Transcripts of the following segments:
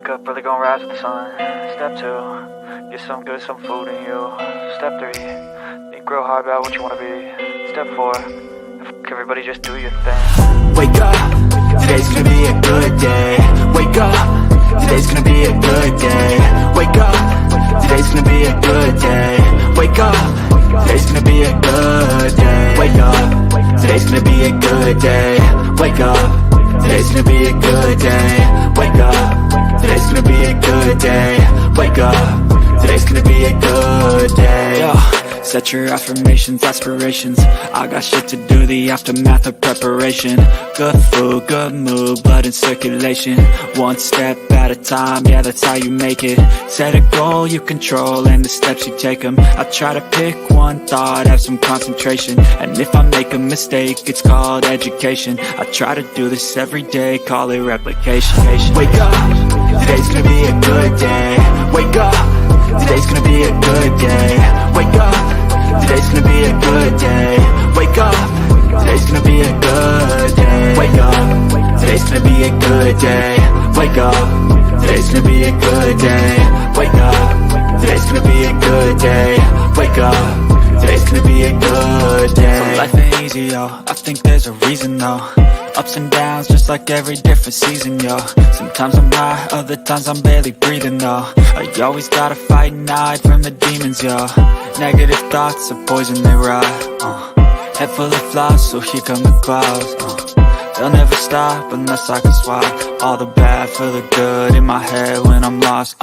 Wake up, really gonna rise with the sun. Step 2, get some good, some food in you. Step 3, think real hard about what you wanna be. Step 4, everybody just do your thing. Wake up, today's gonna be a good day. Wake up, today's gonna be a good day. Wake up, today's gonna be a good day. Wake up, today's gonna be a good day. Wake up, today's gonna be a good day. Wake up, today's gonna be a good day. Wake up, today's gonna be a good day. Wake up, today's gonna be a good day. Yo, set your affirmations, aspirations. I got shit to do, the aftermath of preparation. Good food, good mood, blood in circulation. One step at a time, yeah, that's how you make it. Set a goal you control and the steps you take them. I try to pick one thought, have some concentration. And if I make a mistake, it's called education. I try to do this every day, call it replication. Wake up, today's gonna be a good day. Wake up, today's gonna be a good day. Wake up, today's gonna be a good day. Wake up, today's gonna be a good day. Wake up, today's gonna be a good day. Wake up, today's gonna be a good day. Wake up, today's gonna be a good day. Wake up, today's gonna be a good day. So life ain't easy, yo, I think there's a reason though. Ups and downs, just like every different season, yo. Sometimes I'm high, other times I'm barely breathing, though. I always gotta fight and hide from the demons, yo. Negative thoughts are poison, they rot. Head full of flaws, so here come the clouds. They'll never stop unless I can swap all the bad for the good in my head when I'm lost.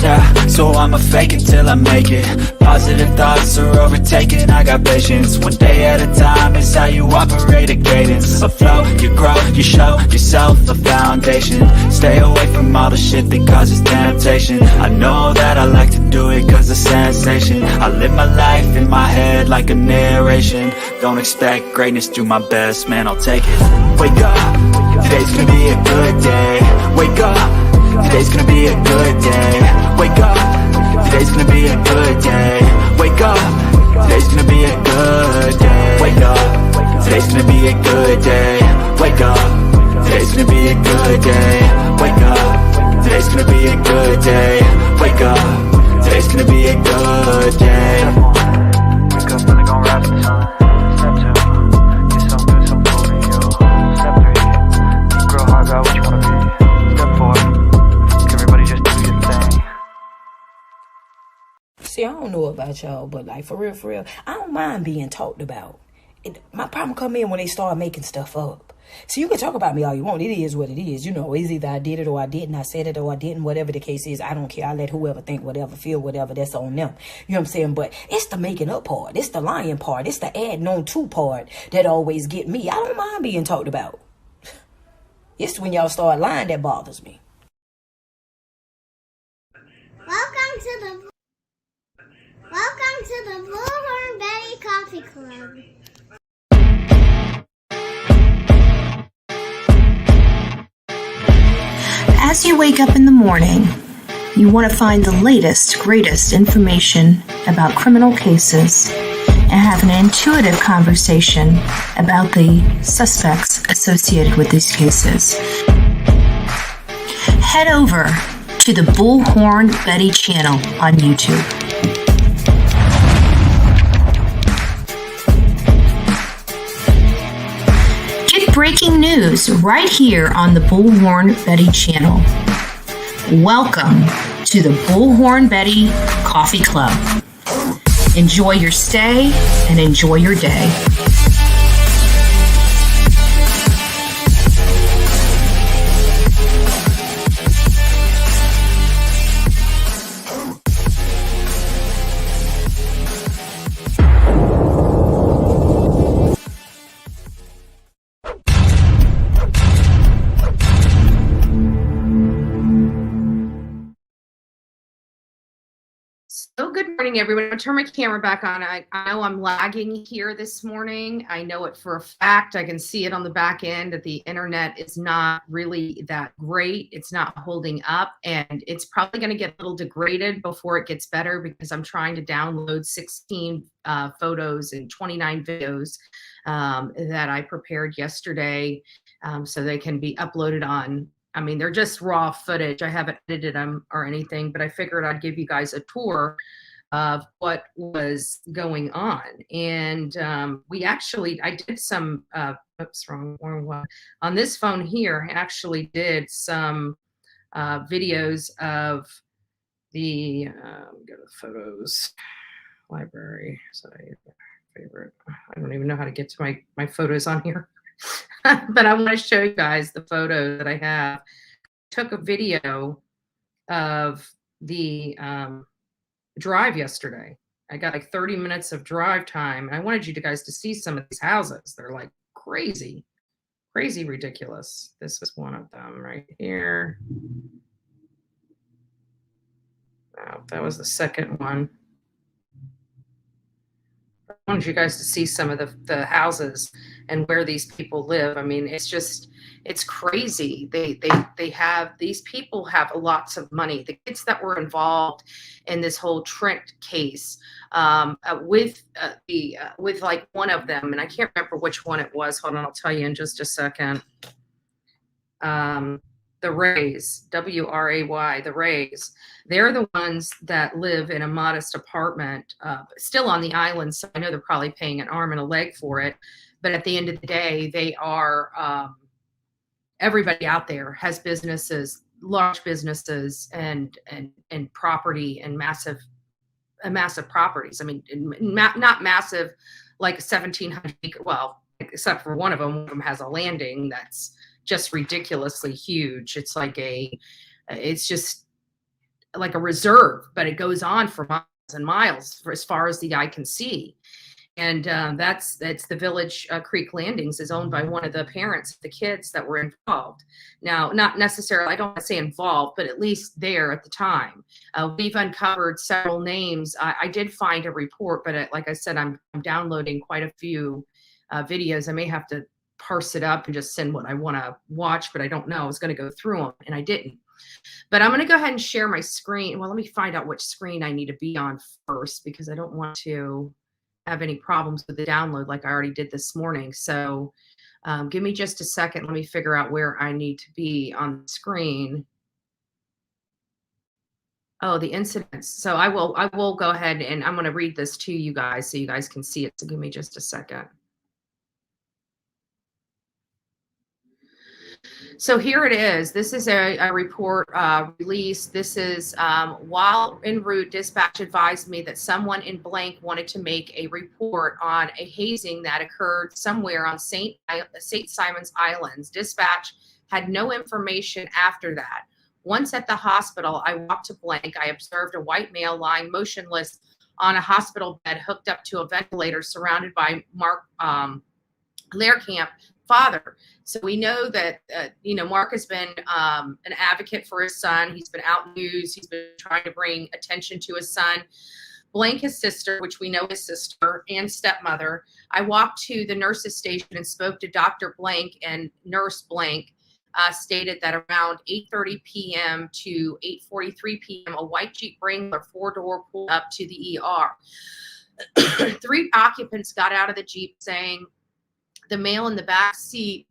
Yeah, so I'ma fake it till I make it. Positive thoughts are overtaken, I got patience. One day at a time is how you operate a cadence. A flow, you grow, you show yourself a foundation. Stay away from all the shit that causes temptation. I know that I like to do it cause of sensation. I live my life in my head like a narration. Don't expect greatness, do my best, man, I'll take it. Wake up, today's gonna be a good day. Wake up, today's gonna be a good day. Wake up, today's gonna be a good day. Wake up, today's gonna be a good day. Wake up, today's gonna be a good day. Wake up, today's gonna be a good day. Wake up, today's gonna be a good day. Wake up, today's gonna be a good day. Wake up, really gonna rise with the sun. Step 2, get some good, some food in you. Step 3, think real hard about what you wanna be. Step 4, everybody just do your thing. See, I don't know about y'all, but like for real, I don't mind being talked about. My problem come in when they start making stuff up. So you can talk about me all you want. It is what it is. You know, it's either I did it or I didn't. I said it or I didn't. Whatever the case is, I don't care. I let whoever think whatever, feel whatever. That's on them. You know what I'm saying? But it's the making up part. It's the lying part. It's the adding on to part that always get me. I don't mind being talked about. It's when y'all start lying that bothers me. Welcome to the Bullhorn Betty Coffee Club. As you wake up in the morning, you want to find the latest, greatest information about criminal cases and have an intuitive conversation about the suspects associated with these cases. Head over to the Bullhorn Betty channel on YouTube. Get breaking news right here on the Bullhorn Betty channel. Welcome to the Bullhorn Betty Coffee Club. Enjoy your stay and enjoy your day. So good morning, everyone. I'll turn my camera back on. I know I'm lagging here this morning. I know it for a fact. I can see it on the back end that the internet is not really that great. It's not holding up, and it's probably going to get a little degraded before it gets better because I'm trying to download 16 photos and 29 videos that I prepared yesterday so they can be uploaded on I mean, they're just raw footage. I haven't edited them or anything, but I figured I'd give you guys a tour of what was going on. And I did some, oops, wrong one. On this phone here, I actually did some videos of the, go to photos, library, so favorite. I don't even know how to get to my photos on here. But I want to show you guys the photo that I have. Took a video of the drive yesterday. I got like 30 minutes of drive time, and I wanted you guys to see some of these houses. They're like crazy ridiculous. This was one of them right here. Oh, that was the second one. I wanted you guys to see some of the houses and where these people live. I mean, it's crazy. These people have lots of money. The kids that were involved in this whole Trent case, with like one of them, and I can't remember which one it was. Hold on, I'll tell you in just a second. The Rays, W-R-A-Y, the Rays. They're the ones that live in a modest apartment, still on the island. So I know they're probably paying an arm and a leg for it. But at the end of the day, they are, everybody out there has businesses, large businesses and property and massive properties. I mean, not massive, like 1,700, well, except for one of them has a landing that's just ridiculously huge. It's just like a reserve, but it goes on for miles and miles for as far as the eye can see. And that's the Village Creek Landings is owned by one of the parents, the kids that were involved. Now, not necessarily, I don't want to say involved, but at least there at the time. We've uncovered several names. I did find a report, but like I said, I'm downloading quite a few videos. I may have to parse it up and just send what I want to watch, but I don't know. I was going to go through them and I didn't. But I'm going to go ahead and share my screen. Well, let me find out which screen I need to be on first, because I don't want to have any problems with the download like I already did this morning. So give me just a second. Let me figure out where I need to be on the screen. Oh, the incidents. So I will go ahead and I'm going to read this to you guys so you guys can see it. So give me just a second. So here it is. This is a report release. This is while en route, dispatch advised me that someone in blank wanted to make a report on a hazing that occurred somewhere on St. Simon's Islands. Dispatch had no information after that. Once at the hospital, I walked to blank. I observed a white male lying motionless on a hospital bed hooked up to a ventilator surrounded by Mark Lehrkamp father. So we know that, Mark has been an advocate for his son. He's been out in news. He's been trying to bring attention to his son. Blank, his sister, which we know his sister and stepmother. I walked to the nurse's station and spoke to Dr. Blank, and Nurse Blank stated that around 8:30 p.m. to 8:43 p.m., a white Jeep Wrangler 4-door pulled up to the ER. 3 occupants got out of the Jeep saying the male in the back seat,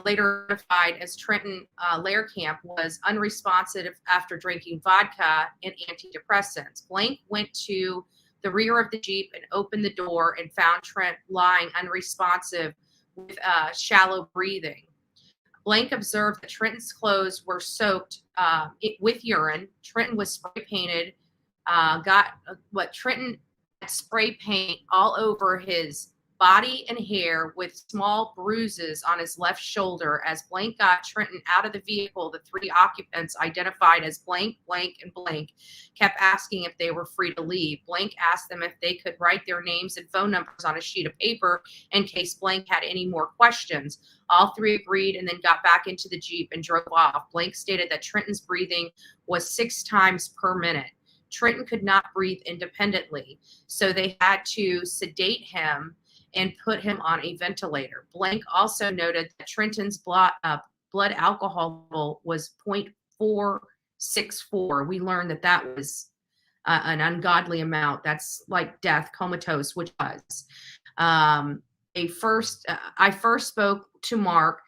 later identified as Trenton Lehrkamp, was unresponsive after drinking vodka and antidepressants. Blank went to the rear of the Jeep and opened the door and found Trent lying unresponsive with shallow breathing. Blank observed that Trenton's clothes were soaked with urine. Trenton was spray painted, Trenton had spray paint all over his body and hair with small bruises on his left shoulder. As Blank got Trenton out of the vehicle, the 3 occupants, identified as Blank, Blank, and Blank, kept asking if they were free to leave. Blank asked them if they could write their names and phone numbers on a sheet of paper in case Blank had any more questions. All 3 agreed and then got back into the Jeep and drove off. Blank stated that Trenton's breathing was 6 times per minute. Trenton could not breathe independently, so they had to sedate him and put him on a ventilator. Blank also noted that Trenton's blood alcohol level was 0.464. We learned that was an ungodly amount. That's like death, comatose, which was. I first spoke to Mark.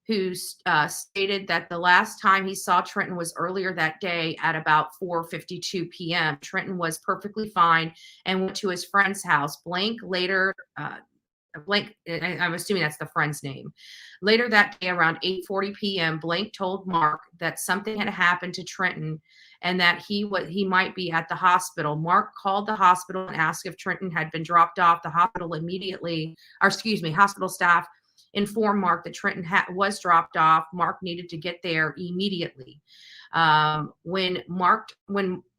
who stated that the last time he saw Trenton was earlier that day at about 4:52 p.m. Trenton was perfectly fine and went to his friend's house. Blank later, Blank, I'm assuming that's the friend's name. Later that day, around 8:40 p.m., Blank told Mark that something had happened to Trenton and that he might be at the hospital. Mark called the hospital and asked if Trenton had been dropped off. The hospital immediately, or excuse me, hospital staff informed Mark that Trenton was dropped off. Mark needed to get there immediately. When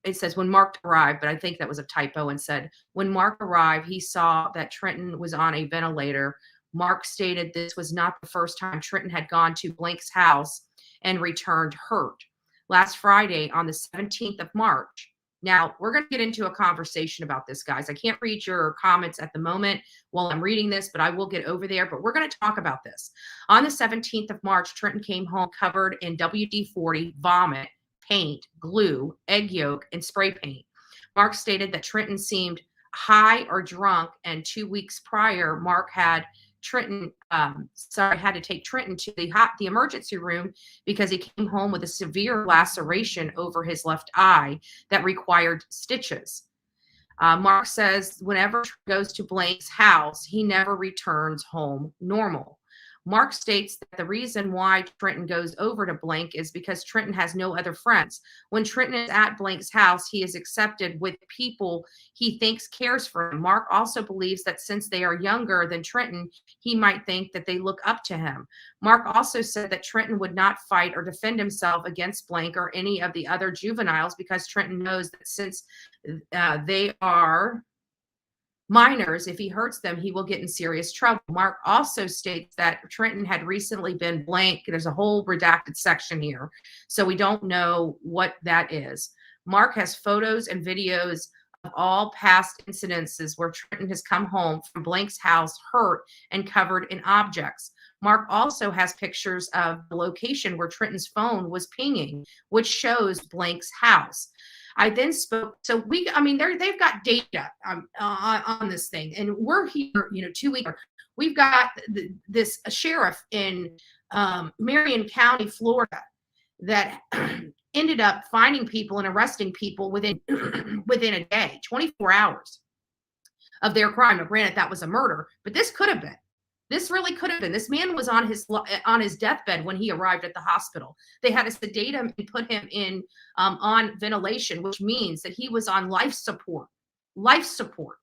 it says when Mark arrived, but I think that was a typo, and said when Mark arrived, he saw that Trenton was on a ventilator. Mark stated this was not the first time Trenton had gone to Blank's house and returned hurt. Last Friday, on the 17th of March. Now, we're going to get into a conversation about this, guys. I can't read your comments at the moment while I'm reading this, but I will get over there. But we're going to talk about this. On the 17th of March, Trenton came home covered in WD-40, vomit, paint, glue, egg yolk, and spray paint. Mark stated that Trenton seemed high or drunk, and 2 weeks prior, Mark had to take Trenton to the emergency room because he came home with a severe laceration over his left eye that required stitches. Mark says whenever Trenton goes to Blank's house, he never returns home normal. Mark states that the reason why Trenton goes over to Blank is because Trenton has no other friends. When Trenton is at Blank's house, he is accepted with people he thinks cares for him. Mark also believes that since they are younger than Trenton, he might think that they look up to him. Mark also said that Trenton would not fight or defend himself against Blank or any of the other juveniles because Trenton knows that since they are minors, if he hurts them, he will get in serious trouble. Mark also states that Trenton had recently been Blank. There's a whole redacted section here, so we don't know what that is. Mark has photos and videos of all past incidences where Trenton has come home from Blank's house hurt and covered in objects. Mark also has pictures of the location where Trenton's phone was pinging, which shows Blank's house. I then spoke, so they've got data on this thing, and we're here, 2 weeks. We've got this sheriff in Marion County, Florida, that ended up finding people and arresting people within a day, 24 hours of their crime. Now, granted, that was a murder, but this could have been. This really could have been. This man was on his deathbed when he arrived at the hospital. They had to sedate him and put him in on ventilation, which means that he was on life support. Life support.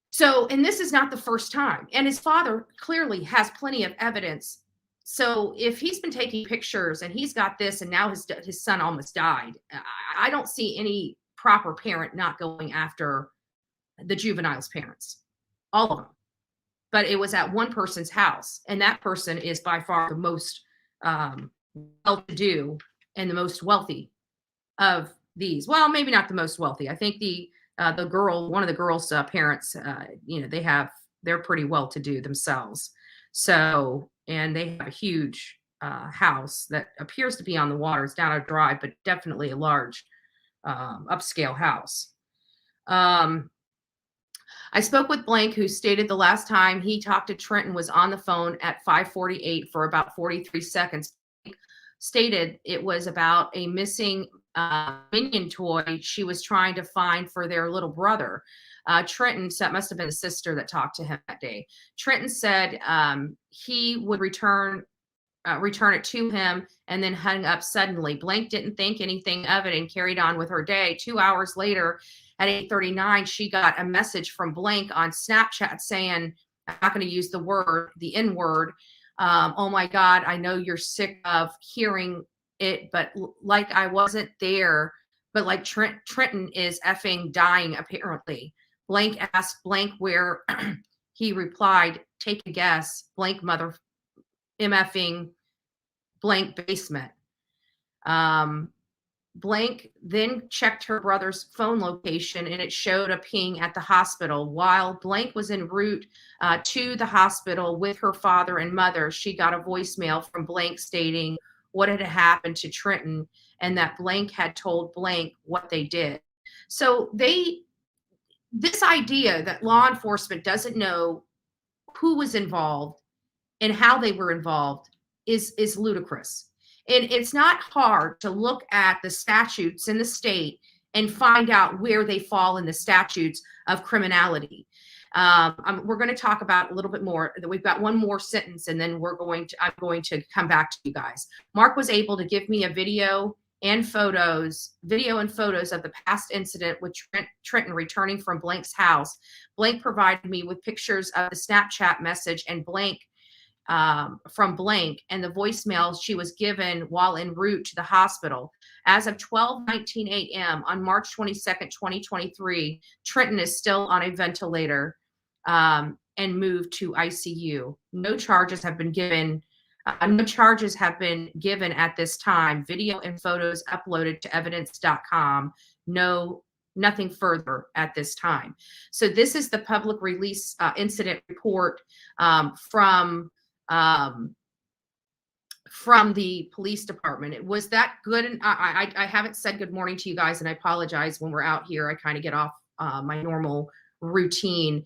So, and this is not the first time. And his father clearly has plenty of evidence. So if he's been taking pictures and he's got this, and now his son almost died, I don't see any proper parent not going after the juvenile's parents, all of them. But it was at one person's house, and that person is by far the most well-to-do and the most wealthy of these. Well, maybe not the most wealthy. I think one of the girls' parents, they're pretty well-to-do themselves. So, and they have a huge house that appears to be on the water. It's down a drive, but definitely a large upscale house. I spoke with Blank, who stated the last time he talked to Trenton was on the phone at 5:48 for about 43 seconds. Blank stated it was about a missing Minion toy she was trying to find for their little brother. Trenton, so that must have been the sister that talked to him that day. Trenton said he would return it to him and then hung up suddenly. Blank didn't think anything of it and carried on with her day. 2 hours later, at 8:39, she got a message from Blank on Snapchat saying, I'm not going to use the N word. Oh my God, I know you're sick of hearing it, but like I wasn't there, but like Trenton is effing dying apparently. Blank asked Blank where. He replied, take a guess, Blank mother MFing Blank basement. Blank then checked her brother's phone location, and it showed a ping at the hospital. While Blank was en route to the hospital with her father and mother, she got a voicemail from Blank stating what had happened to Trenton and that Blank had told Blank what they did. So this idea that law enforcement doesn't know who was involved and how they were involved is ludicrous. And it's not hard to look at the statutes in the state and find out where they fall in the statutes of criminality. We're going to talk about a little bit more. We've got one more sentence, and then I'm going to come back to you guys. Mark was able to give me a video and photos of the past incident with Trenton returning from Blank's house. Blank provided me with pictures of the Snapchat message and from Blank and the voicemails she was given while en route to the hospital. As of 12:19 a.m. on March 22nd, 2023, Trenton is still on a ventilator and moved to ICU. No charges have been given. At this time. Video and photos uploaded to evidence.com. Nothing further at this time. So this is the public release incident report from the police department. Was that good? And I haven't said good morning to you guys, and I apologize. When we're out here, I kind of get off my normal routine.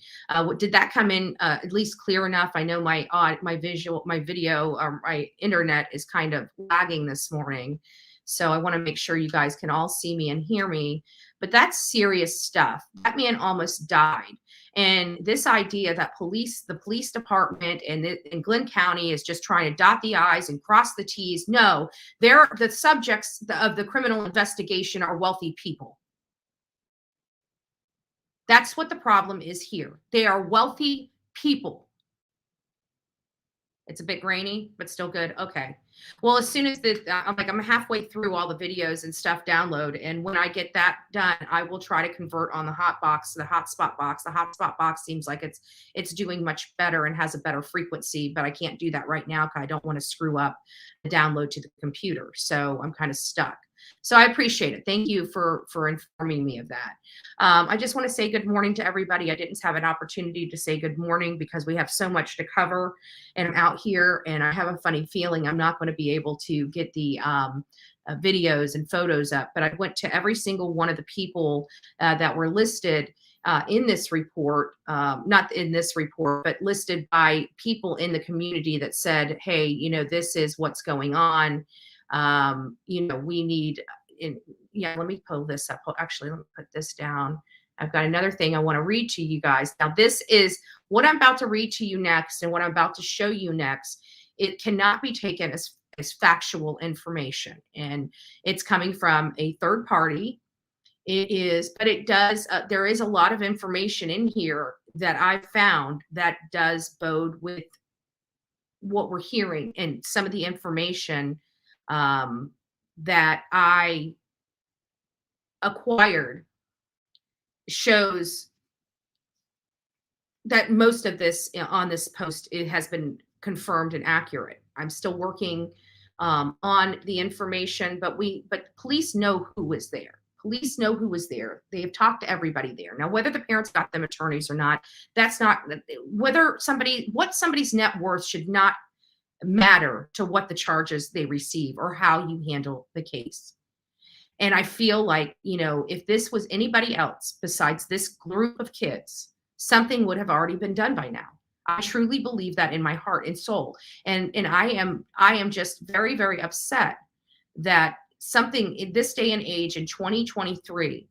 Did that come in at least clear enough? I know my video, or my internet is kind of lagging this morning, so I want to make sure you guys can all see me and hear me. But that's serious stuff. That man almost died. And this idea that the police department in Glenn County is just trying to dot the I's and cross the T's. No, the subjects of the criminal investigation are wealthy people. That's what the problem is here. They are wealthy people. It's a bit grainy, but still good. Okay. Well, as soon as I'm halfway through all the videos and stuff download. And when I get that done, I will try to convert on the hotspot box. The hotspot box seems like it's doing much better and has a better frequency, but I can't do that right now because I don't want to screw up the download to the computer. So I'm kind of stuck. So I appreciate it. Thank you for informing me of that. I just want to say good morning to everybody. I didn't have an opportunity to say good morning because we have so much to cover, and I'm out here, and I have a funny feeling I'm not going to be able to get the videos and photos up. But I went to every single one of the people that were listed in this report, not in this report, but listed by people in the community that said, hey, this is what's going on. We need, let me pull this up. Actually, let me put this down. I've got another thing I want to read to you guys. Now, this is what I'm about to read to you next, and what I'm about to show you next. It cannot be taken as factual information, and it's coming from a third party. It is, but it does, there is a lot of information in here that I've found that does bode with what we're hearing, and some of the information that I acquired shows that most of this on this post, it has been confirmed and accurate. I'm still working on the information, but police know who was there. Police know who was there. They have talked to everybody there. Now, whether the parents got them attorneys or not, that's not what somebody's net worth should not matter to what the charges they receive or how you handle the case. And I feel like, if this was anybody else besides this group of kids, something would have already been done by now. I truly believe that in my heart and soul. And I am just very, very upset that something in this day and age in 2023,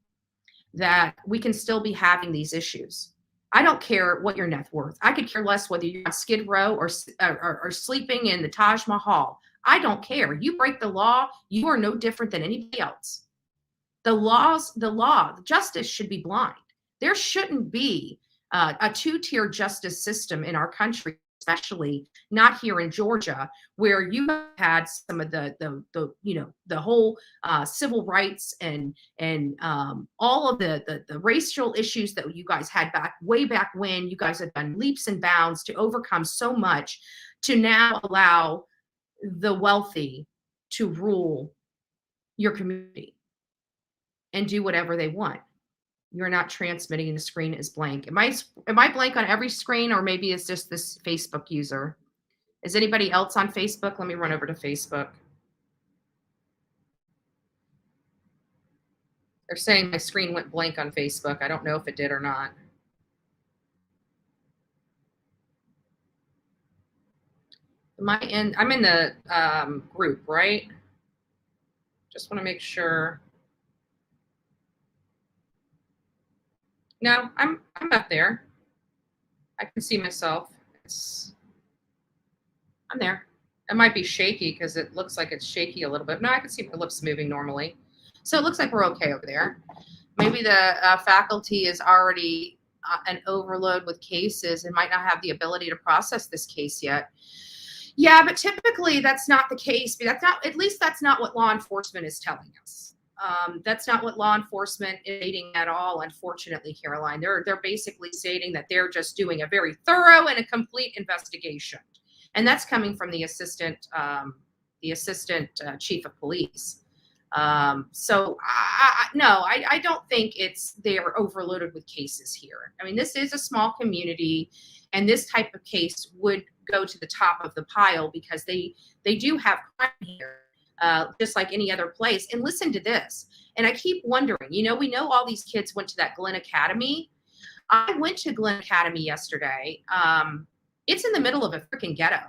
that we can still be having these issues. I don't care what your net worth. I could care less whether you're on Skid Row or sleeping in the Taj Mahal. I don't care. You break the law, you are no different than anybody else. The justice should be blind. There shouldn't be a two-tier justice system in our country, especially not here in Georgia, where you had some of the whole civil rights and all of the racial issues that you guys had way back when. You guys have done leaps and bounds to overcome so much, to now allow the wealthy to rule your community and do whatever they want. You're not transmitting, the screen is blank. Am I blank on every screen, or maybe it's just this Facebook user? Is anybody else on Facebook? Let me run over to Facebook. They're saying my screen went blank on Facebook. I don't know if it did or not. I'm in the group, right? Just want to make sure. No, I'm up there. I can see myself. I'm there. It might be shaky because it looks like it's shaky a little bit. No, I can see my lips moving normally. So it looks like we're okay over there. Maybe the faculty is already an overload with cases and might not have the ability to process this case yet. Yeah, but typically that's not the case. But at least that's not what law enforcement is telling us. That's not what law enforcement is stating at all, unfortunately, Caroline. They're basically stating that they're just doing a very thorough and a complete investigation. And that's coming from the assistant chief of police. So I don't think they're overloaded with cases here. I mean, this is a small community, and this type of case would go to the top of the pile because they do have crime here, just like any other place. And listen to this. And I keep wondering, we know all these kids went to that Glenn Academy. I went to Glenn Academy yesterday. It's in the middle of a freaking ghetto.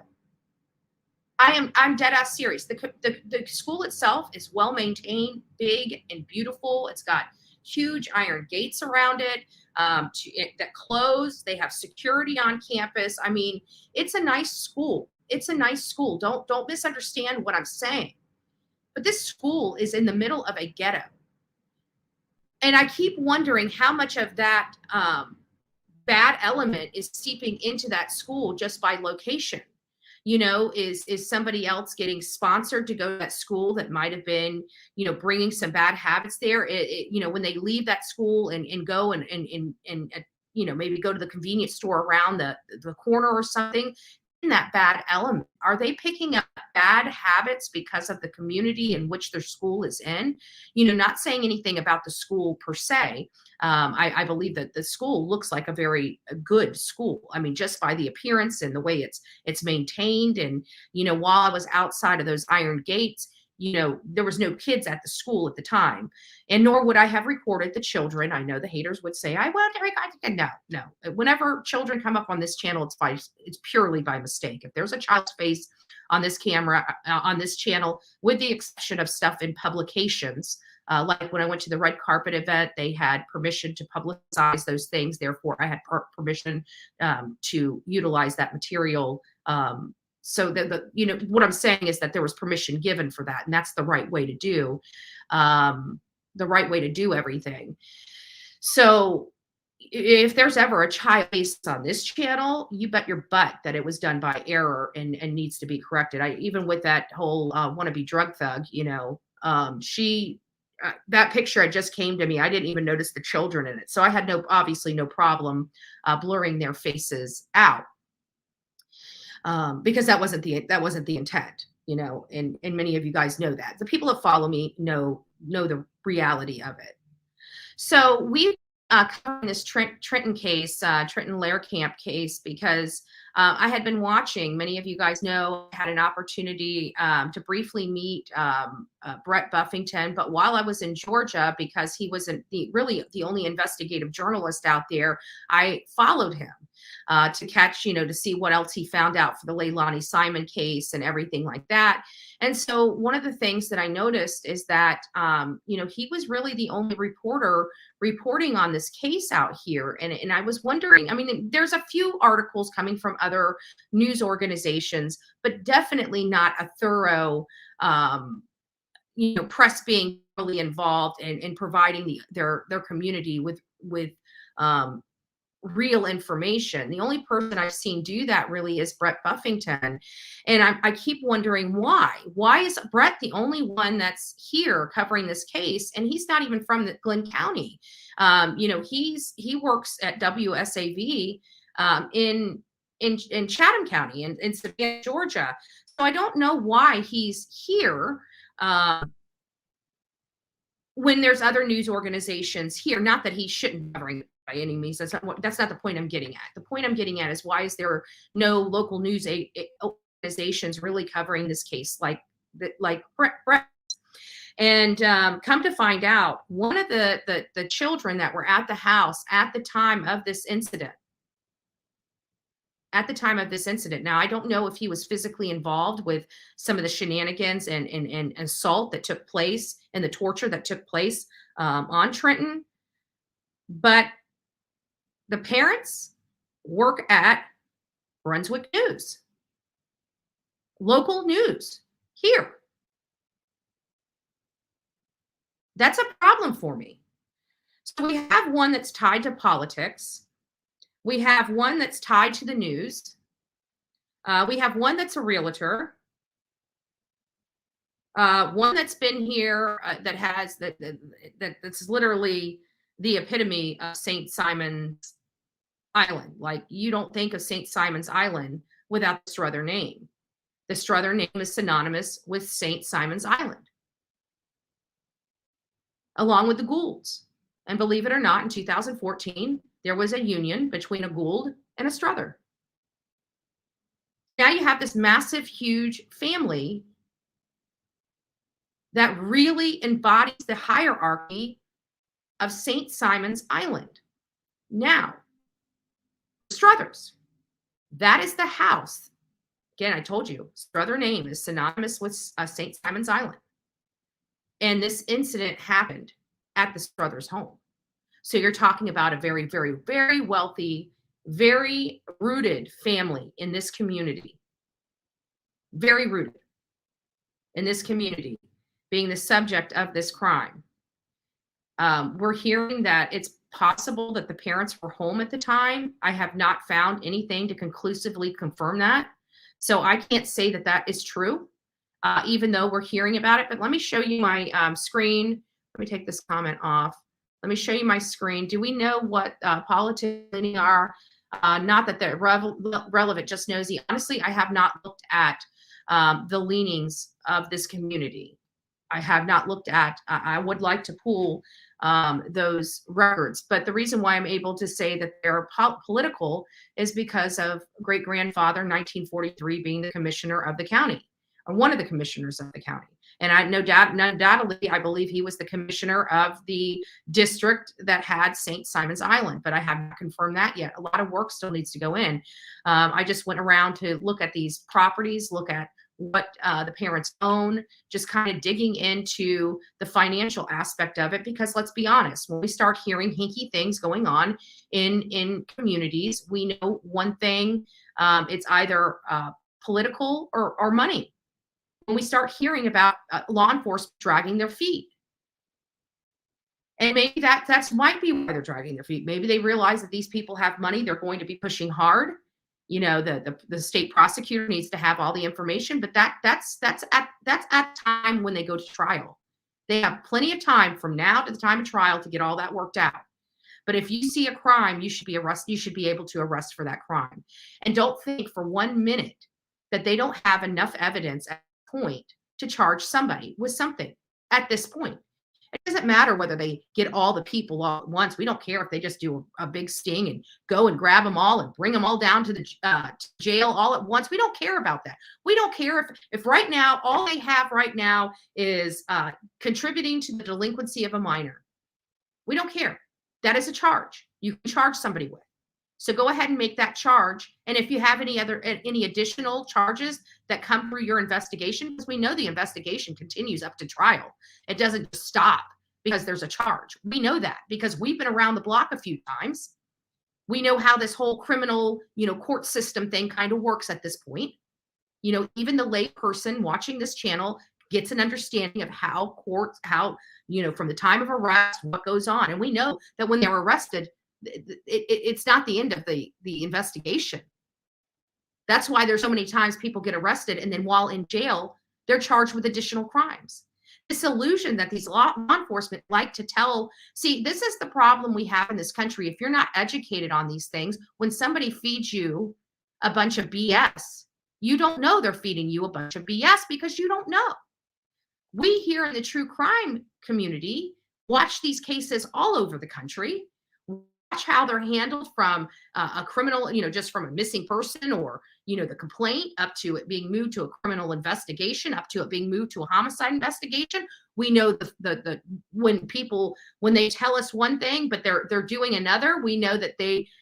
I'm dead ass serious. The school itself is well maintained, big and beautiful. It's got huge iron gates around it that close. They have security on campus. I mean, it's a nice school. It's a nice school. Don't misunderstand what I'm saying. But this school is in the middle of a ghetto. And I keep wondering how much of that bad element is seeping into that school just by location. Is somebody else getting sponsored to go to that school that might have been, bringing some bad habits there? When they leave that school and go and maybe go to the convenience store around the corner or something, in that bad element, are they picking up bad habits because of the community in which their school is in? Not saying anything about the school per se. I believe that the school looks like a very good school. I mean, just by the appearance and the way it's maintained. And, while I was outside of those iron gates, there was no kids at the school at the time, and nor would I have recorded the children. I know the haters would say, no. Whenever children come up on this channel, it's purely by mistake. If there's a child's face on this camera, on this channel, with the exception of stuff in publications, like when I went to the red carpet event, they had permission to publicize those things. Therefore, I had permission to utilize that material. So what I'm saying is that there was permission given for that, and that's the right way to do, everything. So if there's ever a child based on this channel, you bet your butt that it was done by error and needs to be corrected. Even with that whole wannabe drug thug, that picture just came to me. I didn't even notice the children in it, so I had obviously no problem blurring their faces out. Because that wasn't the intent, and many of you guys know that. The people that follow me know the reality of it. So we covering this Trenton case, Trenton Lehrkamp case, because I had been watching. Many of you guys know I had an opportunity to briefly meet Brett Buffington, but while I was in Georgia, because he wasn't really the only investigative journalist out there, I followed him to catch, to see what else he found out for the Leilani Simon case and everything like that. And so one of the things that I noticed is that, he was really the only reporter reporting on this case out here. And I was wondering, I mean, there's a few articles coming from other news organizations, but definitely not a thorough, press being really involved in providing their community with real information. The only person I've seen do that really is Brett Buffington. And I keep wondering why. Why is Brett the only one that's here covering this case? And he's not even from Glenn County. He works at WSAV in Chatham County in Savannah, Georgia. So I don't know why he's here when there's other news organizations here. Not that he shouldn't be covering it by any means. That's not the point I'm getting at. The point I'm getting at is, why is there no local news organizations really covering this case like Brett? And come to find out, one of the children that were at the house at the time of this incident, at the time of this incident. Now, I don't know if he was physically involved with some of the shenanigans and assault that took place and the torture that took place on Trenton, but the parents work at Brunswick News, local news here. That's a problem for me. So we have one that's tied to politics. We have one that's tied to the news. We have one that's a realtor. One that's been here that has that's literally the epitome of St. Simon's Island. Like, you don't think of St. Simon's Island without the Strother name. The Strother name is synonymous with St. Simon's Island, along with the Goulds. And believe it or not, in 2014, there was a union between a Gould and a Strother. Now you have this massive, huge family that really embodies the hierarchy of St. Simon's Island. Now, Struthers, that is the house. Again, I told you, Strother name is synonymous with St. Simon's Island. And this incident happened at the Struthers home. So you're talking about a very, very, very wealthy, very rooted family in this community. Very rooted in this community, being the subject of this crime. We're hearing that it's possible that the parents were home at the time. I have not found anything to conclusively confirm that. So I can't say that that is true, even though we're hearing about it. But let me show you my screen. Let me take this comment off. Let me show you my screen. Do we know what politics are? Not that they're relevant, just nosy. Honestly, I have not looked at the leanings of this community. I have not looked at, I would like to pull those records. But the reason why I'm able to say that they're political is because of great-grandfather, 1943, being the commissioner of the county, or one of the commissioners of the county. And I no doubt, undoubtedly, I believe he was the commissioner of the district that had St. Simon's Island, but I haven't confirmed that yet. A lot of work still needs to go in. I just went around to look at these properties, look at what the parents own, just kind of digging into the financial aspect of it, because let's be honest, when we start hearing hinky things going on in communities, we know one thing, it's either political or money. When we start hearing about law enforcement dragging their feet. And maybe that's might be why they're dragging their feet. Maybe they realize that these people have money, they're going to be pushing hard. You know, the state prosecutor needs to have all the information, but that's at time when they go to trial. They have plenty of time from now to the time of trial to get all that worked out. But if you see a crime, you should be arrested. You should be able to arrest for that crime. And don't think for 1 minute that they don't have enough evidence at this point to charge somebody with something at this point. It doesn't matter whether they get all the people all at once. We don't care if they just do a big sting and go and grab them all and bring them all down to the jail all at once. We don't care about that. We don't care if right now, all they have right now is contributing to the delinquency of a minor. We don't care. That is a charge you can charge somebody with. So go ahead and make that charge. And if you have any additional charges that come through your investigation, because we know the investigation continues up to trial. It doesn't just stop because there's a charge. We know that because we've been around the block a few times. We know how this whole criminal, court system thing kind of works at this point. Even the lay person watching this channel gets an understanding of how courts, from the time of arrest, what goes on. And we know that when they're arrested, it's not the end of the investigation. That's why there's so many times people get arrested and then while in jail, they're charged with additional crimes. This illusion that these law enforcement like to tell, see, this is the problem we have in this country. If you're not educated on these things, when somebody feeds you a bunch of BS, you don't know they're feeding you a bunch of BS because you don't know. We here in the true crime community watch these cases all over the country, watch watch how they're handled from a criminal, just from a missing person or, the complaint up to it being moved to a criminal investigation, up to it being moved to a homicide investigation. We know when they tell us one thing, but they're doing another, we know that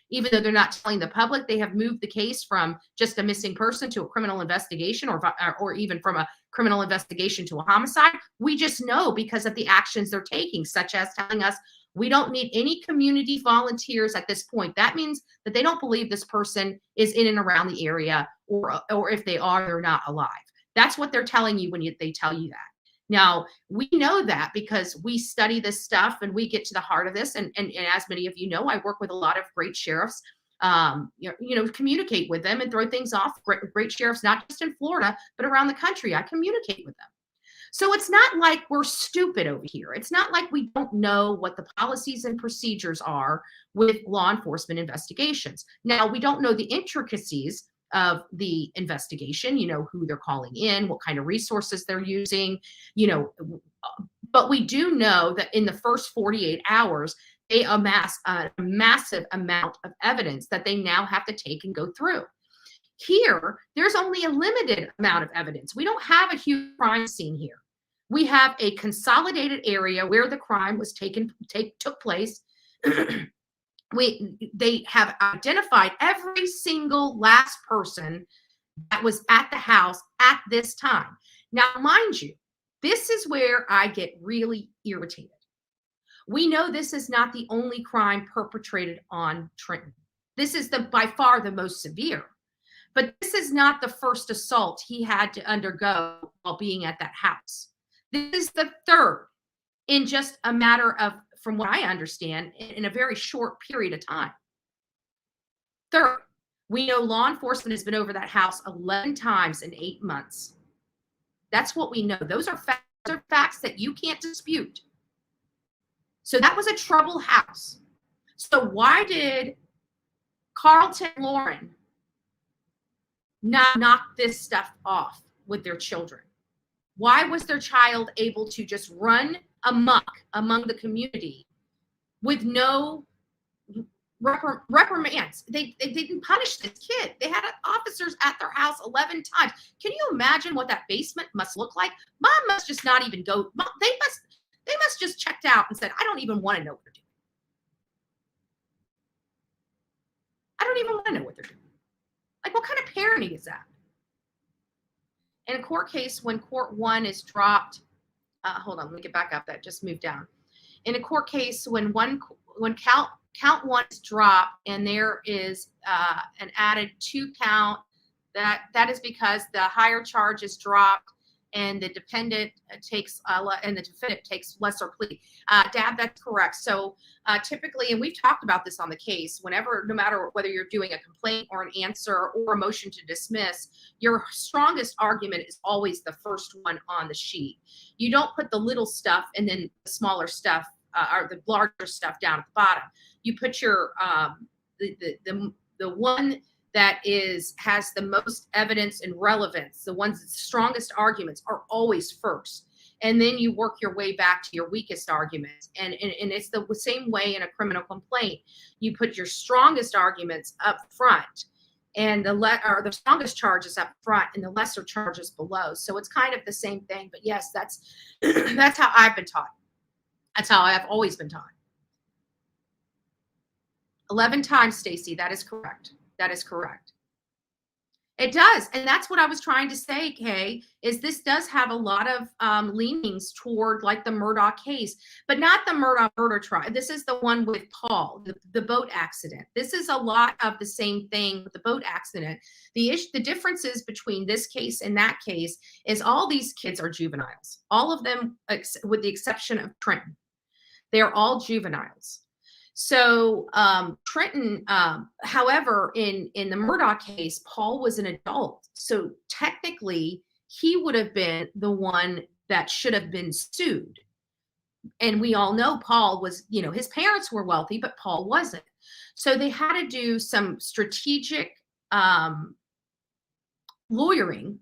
even though they're not telling the public, they have moved the case from just a missing person to a criminal investigation or even from a criminal investigation to a homicide. We just know because of the actions they're taking, such as telling us we don't need any community volunteers at this point. That means that they don't believe this person is in and around the area, or if they are, they're not alive. That's what they're telling you when they tell you that. Now, we know that because we study this stuff and we get to the heart of this. And as many of you know, I work with a lot of great sheriffs, communicate with them and throw things off. Great sheriffs, not just in Florida, but around the country. I communicate with them. So it's not like we're stupid over here. It's not like we don't know what the policies and procedures are with law enforcement investigations. Now, we don't know the intricacies of the investigation, who they're calling in, what kind of resources they're using, but we do know that in the first 48 hours, they amass a massive amount of evidence that they now have to take and go through. Here, there's only a limited amount of evidence. We don't have a huge crime scene here. We have a consolidated area where the crime was took place. They have identified every single last person that was at the house at this time. Now, mind you, this is where I get really irritated. We know this is not the only crime perpetrated on Trenton. This is by far the most severe. But this is not the first assault he had to undergo while being at that house. This is the third in just a matter of, from what I understand, in a very short period of time. Third, we know law enforcement has been over that house 11 times in 8 months. That's what we know. Those are facts that you can't dispute. So that was a troubled house. So why did Carlton and Lauren not knock this stuff off with their children? Why was their child able to just run amok among the community with no reprimands? They didn't punish this kid. They had officers at their house 11 times. Can you imagine what that basement must look like? Mom must just not even go. They must just checked out and said, I don't even want to know what they're doing. I don't even want to know what they're doing. Like, what kind of parenting is that? In a court case, when court one is dropped, hold on, let me get back up. That just moved down. In a court case, when count one is dropped and there is an added 2 count, that is because the higher charge is dropped and the defendant takes lesser plea. Dad, that's correct. So typically, and we've talked about this on the case, no matter whether you're doing a complaint or an answer or a motion to dismiss, your strongest argument is always the first one on the sheet. You don't put the little stuff and then the smaller stuff or the larger stuff down at the bottom. You put your the one that has the most evidence and relevance, the ones that's strongest arguments are always first. And then you work your way back to your weakest arguments. And it's the same way in a criminal complaint. You put your strongest arguments up front and the strongest charges up front and the lesser charges below. So it's kind of the same thing. But yes, that's how I've been taught. That's how I've always been taught. 11 times, Stacy, that is correct. That is correct. It does. And that's what I was trying to say, Kay, is this does have a lot of leanings toward like the Murdaugh case, but not the Murdaugh murder trial. This is the one with Paul, the boat accident. This is a lot of the same thing with the boat accident. The differences between this case and that case is all these kids are juveniles. All of them, with the exception of Trenton. They're all juveniles. So Trenton, however, in the Murdaugh case, Paul was an adult. So technically, he would have been the one that should have been sued. And we all know Paul was, his parents were wealthy, but Paul wasn't. So they had to do some strategic lawyering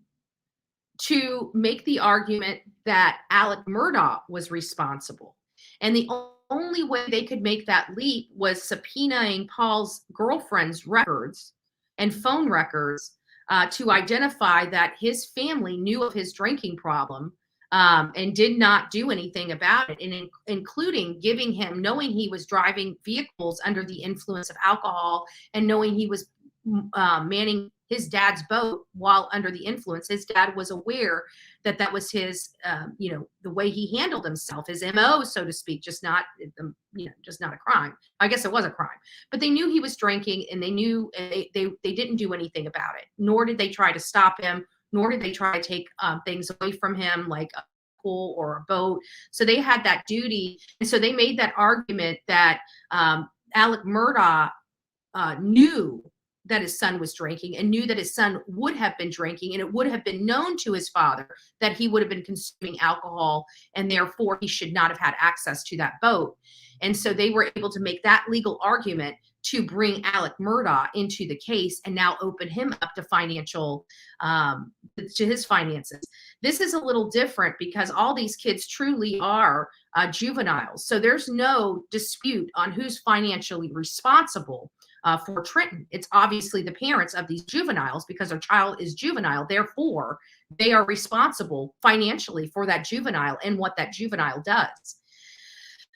to make the argument that Alec Murdaugh was responsible. And the only way they could make that leap was subpoenaing Paul's girlfriend's records and phone records to identify that his family knew of his drinking problem and did not do anything about it, and including giving him, knowing he was driving vehicles under the influence of alcohol and knowing he was manning his dad's boat while under the influence. His dad was aware that that was his, the way he handled himself, his MO, so to speak, just not a crime. I guess it was a crime, but they knew he was drinking, and they knew they didn't do anything about it, nor did they try to stop him, nor did they try to take things away from him, like a pool or a boat. So they had that duty. And so they made that argument that Alec Murdaugh knew that his son was drinking and knew that his son would have been drinking, and it would have been known to his father that he would have been consuming alcohol, and therefore he should not have had access to that boat. And so they were able to make that legal argument to bring Alec Murdaugh into the case and now open him up to to his finances. This is a little different because all these kids truly are juveniles. So there's no dispute on who's financially responsible for Trenton. It's obviously the parents of these juveniles because their child is juvenile. Therefore, they are responsible financially for that juvenile and what that juvenile does.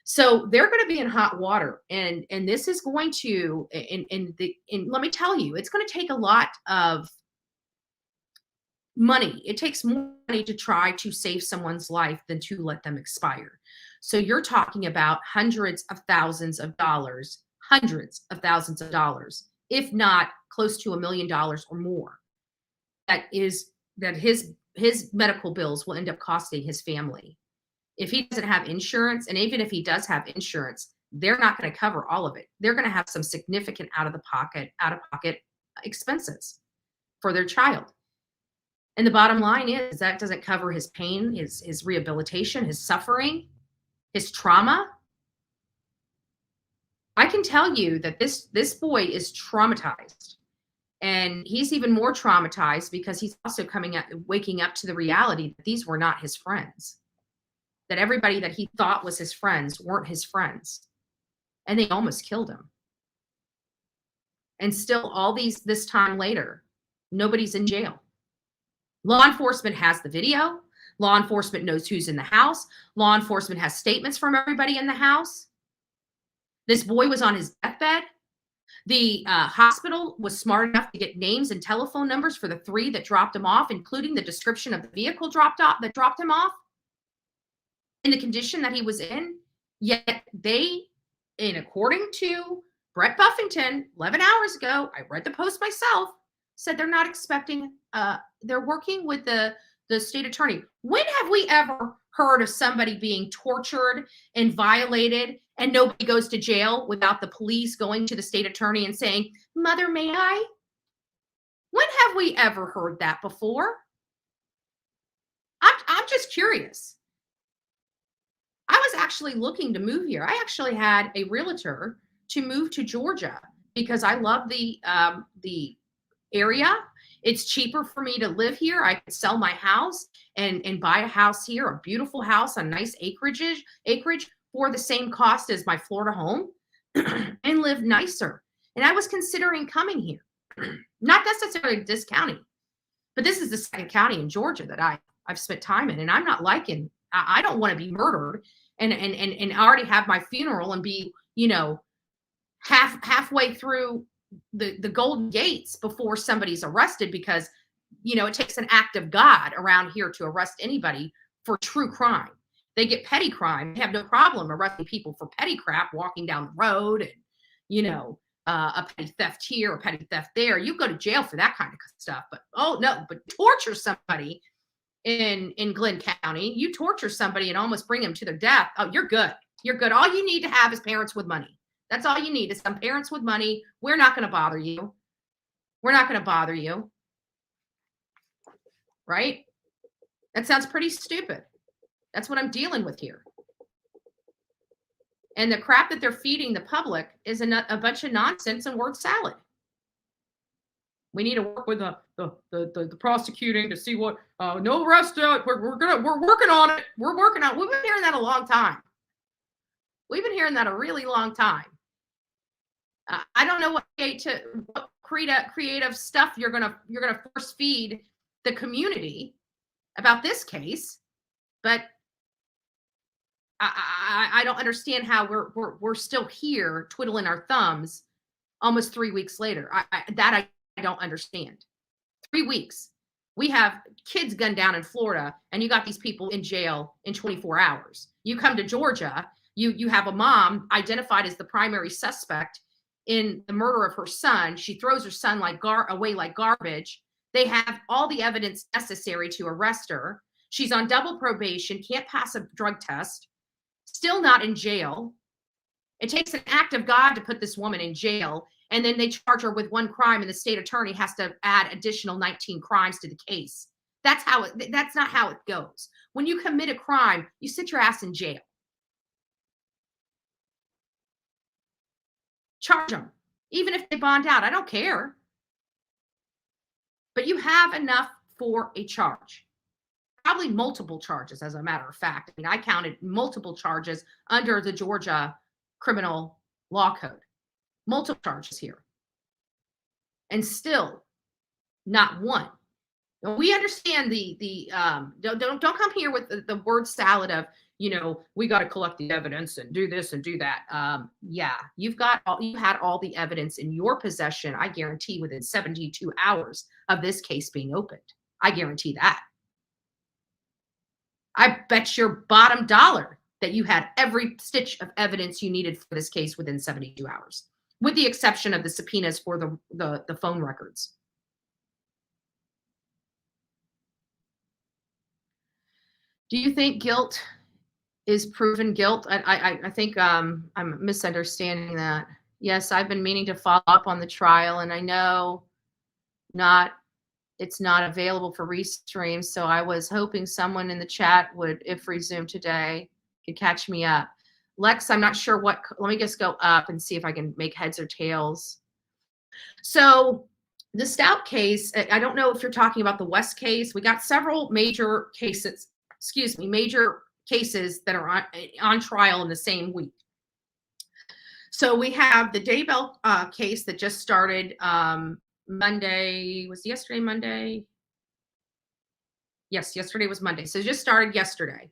So they're going to be in hot water, and this is going to, and let me tell you, it's going to take a lot of money. It takes more money to try to save someone's life than to let them expire. So you're talking about hundreds of thousands of dollars, if not close to $1 million or more. That his medical bills will end up costing his family. If he doesn't have insurance, and even if he does have insurance, they're not going to cover all of it. They're going to have some significant out-of-pocket expenses for their child. And the bottom line is that doesn't cover his pain, his rehabilitation, his suffering, his trauma. I can tell you that this boy is traumatized, and he's even more traumatized because he's also waking up to the reality that these were not his friends, that everybody that he thought was his friends weren't his friends, and they almost killed him. And still, this time later, nobody's in jail. Law enforcement has the video. Law enforcement knows who's in the house. Law enforcement has statements from everybody in the house. This boy was on his deathbed. The hospital was smart enough to get names and telephone numbers for the 3 that dropped him off, including the description of the vehicle that dropped him off, in the condition that he was in. Yet they, and according to Brett Buffington 11 hours ago, I read the post myself, said they're not expecting, they're working with the state attorney. When have we ever heard of somebody being tortured and violated and nobody goes to jail without the police going to the state attorney and saying, "Mother, may I?" When have we ever heard that before? I'm just curious. I was actually looking to move here. I actually had a realtor to move to Georgia because I love the area. It's cheaper for me to live here. I could sell my house and buy a house here, a beautiful house on nice acreage for the same cost as my Florida home and live nicer. And I was considering coming here, not necessarily this county, but this is the second county in Georgia that I've spent time in. And I'm not liking, I don't want to be murdered and already have my funeral and be, halfway through the Golden Gates before somebody's arrested, because it takes an act of God around here to arrest anybody for true crime. They get petty crime. They have no problem arresting people for petty crap, walking down the road and a petty theft here, a petty theft there. You go to jail for that kind of stuff. But but torture somebody in Glenn County, you torture somebody and almost bring them to their death. Oh, you're good. You're good. All you need to have is parents with money. That's all you need is some parents with money. We're not going to bother you. We're not going to bother you. Right? That sounds pretty stupid. That's what I'm dealing with here. And the crap that they're feeding the public is a bunch of nonsense and word salad. We need to work with the prosecuting to see what no arrest. We're working on it. We're working on it. We've been hearing that a long time. We've been hearing that a really long time. I don't know what creative stuff you're gonna force feed the community about this case, but I don't understand how we're still here twiddling our thumbs almost 3 weeks later. I don't understand. 3 weeks. We have kids gunned down in Florida, and you got these people in jail in 24 hours. You come to Georgia, you have a mom identified as the primary suspect in the murder of her son. She throws her son away like garbage. They have all the evidence necessary to arrest her. She's on double probation, can't pass a drug test, still not in jail. It takes an act of God to put this woman in jail, and then they charge her with one crime, and the state attorney has to add additional 19 crimes to the case. That's not how it goes. When you commit a crime, you sit your ass in jail. Charge them. Even if they bond out, I don't care. But you have enough for a charge. Probably multiple charges, as a matter of fact. I mean, I counted multiple charges under the Georgia criminal law code. Multiple charges here. And still not one. Now, we understand don't come here with the word salad of, we got to collect the evidence and do this and do that. Yeah, you had all the evidence in your possession, I guarantee, within 72 hours of this case being opened. I guarantee that. I bet your bottom dollar that you had every stitch of evidence you needed for this case within 72 hours, with the exception of the subpoenas for the phone records. Do you think guilt is proven guilt? I think I'm misunderstanding that. Yes, I've been meaning to follow up on the trial, and I know it's not available for restream, so I was hoping someone in the chat would, if resumed today, could catch me up. Lex, I'm not sure let me just go up and see if I can make heads or tails. So the Stout case, I don't know if you're talking about the West case. We got several major cases that are on trial in the same week. So we have the Daybell case that just started Monday. Was yesterday Monday? Yes, yesterday was Monday. So it just started yesterday.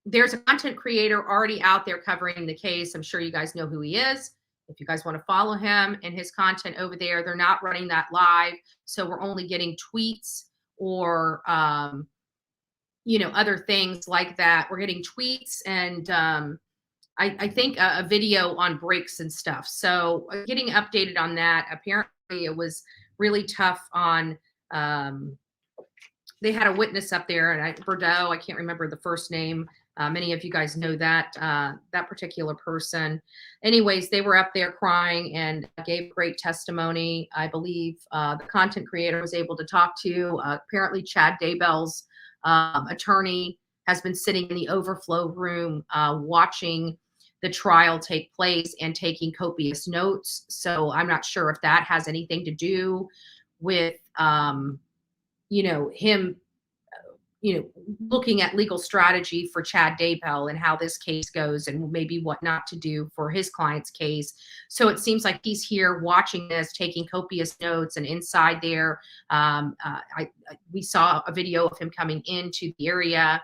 There's a content creator already out there covering the case. I'm sure you guys know who he is. If you guys want to follow him and his content over there, they're not running that live. So we're only getting tweets or other things like that. We're getting tweets and I think a video on breaks and stuff. So getting updated on that. Apparently it was really tough on, they had a witness up there, and Bordeaux, I can't remember the first name. Many of you guys know that particular person. Anyways, they were up there crying and gave great testimony. I believe the content creator was able to talk to, apparently Chad Daybell's attorney has been sitting in the overflow room watching the trial take place and taking copious notes. So I'm not sure if that has anything to do with, him, looking at legal strategy for Chad Daybell and how this case goes and maybe what not to do for his client's case. So it seems like he's here watching this, taking copious notes, and inside there, we saw a video of him coming into the area.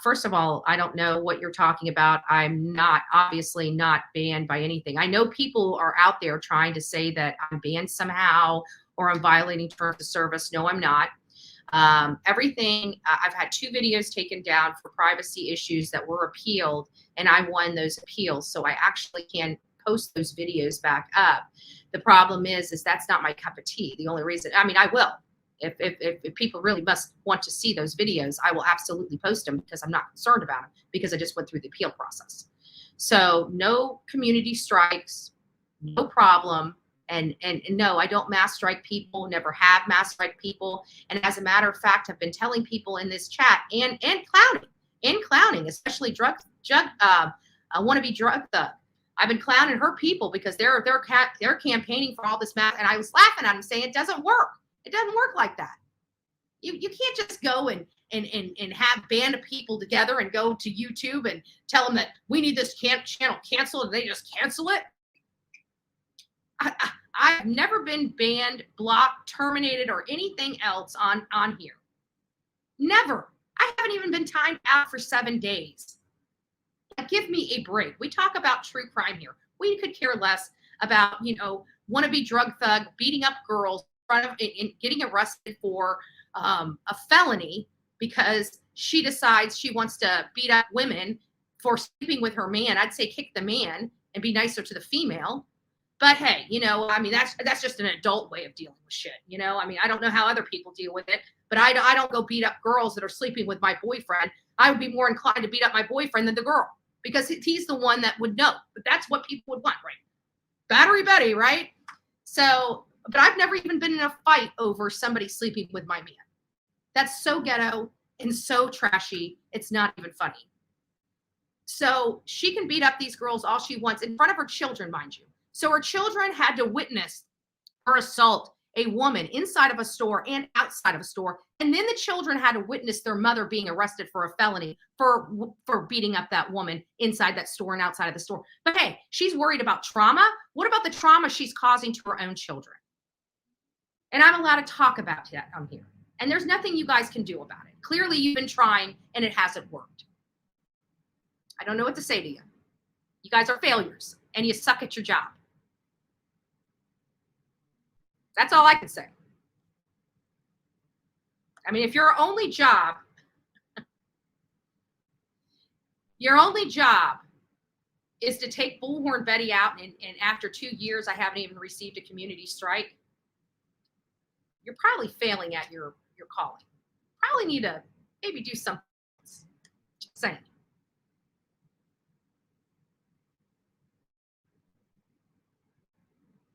First of all, I don't know what you're talking about. I'm obviously not banned by anything. I know people are out there trying to say that I'm banned somehow or I'm violating terms of service. No, I'm not. Everything, I've had 2 videos taken down for privacy issues that were appealed, and I won those appeals. So I actually can post those videos back up. The problem is that's not my cup of tea. The only reason, I will. If people really must want to see those videos, I will absolutely post them because I'm not concerned about them because I just went through the appeal process. So no community strikes, no problem. And no, I don't mass strike people, never have mass strike people. And as a matter of fact, I've been telling people in this chat and clowning, especially wannabe drug thug. I've been clowning her people because they're campaigning for all this mass. And I was laughing at them saying it doesn't work. It doesn't work like that. You can't just go and and have band of people together and go to YouTube and tell them that we need this channel canceled, and they just cancel it. I've never been banned, blocked, terminated, or anything else on here. Never. I haven't even been timed out for 7 days. Give me a break. We talk about true crime here. We could care less about, wannabe drug thug beating up girls in front of and getting arrested for a felony because she decides she wants to beat up women for sleeping with her man. I'd say kick the man and be nicer to the female. But hey, that's just an adult way of dealing with shit. I don't know how other people deal with it, but I don't go beat up girls that are sleeping with my boyfriend. I would be more inclined to beat up my boyfriend than the girl because he's the one that would know. But that's what people would want, right? Battery Betty, right? So, but I've never even been in a fight over somebody sleeping with my man. That's so ghetto and so trashy. It's not even funny. So she can beat up these girls all she wants in front of her children, mind you. So her children had to witness her assault a woman inside of a store and outside of a store. And then the children had to witness their mother being arrested for a felony for beating up that woman inside that store and outside of the store. But hey, she's worried about trauma. What about the trauma she's causing to her own children? And I'm allowed to talk about that on here. And there's nothing you guys can do about it. Clearly, you've been trying and it hasn't worked. I don't know what to say to you. You guys are failures and you suck at your job. That's all I can say. I mean, if your only job is to take Bullhorn Betty out and after 2 years I haven't even received a community strike, you're probably failing at your calling. Probably need to maybe do something else. Just saying.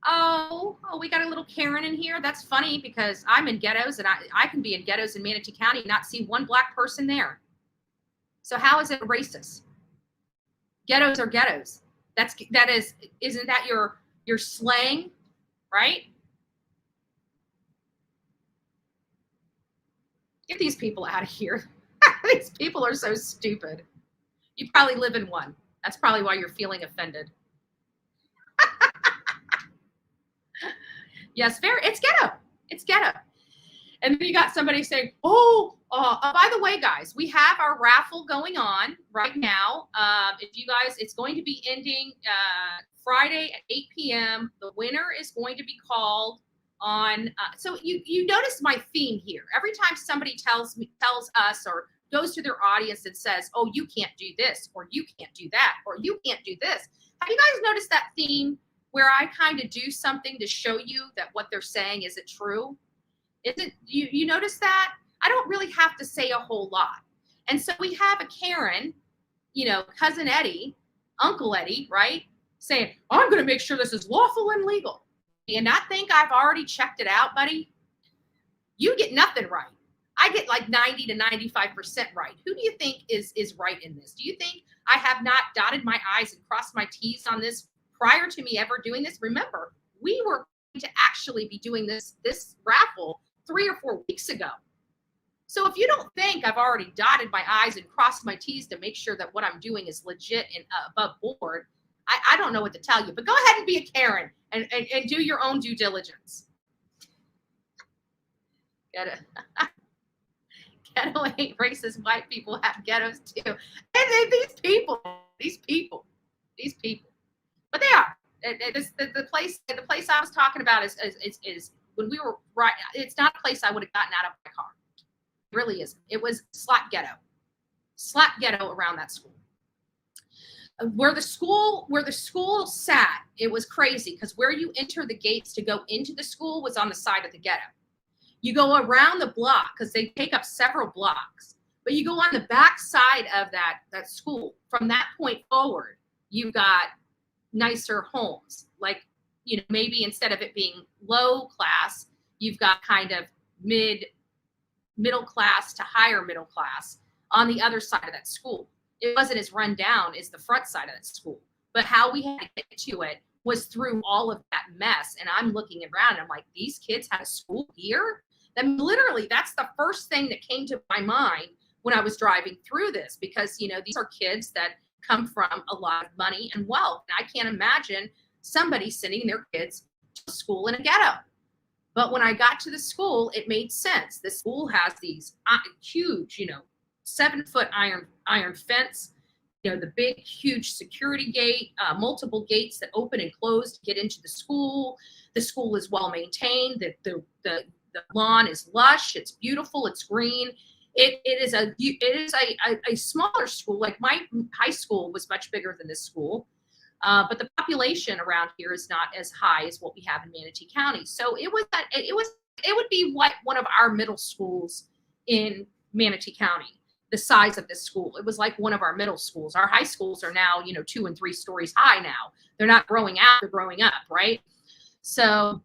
Oh, we got a little Karen in here. That's funny because I'm in ghettos and I can be in ghettos in Manatee County and not see one black person there. So how is it racist? Ghettos are ghettos. Isn't that your slang, right? Get these people out of here. These people are so stupid. You probably live in one. That's probably why you're feeling offended. Yes, it's ghetto. It's ghetto. And then you got somebody saying, by the way, guys, we have our raffle going on right now. If you guys, it's going to be ending Friday at 8 p.m. The winner is going to be called on. So you notice my theme here. Every time somebody tells us or goes to their audience and says, oh, you can't do this, or you can't do that, or you can't do this. Have you guys noticed that theme? Where I kind of do something to show you that what they're saying isn't true. You notice that? I don't really have to say a whole lot. And so we have a Karen, cousin Eddie, Uncle Eddie, right? Saying, I'm going to make sure this is lawful and legal. Do you not think I've already checked it out, buddy? You get nothing right. I get like 90 to 95% right. Who do you think is right in this? Do you think I have not dotted my I's and crossed my T's on this prior to me ever doing this? Remember, we were going to actually be doing this raffle 3 or 4 weeks ago. So if you don't think I've already dotted my I's and crossed my T's to make sure that what I'm doing is legit and above board, I don't know what to tell you. But go ahead and be a Karen and do your own due diligence. Ghetto ain't racist. White people have ghettos too. And these people. But they are. The place I was talking about is when we were right. It's not a place I would have gotten out of my car. It really isn't. It was slap ghetto around that school. Where the school sat, it was crazy because where you enter the gates to go into the school was on the side of the ghetto. You go around the block because they take up several blocks, but you go on the back side of that school. From that point forward, you got nicer homes, like maybe instead of it being low class, you've got kind of middle class to higher middle class on the other side of that school. It wasn't as run down as the front side of that school, but how we had to get to it was through all of that mess. And I'm looking around and I'm like, these kids had a school here? Then literally, that's the first thing that came to my mind when I was driving through this, because, you know, these are kids that come from a lot of money and wealth. And I can't imagine somebody sending their kids to school in a ghetto. But when I got to the school, it made sense. The school has these huge, 7-foot iron fence, the big, huge security gate, multiple gates that open and close to get into the school. The school is well maintained. The lawn is lush. It's beautiful. It's green. It is a smaller school. Like my high school was much bigger than this school. But the population around here is not as high as what we have in Manatee County. So it would be like one of our middle schools in Manatee County, the size of this school. It was like one of our middle schools. Our high schools are now, 2 and 3 stories high now. They're not growing out, they're growing up, right? So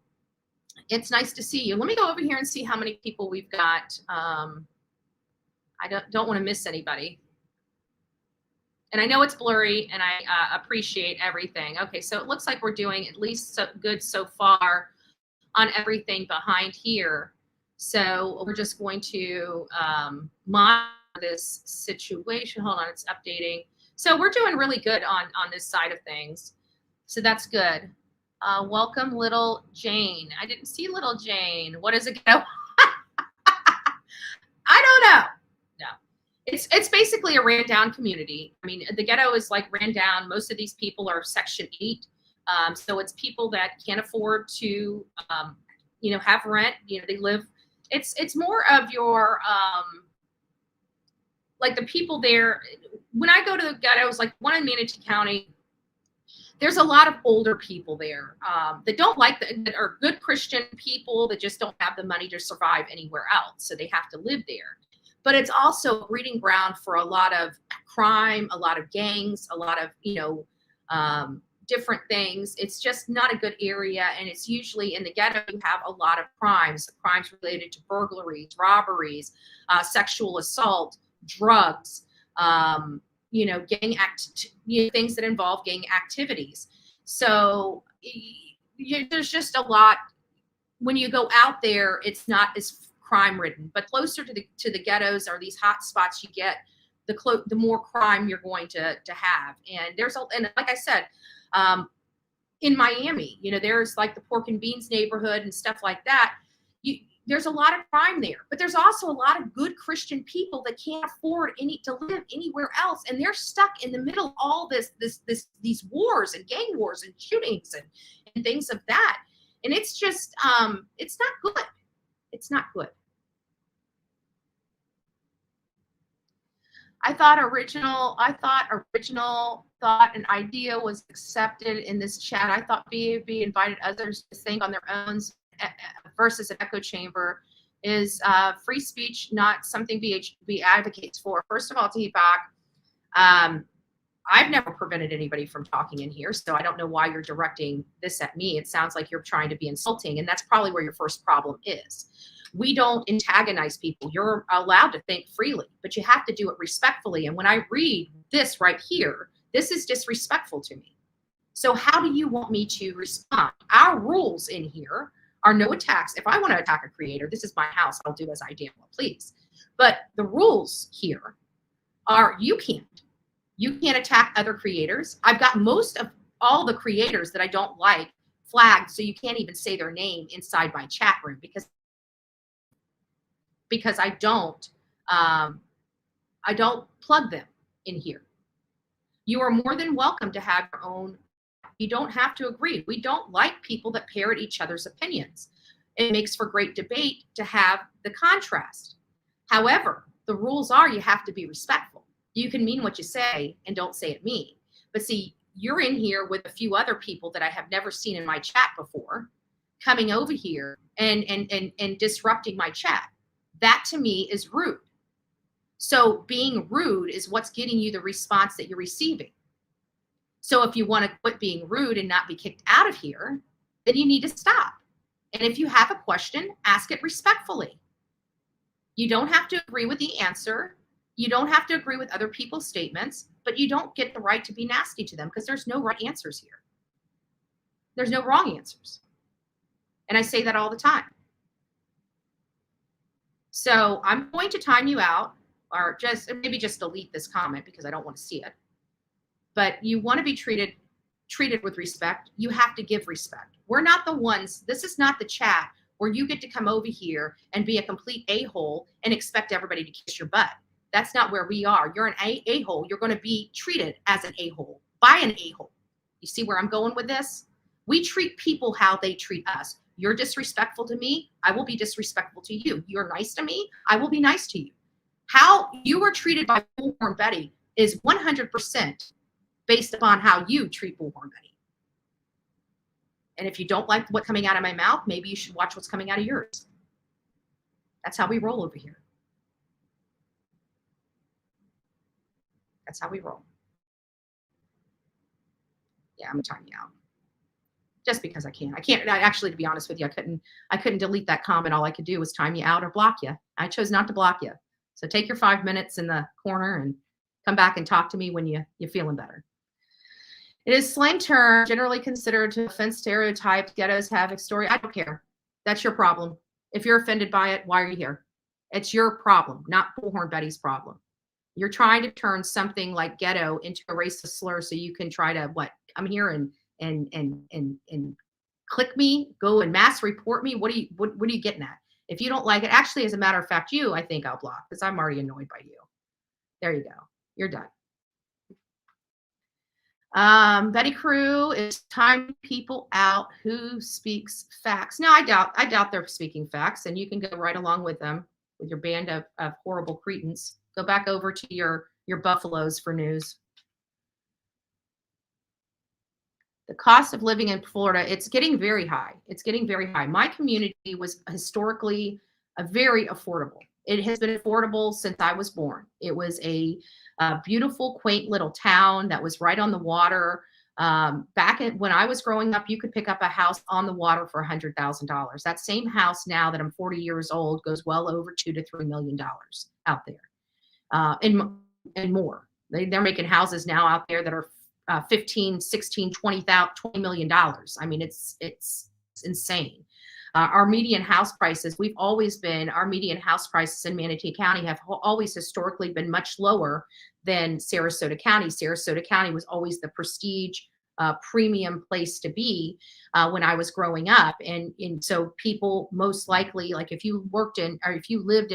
it's nice to see you. Let me go over here and see how many people we've got. I don't want to miss anybody. And I know it's blurry, and I appreciate everything. Okay, so it looks like we're doing at least good so far on everything behind here. So we're just going to monitor this situation. Hold on, it's updating. So we're doing really good on this side of things. So that's good. Welcome, little Jane. I didn't see little Jane. What is it? I don't know. No. It's basically a ran down community. I mean, the ghetto is like ran down. Most of these people are Section 8. So it's people that can't afford to, have rent. They live. It's more of your, like the people there. When I go to the ghettos, like one in Manatee County, there's a lot of older people there that don't that are good Christian people that just don't have the money to survive anywhere else. So they have to live there. But it's also a breeding ground for a lot of crime, a lot of gangs, a lot of, different things. It's just not a good area. And it's usually in the ghetto, you have a lot of crimes related to burglaries, robberies, sexual assault, drugs, gang things that involve gang activities. So there's just a lot. When you go out there, it's not as crime ridden, but closer to the ghettos are these hot spots you get, the more crime you're going to have. And and like I said, in Miami, there's like the pork and beans neighborhood and stuff like that. There's a lot of crime there, but there's also a lot of good Christian people that can't afford to live anywhere else, and they're stuck in the middle of all these wars and gang wars and shootings and things of that. And it's just it's not good. It's not good. I thought original thought and idea was accepted in this chat. I thought BAB invited others to think on their own versus an echo chamber. Is free speech not something BHB advocates for? First of all, Teabach, I've never prevented anybody from talking in here, so I don't know why you're directing this at me. It sounds like you're trying to be insulting, and that's probably where your first problem is. We don't antagonize people. You're allowed to think freely, but you have to do it respectfully. And when I read this right here, this is disrespectful to me. So how do you want me to respond? Our rules in here are no attacks. If I want to attack a creator, this is my house. I'll do as I damn well please. But the rules here are you can't attack other creators. I've got most of all the creators that I don't like flagged, so you can't even say their name inside my chat room because I don't plug them in here. You are more than welcome to have your own. You don't have to agree. We don't like people that parrot each other's opinions. It makes for great debate to have the contrast. However, the rules are you have to be respectful. You can mean what you say and don't say it mean. But see, you're in here with a few other people that I have never seen in my chat before, coming over here and disrupting my chat. That to me is rude. So being rude is what's getting you the response that you're receiving. So if you want to quit being rude and not be kicked out of here, then you need to stop. And if you have a question, ask it respectfully. You don't have to agree with the answer. You don't have to agree with other people's statements, but you don't get the right to be nasty to them because there's no right answers here. There's no wrong answers. And I say that all the time. So I'm going to time you out, or maybe just delete this comment because I don't want to see it. But you want to be treated with respect. You have to give respect. We're not the ones, this is not the chat where you get to come over here and be a complete a-hole and expect everybody to kiss your butt. That's not where we are. You're an a-hole. You're going to be treated as an a-hole by an a-hole. You see where I'm going with this? We treat people how they treat us. You're disrespectful to me, I will be disrespectful to you. You're nice to me, I will be nice to you. How you are treated by Bullhorn Betty is 100% based upon how you treat Bullhorn Betty. And if you don't like what's coming out of my mouth, maybe you should watch what's coming out of yours. That's how we roll over here. That's how we roll. Yeah, I'm gonna time you out. Just because I can. Actually, to be honest with you, I couldn't delete that comment. All I could do was time you out or block you. I chose not to block you. So take your 5 minutes in the corner and come back and talk to me when you're feeling better. It is slang term generally considered to offend stereotypes. Ghettos have a story. I don't care. That's your problem. If you're offended by it, why are you here? It's your problem, not Bullhorn Betty's problem. You're trying to turn something like ghetto into a racist slur so you can try to come here and click me, go and mass report me. What are you getting at? If you don't like it, actually, as a matter of fact, I think I'll block because I'm already annoyed by you. There you go. You're done. Betty Crew is timing people out who speaks facts. No, I doubt they're speaking facts, and you can go right along with them with your band of horrible cretins. Go back over to your buffaloes for news. The cost of living in Florida, it's getting very high. It's getting very high. My community was historically very affordable. It has been affordable since I was born. It was a beautiful, quaint little town that was right on the water. When I was growing up, you could pick up a house on the water for $100,000. That same house now that I'm 40 years old goes well over $2 to $3 million out there, and more. They're making houses now out there that are 15, 16, 20 million dollars. I mean, it's insane. Our median house prices, our median house prices in Manatee County have always historically been much lower than Sarasota County. Sarasota County was always the prestige premium place to be when I was growing up. And so people most likely, like if you lived in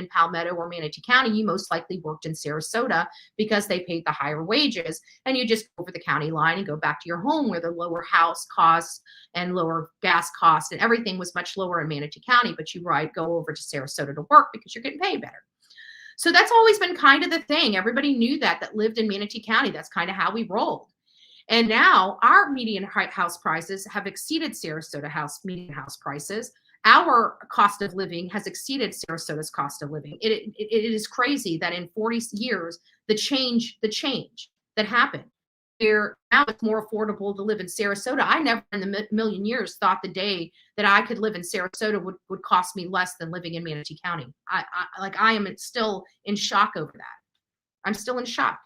Palmetto or Manatee County, you most likely worked in Sarasota because they paid the higher wages. And you just go over the county line and go back to your home where the lower house costs and lower gas costs and everything was much lower in Manatee County, but you go over to Sarasota to work because you're getting paid better. So that's always been kind of the thing. Everybody knew that lived in Manatee County. That's kind of how we rolled. And now our median house prices have exceeded Sarasota median house prices. Our cost of living has exceeded Sarasota's cost of living. It is crazy that in 40 years, the change that happened. Now it's more affordable to live in Sarasota. I never in the million years thought the day that I could live in Sarasota would cost me less than living in Manatee County. I am still in shock over that. I'm still in shock.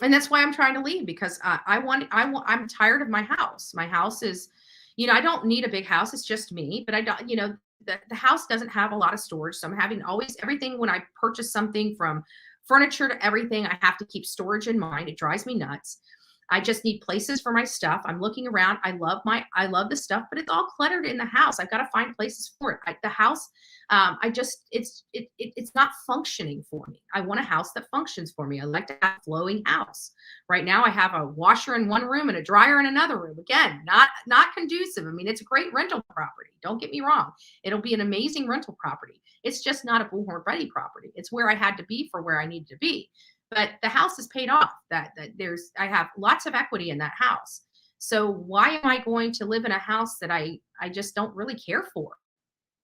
And that's why I'm trying to leave, because I'm tired of my house. My house is, I don't need a big house. It's just me, but I don't, the house doesn't have a lot of storage. So I'm having everything when I purchase something from furniture to everything, I have to keep storage in mind. It drives me nuts. I just need places for my stuff. I'm looking around. I love the stuff, but it's all cluttered in the house. I've got to find places for it. The house, it's not functioning for me. I want a house that functions for me. I like to have a flowing house. Right now I have a washer in one room and a dryer in another room. Again, not conducive. I mean, it's a great rental property. Don't get me wrong. It'll be an amazing rental property. It's just not a Bullhorn Betty property. It's where I had to be for where I needed to be. But the house is paid off. I have lots of equity in that house. So why am I going to live in a house that I just don't really care for?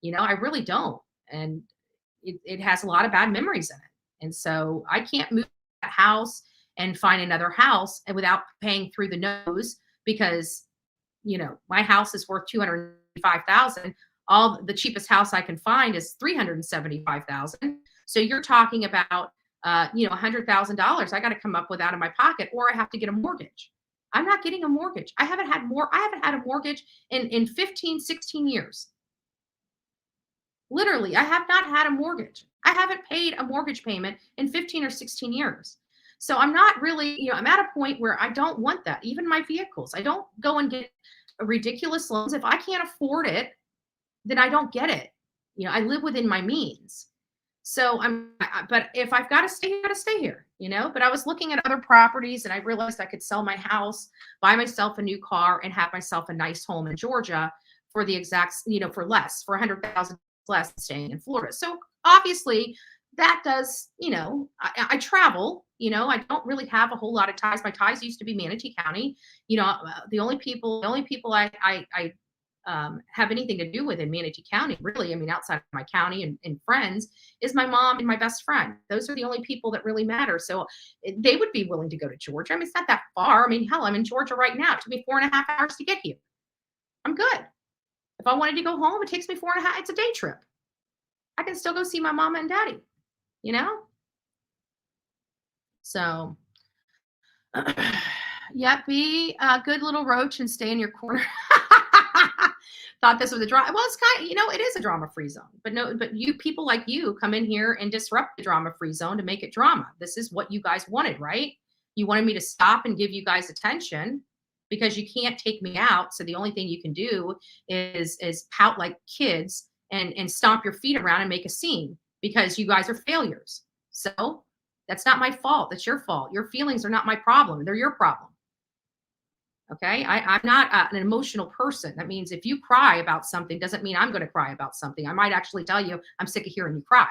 I really don't. And it has a lot of bad memories in it. And so I can't move that house and find another house and without paying through the nose because, my house is worth $255,000. The cheapest house I can find is $375,000. So you're talking about $100,000 I got to come up with out of my pocket, or I have to get a mortgage. I'm not getting a mortgage. I haven't had a mortgage in 15, 16 years. Literally, I have not had a mortgage. I haven't paid a mortgage payment in 15 or 16 years. So I'm not really, I'm at a point where I don't want that. Even my vehicles, I don't go and get ridiculous loans. If I can't afford it, then I don't get it. I live within my means. So but if I've got to stay, I got to stay here, but I was looking at other properties and I realized I could sell my house, buy myself a new car, and have myself a nice home in Georgia for the exact, for less, for $100,000 less than staying in Florida. So obviously that does, I travel, I don't really have a whole lot of ties. My ties used to be Manatee County. The only people I have anything to do with in Manatee County, really, outside of my county and friends, is my mom and my best friend. Those are the only people that really matter. So they would be willing to go to Georgia. It's not that far. Hell, I'm in Georgia right now. It took me 4.5 hours to get here. I'm good. If I wanted to go home, it takes me 4.5. It's a day trip. I can still go see my mama and daddy, So, yeah, be a good little roach and stay in your corner. Thought this was a drama. Well, it's kind of, it is a drama-free zone. But you people like you come in here and disrupt the drama-free zone to make it drama. This is what you guys wanted, right? You wanted me to stop and give you guys attention because you can't take me out. So the only thing you can do is pout like kids and stomp your feet around and make a scene because you guys are failures. So that's not my fault. That's your fault. Your feelings are not my problem. They're your problem. Okay. I'm not an emotional person. That means if you cry about something, doesn't mean I'm going to cry about something. I might actually tell you I'm sick of hearing you cry.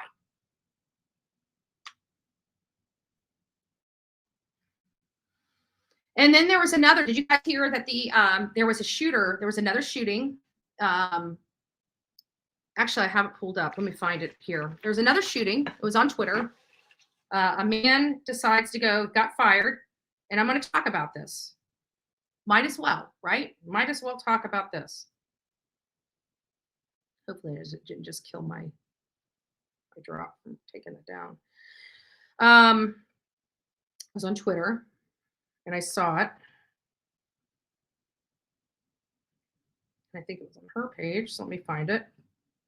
And then there was another, did you guys hear that there was a shooter, there was another shooting. Actually, I have it pulled up. Let me find it here. There's another shooting. It was on Twitter. A man decides to got fired. And I'm going to talk about this. Might as well, right? Might as well talk about this. Hopefully it didn't just kill my drop from taking it down. I was on Twitter and I saw it. I think it was on her page. So let me find it.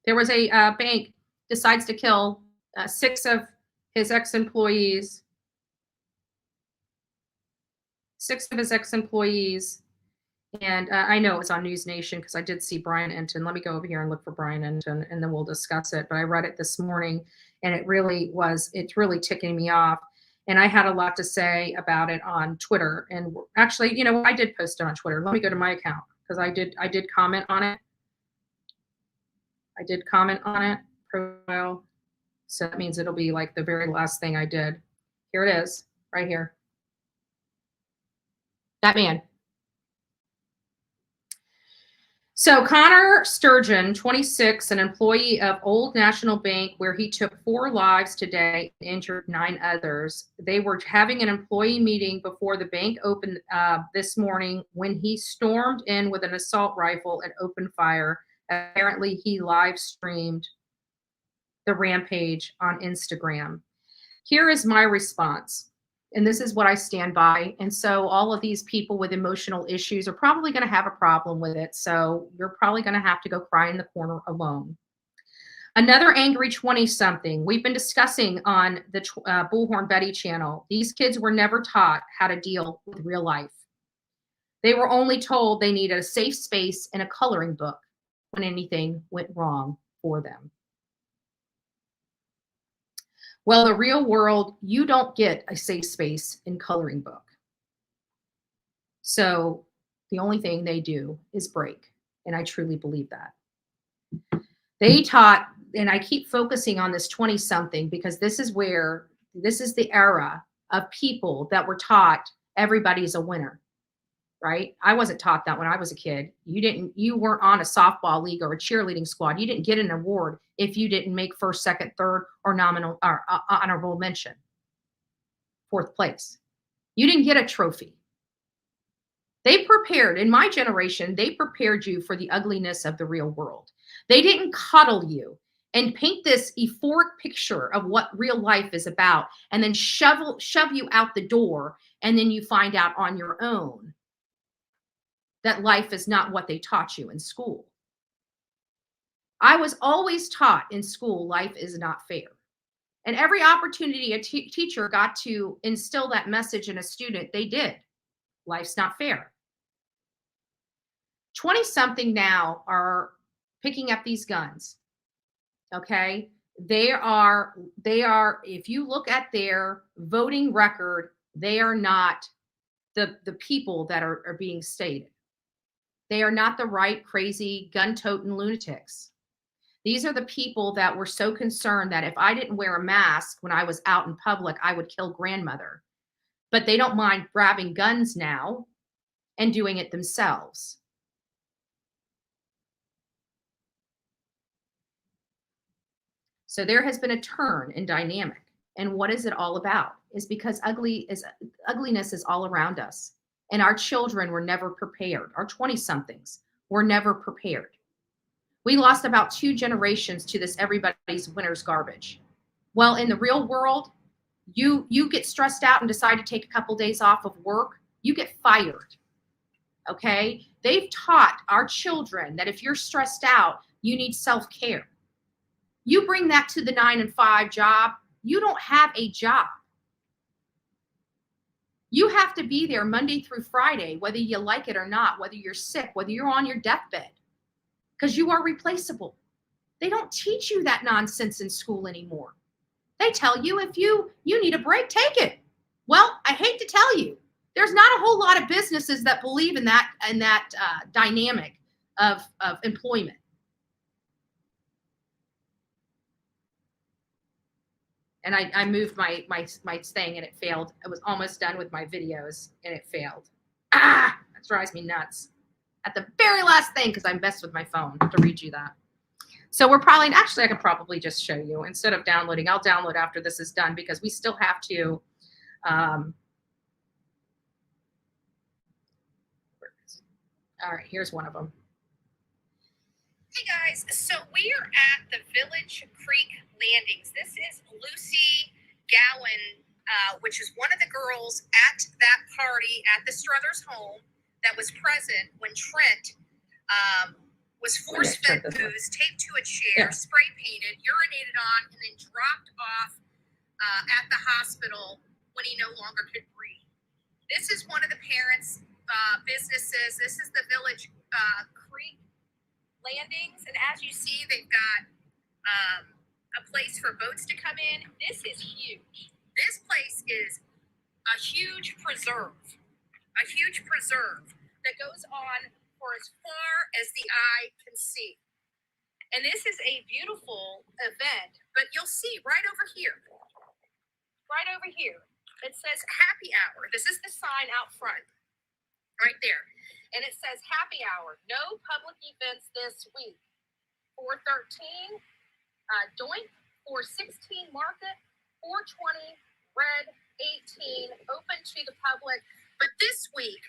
There was a bank decides to kill 6 of his ex-employees. 6 of his ex-employees. And I know it was on News Nation because I did see Brian Enton. Let me go over here and look for Brian Enton and then we'll discuss it. But I read it this morning and it's really ticking me off. And I had a lot to say about it on Twitter. And actually, I did post it on Twitter. Let me go to my account because I did comment on it. I did comment on it. Profile. So that means it'll be like the very last thing I did. Here it is, right here. That man. So Connor Sturgeon, 26, an employee of Old National Bank, where he took 4 lives today and injured 9 others. They were having an employee meeting before the bank opened this morning when he stormed in with an assault rifle and opened fire. Apparently, he live streamed the rampage on Instagram. Here is my response. And this is what I stand by. And so all of these people with emotional issues are probably going to have a problem with it. So you're probably going to have to go cry in the corner alone. Another angry 20-something. We've been discussing on the Bullhorn Betty channel. These kids were never taught how to deal with real life. They were only told they needed a safe space and a coloring book when anything went wrong for them. Well, the real world, you don't get a safe space and coloring book. So the only thing they do is break. And I truly believe that. They taught, and I keep focusing on this 20-something because this is the era of people that were taught everybody's a winner, right? I wasn't taught that when I was a kid. You weren't on a softball league or a cheerleading squad. You didn't get an award if you didn't make 1st, 2nd, 3rd, or nominal or honorable mention, 4th place. You didn't get a trophy. They prepared, in my generation, they prepared you for the ugliness of the real world. They didn't cuddle you and paint this euphoric picture of what real life is about and then shove you out the door and then you find out on your own that life is not what they taught you in school. I was always taught in school life is not fair. And every opportunity a teacher got to instill that message in a student, they did. Life's not fair. 20-something now are picking up these guns. Okay? They are, if you look at their voting record, they are not the people that are being stated. They are not the right, crazy, gun-toting lunatics. These are the people that were so concerned that if I didn't wear a mask when I was out in public, I would kill grandmother. But they don't mind grabbing guns now and doing it themselves. So there has been a turn in dynamic. And what is it all about? Is because ugliness is all around us. And our children were never prepared. Our 20-somethings were never prepared. We lost about 2 generations to this everybody's winner's garbage. Well, in the real world, you get stressed out and decide to take a couple days off of work, you get fired. Okay? They've taught our children that if you're stressed out, you need self-care. You bring that to the 9-to-5 job, you don't have a job. You have to be there Monday through Friday, whether you like it or not, whether you're sick, whether you're on your deathbed, because you are replaceable. They don't teach you that nonsense in school anymore. They tell you if you need a break, take it. Well, I hate to tell you, there's not a whole lot of businesses that believe in that dynamic of employment. And I moved my thing and it failed. I was almost done with my videos and it failed. That drives me nuts. At the very last thing, because I'm best with my phone to read you that. So we're probably, actually I could probably just show you instead of downloading. I'll download after this is done because we still have to, all right, here's one of them. Hey guys, so we are at the Village Creek Landings. This is Lucy Gowan, which is one of the girls at that party at the Struthers home that was present when Trent was force-fed booze, taped to a chair, spray painted, urinated on, and then dropped off at the hospital when he no longer could breathe. This is one of the parents' businesses. This is the Village Creek Landings, and as you see, they've got a place for boats to come in. This is huge. This place is a huge preserve that goes on for as far as the eye can see. And this is a beautiful event, but you'll see right over here, it says happy hour. This is the sign out front, right there. And it says happy hour, no public events this week. 413, Doink, 416 Market, 420 Red, 18 open to the public. But this week,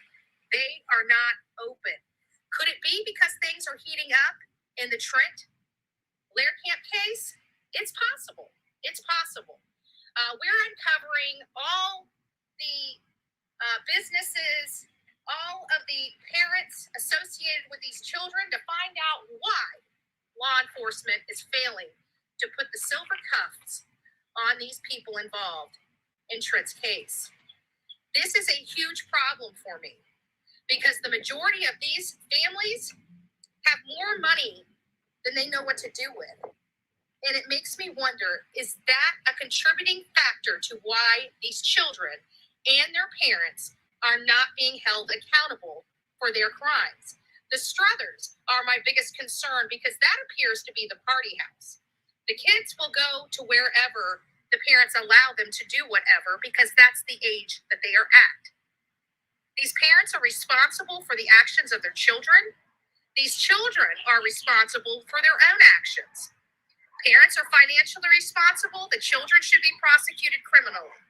they are not open. Could it be because things are heating up in the Trent Lehrkamp case? It's possible. We're uncovering all the businesses, all of the parents associated with these children to find out why law enforcement is failing to put the silver cuffs on these people involved in Trent's case. This is a huge problem for me because the majority of these families have more money than they know what to do with. And it makes me wonder, is that a contributing factor to why these children and their parents are not being held accountable for their crimes? The Struthers are my biggest concern because that appears to be the party house. The kids will go to wherever the parents allow them to do whatever because that's the age that they are at. These parents are responsible for the actions of their children. These children are responsible for their own actions. Parents are financially responsible. The children should be prosecuted criminally.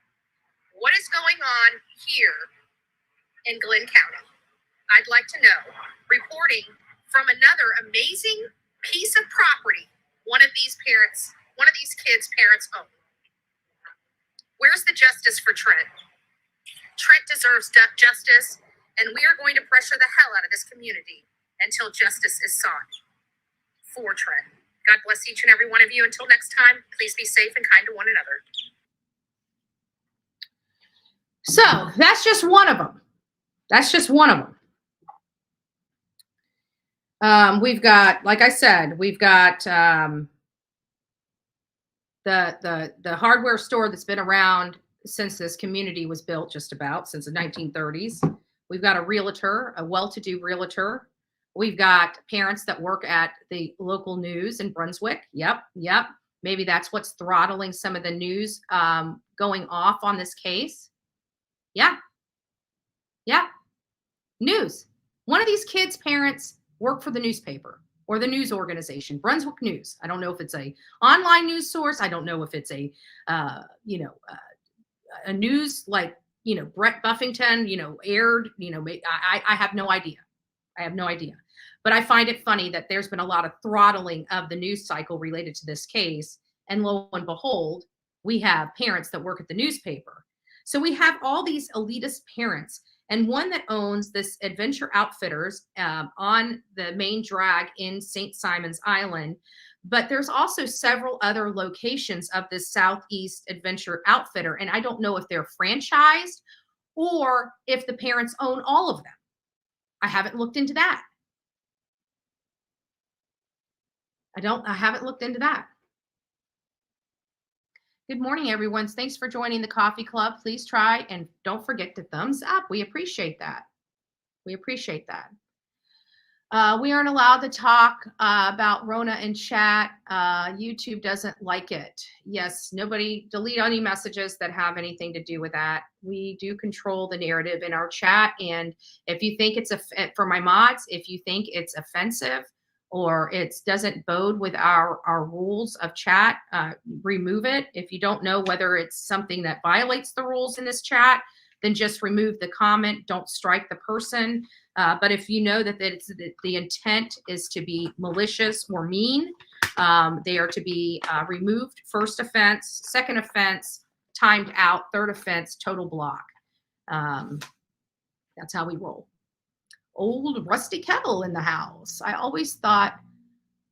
What is going on here in Glenn County? I'd like to know. Reporting from another amazing piece of property one of these kids' parents own. Where's the justice for Trent? Trent deserves justice, and we are going to pressure the hell out of this community until justice is sought for Trent. God bless each and every one of you. Until next time, please be safe and kind to one another. So that's just one of them. That's just one of them. We've got, like I said, we've got the hardware store that's been around since this community was built, just about since the 1930s. We've got a realtor, a well-to-do realtor. We've got parents that work at the local news in Brunswick. Yep. Maybe that's what's throttling some of the news going off on this case. Yeah. News. One of these kids' parents work for the newspaper or the news organization, Brunswick News. I don't know if it's a online news source. I don't know if it's a news like, Brett Buffington, aired, I have no idea. But I find it funny that there's been a lot of throttling of the news cycle related to this case. And lo and behold, we have parents that work at the newspaper. So we have all these elitist parents, and one that owns this Adventure Outfitters on the main drag in St. Simon's Island. But there's also several other locations of this Southeast Adventure Outfitter. And I don't know if they're franchised or if the parents own all of them. I haven't looked into that. I haven't looked into that. Good morning, everyone. Thanks for joining the coffee club. Please try and don't forget to thumbs up. We appreciate that. We aren't allowed to talk about Rona in chat. YouTube doesn't like it. Yes, nobody delete any messages that have anything to do with that. We do control the narrative in our chat. And if you think it's for my mods, if you think it's offensive or it doesn't bode with our rules of chat, remove it. If you don't know whether it's something that violates the rules in this chat, then just remove the comment. Don't strike the person. But if you know that the intent is to be malicious or mean, they are to be removed. First offense, second offense, timed out, third offense, total block. That's how we roll. Old rusty kettle in the house. I always thought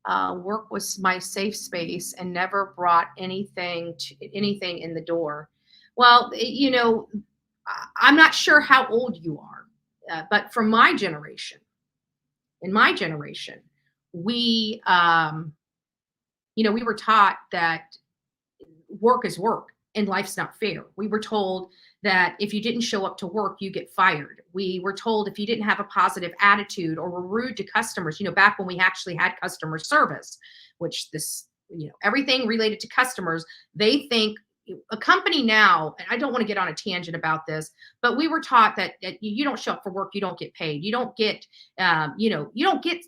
work was my safe space and never brought anything in the door. Well, I'm not sure how old you are, but from my generation, we, we were taught that work is work and life's not fair. We were told that if you didn't show up to work, you get fired. We were told if you didn't have a positive attitude or were rude to customers, back when we actually had customer service, which everything related to customers, they think a company now, and I don't want to get on a tangent about this, but we were taught that you don't show up for work, you don't get paid. You don't get, you don't get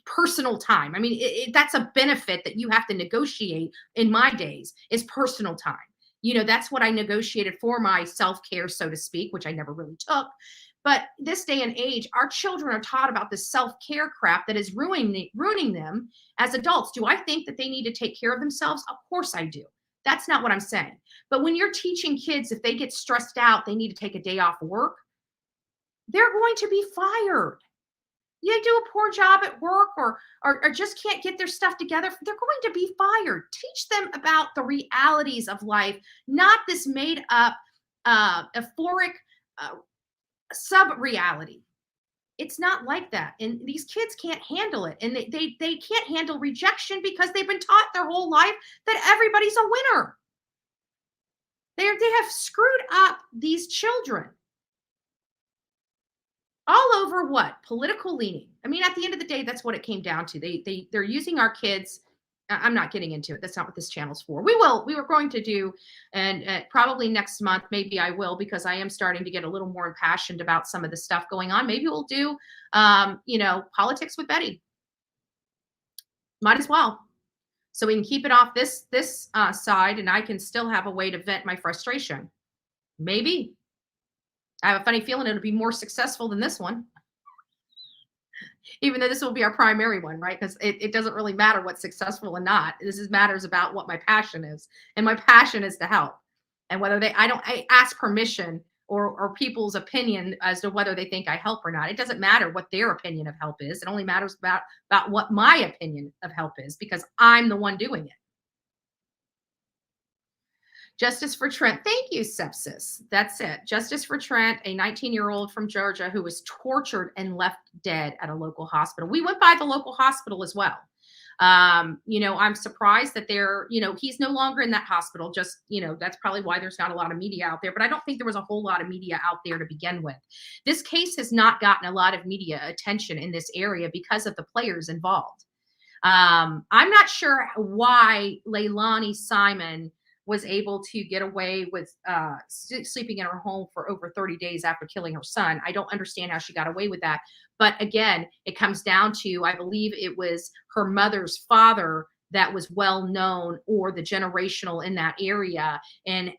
personal time. I mean, that's a benefit that you have to negotiate in my days is personal time. That's what I negotiated for my self-care, so to speak, which I never really took. But this day and age, our children are taught about this self-care crap that is ruining them as adults. Do I think that they need to take care of themselves? Of course I do. That's not what I'm saying. But when you're teaching kids, if they get stressed out, they need to take a day off work, they're going to be fired. You do a poor job at work or just can't get their stuff together, they're going to be fired. Teach them about the realities of life, not this made up, euphoric sub-reality. It's not like that. And these kids can't handle it. And they can't handle rejection because they've been taught their whole life that everybody's a winner. They have screwed up these children. All over what? Political leaning. I mean, at the end of the day, that's what it came down to. They're using our kids. I'm not getting into it. That's not what this channel's for. We were going to do, and probably next month, maybe I will, because I am starting to get a little more impassioned about some of the stuff going on. Maybe we'll do, politics with Betty. Might as well. So we can keep it off this side, and I can still have a way to vent my frustration. Maybe. I have a funny feeling it'll be more successful than this one. Even though this will be our primary one, right? Because it doesn't really matter what's successful or not. This matters about what my passion is. And my passion is to help. And whether I ask permission or people's opinion as to whether they think I help or not. It doesn't matter what their opinion of help is. It only matters about what my opinion of help is, because I'm the one doing it. Justice for Trent. Thank you, Sepsis. That's it. Justice for Trent, a 19-year-old from Georgia who was tortured and left dead at a local hospital. We went by the local hospital as well. I'm surprised that he's no longer in that hospital. Just, that's probably why there's not a lot of media out there, but I don't think there was a whole lot of media out there to begin with. This case has not gotten a lot of media attention in this area because of the players involved. I'm not sure why Leilani Simon was able to get away with sleeping in her home for over 30 days after killing her son. I don't understand how she got away with that. But again, it comes down to, I believe it was her mother's father that was well known, or the generational in that area, and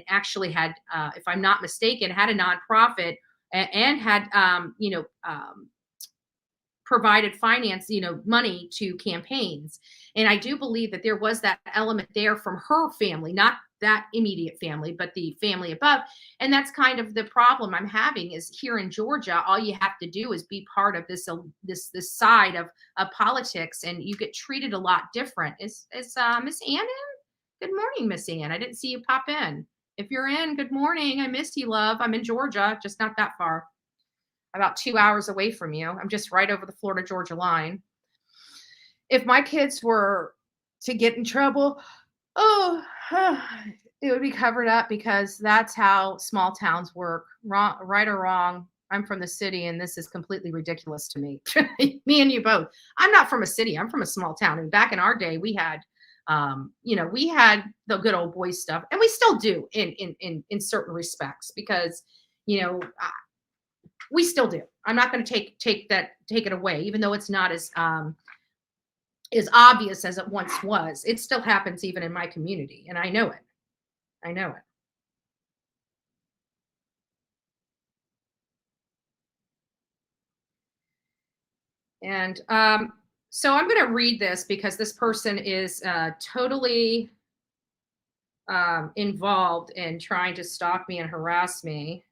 actually had, if I'm not mistaken, had a nonprofit and had provided finance, money to campaigns. And I do believe that there was that element there from her family, not that immediate family, but the family above. And that's kind of the problem I'm having is here in Georgia, all you have to do is be part of this side of politics, and you get treated a lot different. Is Miss Ann in? Good morning, Miss Ann. I didn't see you pop in. If you're in, good morning. I missed you, love. I'm in Georgia, just not that far. About 2 hours away from you. I'm just right over the Florida-Georgia line. If my kids were to get in trouble, it would be covered up, because that's how small towns work. Wrong, right or wrong, I'm from the city, and this is completely ridiculous to me. Me and you both. I'm not from a city. I'm from a small town. And back in our day, we had, we had the good old boy stuff, and we still do in certain respects, because, we still do. I'm not going to take it away, even though it's not as obvious as it once was. It still happens even in my community, and I know it. I know it. And so I'm going to read this because this person is totally involved in trying to stalk me and harass me.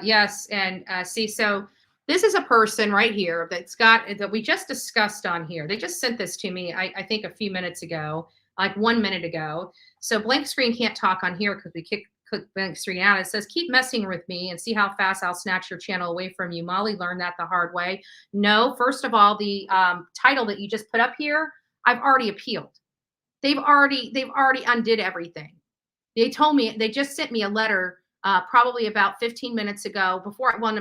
Yes, and see, so this is a person right here that we just discussed on here. They just sent this to me, I think a few minutes ago, like 1 minute ago. So blank screen can't talk on here because we kicked blank screen out. It says, keep messing with me and see how fast I'll snatch your channel away from you. Molly learned that the hard way. No, first of all, the title that you just put up here, I've already appealed. They've already undid everything. They told me, they just sent me a letter probably about 15 minutes ago,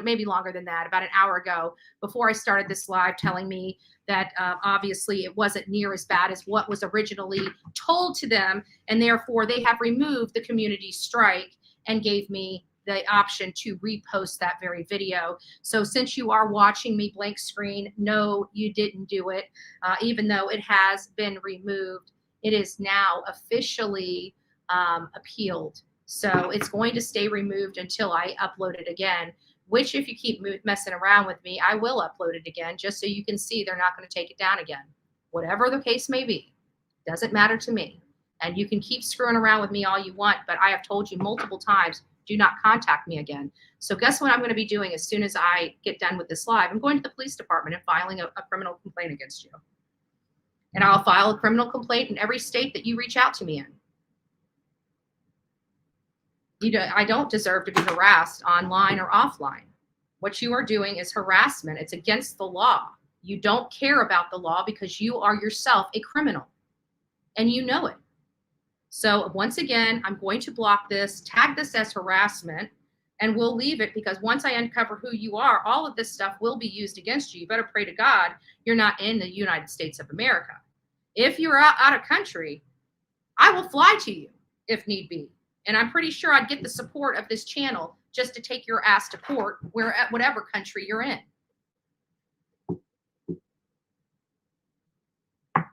maybe longer than that, about an hour ago, before I started this live, telling me that obviously it wasn't near as bad as what was originally told to them, and therefore they have removed the community strike and gave me the option to repost that very video. So since you are watching me blank screen, no, you didn't do it, even though it has been removed. It is now officially appealed. So it's going to stay removed until I upload it again, which if you keep messing around with me, I will upload it again, just so you can see they're not going to take it down again. Whatever the case may be, doesn't matter to me. And you can keep screwing around with me all you want, but I have told you multiple times, do not contact me again. So guess what I'm going to be doing as soon as I get done with this live? I'm going to the police department and filing a criminal complaint against you. And I'll file a criminal complaint in every state that you reach out to me in. I don't deserve to be harassed online or offline. What you are doing is harassment. It's against the law. You don't care about the law because you are yourself a criminal, and you know it. So once again, I'm going to block this, tag this as harassment, and we'll leave it, because once I uncover who you are, all of this stuff will be used against you. You better pray to God you're not in the United States of America. If you're out of country, I will fly to you if need be. And I'm pretty sure I'd get the support of this channel just to take your ass to court, whatever country you're in. The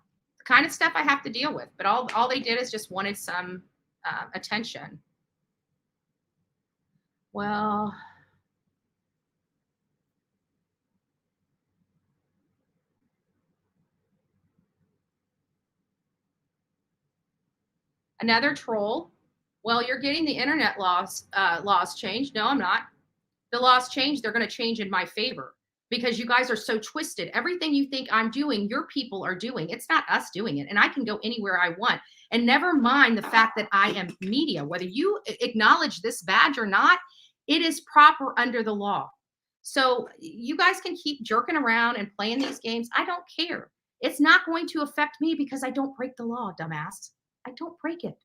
kind of stuff I have to deal with. But all they did is just wanted some attention. Well, another troll Well, you're getting the internet laws changed. No, I'm not. The laws change. They're going to change in my favor because you guys are so twisted. Everything you think I'm doing, your people are doing. It's not us doing it. And I can go anywhere I want. And never mind the fact that I am media, whether you acknowledge this badge or not, it is proper under the law. So you guys can keep jerking around and playing these games. I don't care. It's not going to affect me because I don't break the law, dumbass. I don't break it.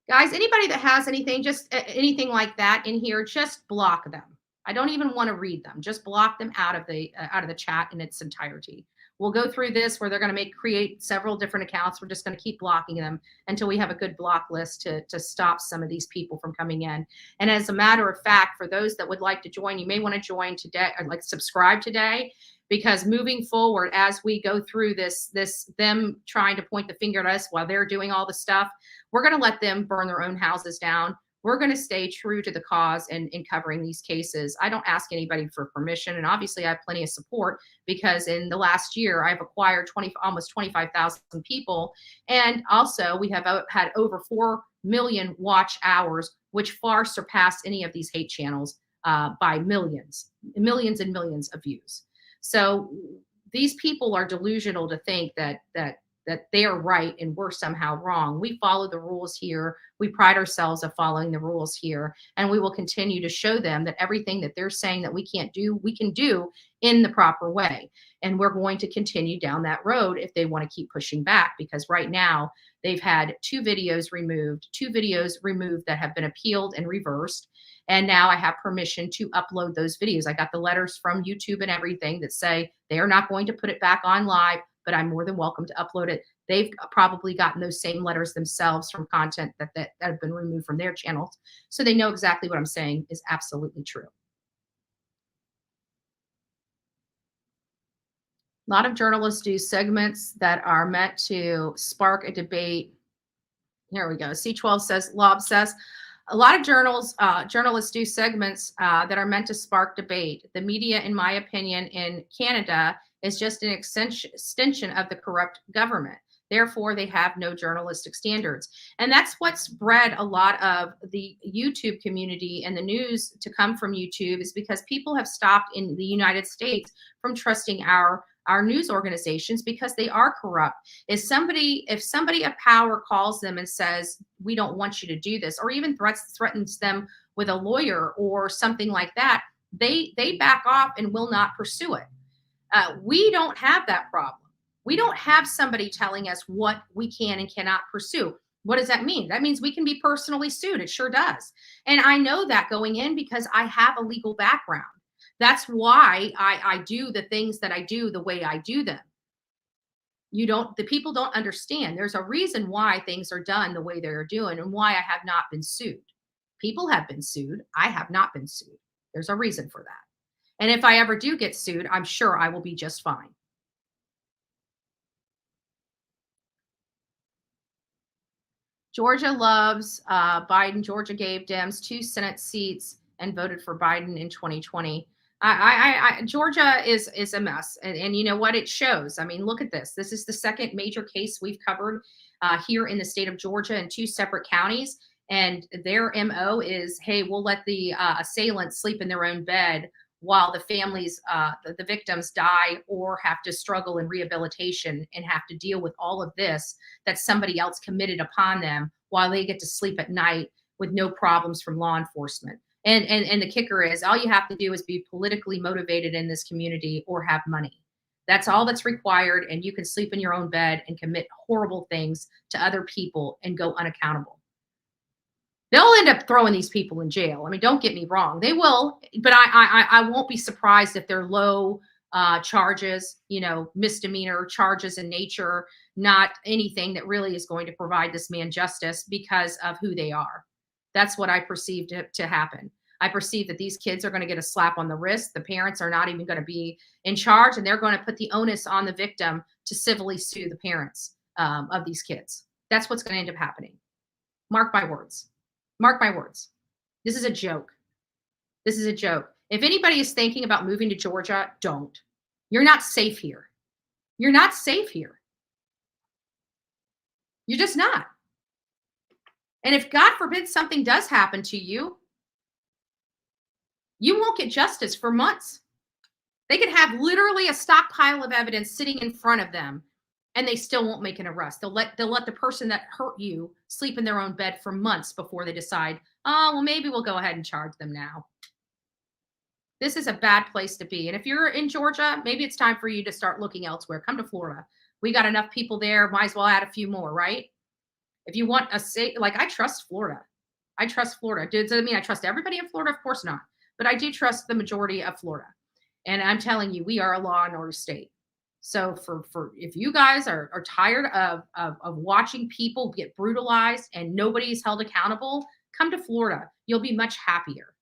Guys, anybody that has anything, just anything like that in here, just block them. I don't even want to read them. Just block them out of the chat in its entirety. We'll go through this where they're going to create several different accounts. We're just going to keep blocking them until we have a good block list to stop some of these people from coming in. And as a matter of fact, for those that would like to join, you may want to join today, or like subscribe today, because moving forward, as we go through this them trying to point the finger at us while they're doing all the stuff, we're going to let them burn their own houses down. We're going to stay true to the cause in covering these cases. I don't ask anybody for permission. And obviously I have plenty of support because in the last year, I've acquired almost 25,000 people. And also we have had over 4 million watch hours, which far surpass any of these hate channels by millions and millions of views. So these people are delusional to think that they are right and we're somehow wrong. We follow the rules here. We pride ourselves of following the rules here, and we will continue to show them that everything that they're saying that we can't do, we can do in the proper way. And we're going to continue down that road if they want to keep pushing back, because right now they've had 2 videos removed that have been appealed and reversed. And now I have permission to upload those videos. I got the letters from YouTube and everything that say they are not going to put it back on live, but I'm more than welcome to upload it. They've probably gotten those same letters themselves from content that have been removed from their channels. So they know exactly what I'm saying is absolutely true. A lot of journalists do segments that are meant to spark a debate. Here we go. C12 says, Lob says, a lot of journalists do segments that are meant to spark debate. The media, in my opinion, in Canada is just an extension of the corrupt government. Therefore, they have no journalistic standards. And that's what's bred a lot of the YouTube community and the news to come from YouTube, is because people have stopped in the United States from trusting our news organizations because they are corrupt. If somebody of power calls them and says, we don't want you to do this, or even threatens them with a lawyer or something like that, they back off and will not pursue it. We don't have that problem. We don't have somebody telling us what we can and cannot pursue. What does that mean? That means we can be personally sued. It sure does. And I know that going in because I have a legal background. That's why I do the things that I do the way I do them. The people don't understand. There's a reason why things are done the way they're doing and why I have not been sued. People have been sued. I have not been sued. There's a reason for that. And if I ever do get sued, I'm sure I will be just fine. Georgia loves Biden. Georgia gave Dems 2 Senate seats and voted for Biden in 2020. Georgia is a mess. And you know what? It shows. I mean, look at this. This is the second major case we've covered here in the state of Georgia in 2 separate counties. And their MO is, hey, we'll let the assailants sleep in their own bed while the families, the victims die or have to struggle in rehabilitation and have to deal with all of this that somebody else committed upon them while they get to sleep at night with no problems from law enforcement. And the kicker is all you have to do is be politically motivated in this community or have money. That's all that's required. And you can sleep in your own bed and commit horrible things to other people and go unaccountable. They'll end up throwing these people in jail. I mean, don't get me wrong. They will, but I won't be surprised if they're low charges, misdemeanor charges in nature, not anything that really is going to provide this man justice because of who they are. That's what I perceive to happen. I perceive that these kids are going to get a slap on the wrist. The parents are not even going to be in charge, and they're going to put the onus on the victim to civilly sue the parents of these kids. That's what's going to end up happening. Mark my words. Mark my words. This is a joke. This is a joke. If anybody is thinking about moving to Georgia, don't. You're not safe here. You're not safe here. You're just not. And if God forbid something does happen to you, you won't get justice for months. They could have literally a stockpile of evidence sitting in front of them, and they still won't make an arrest. They'll let the person that hurt you sleep in their own bed for months before they decide, oh, well, maybe we'll go ahead and charge them now. This is a bad place to be. And if you're in Georgia, maybe it's time for you to start looking elsewhere. Come to Florida. We got enough people there. Might as well add a few more, right? If you want a state, like I trust Florida. I trust Florida. Does that mean I trust everybody in Florida? Of course not. But I do trust the majority of Florida. And I'm telling you, we are a law and order state. So for if you guys are tired of watching people get brutalized and nobody's held accountable, come to Florida. You'll be much happier.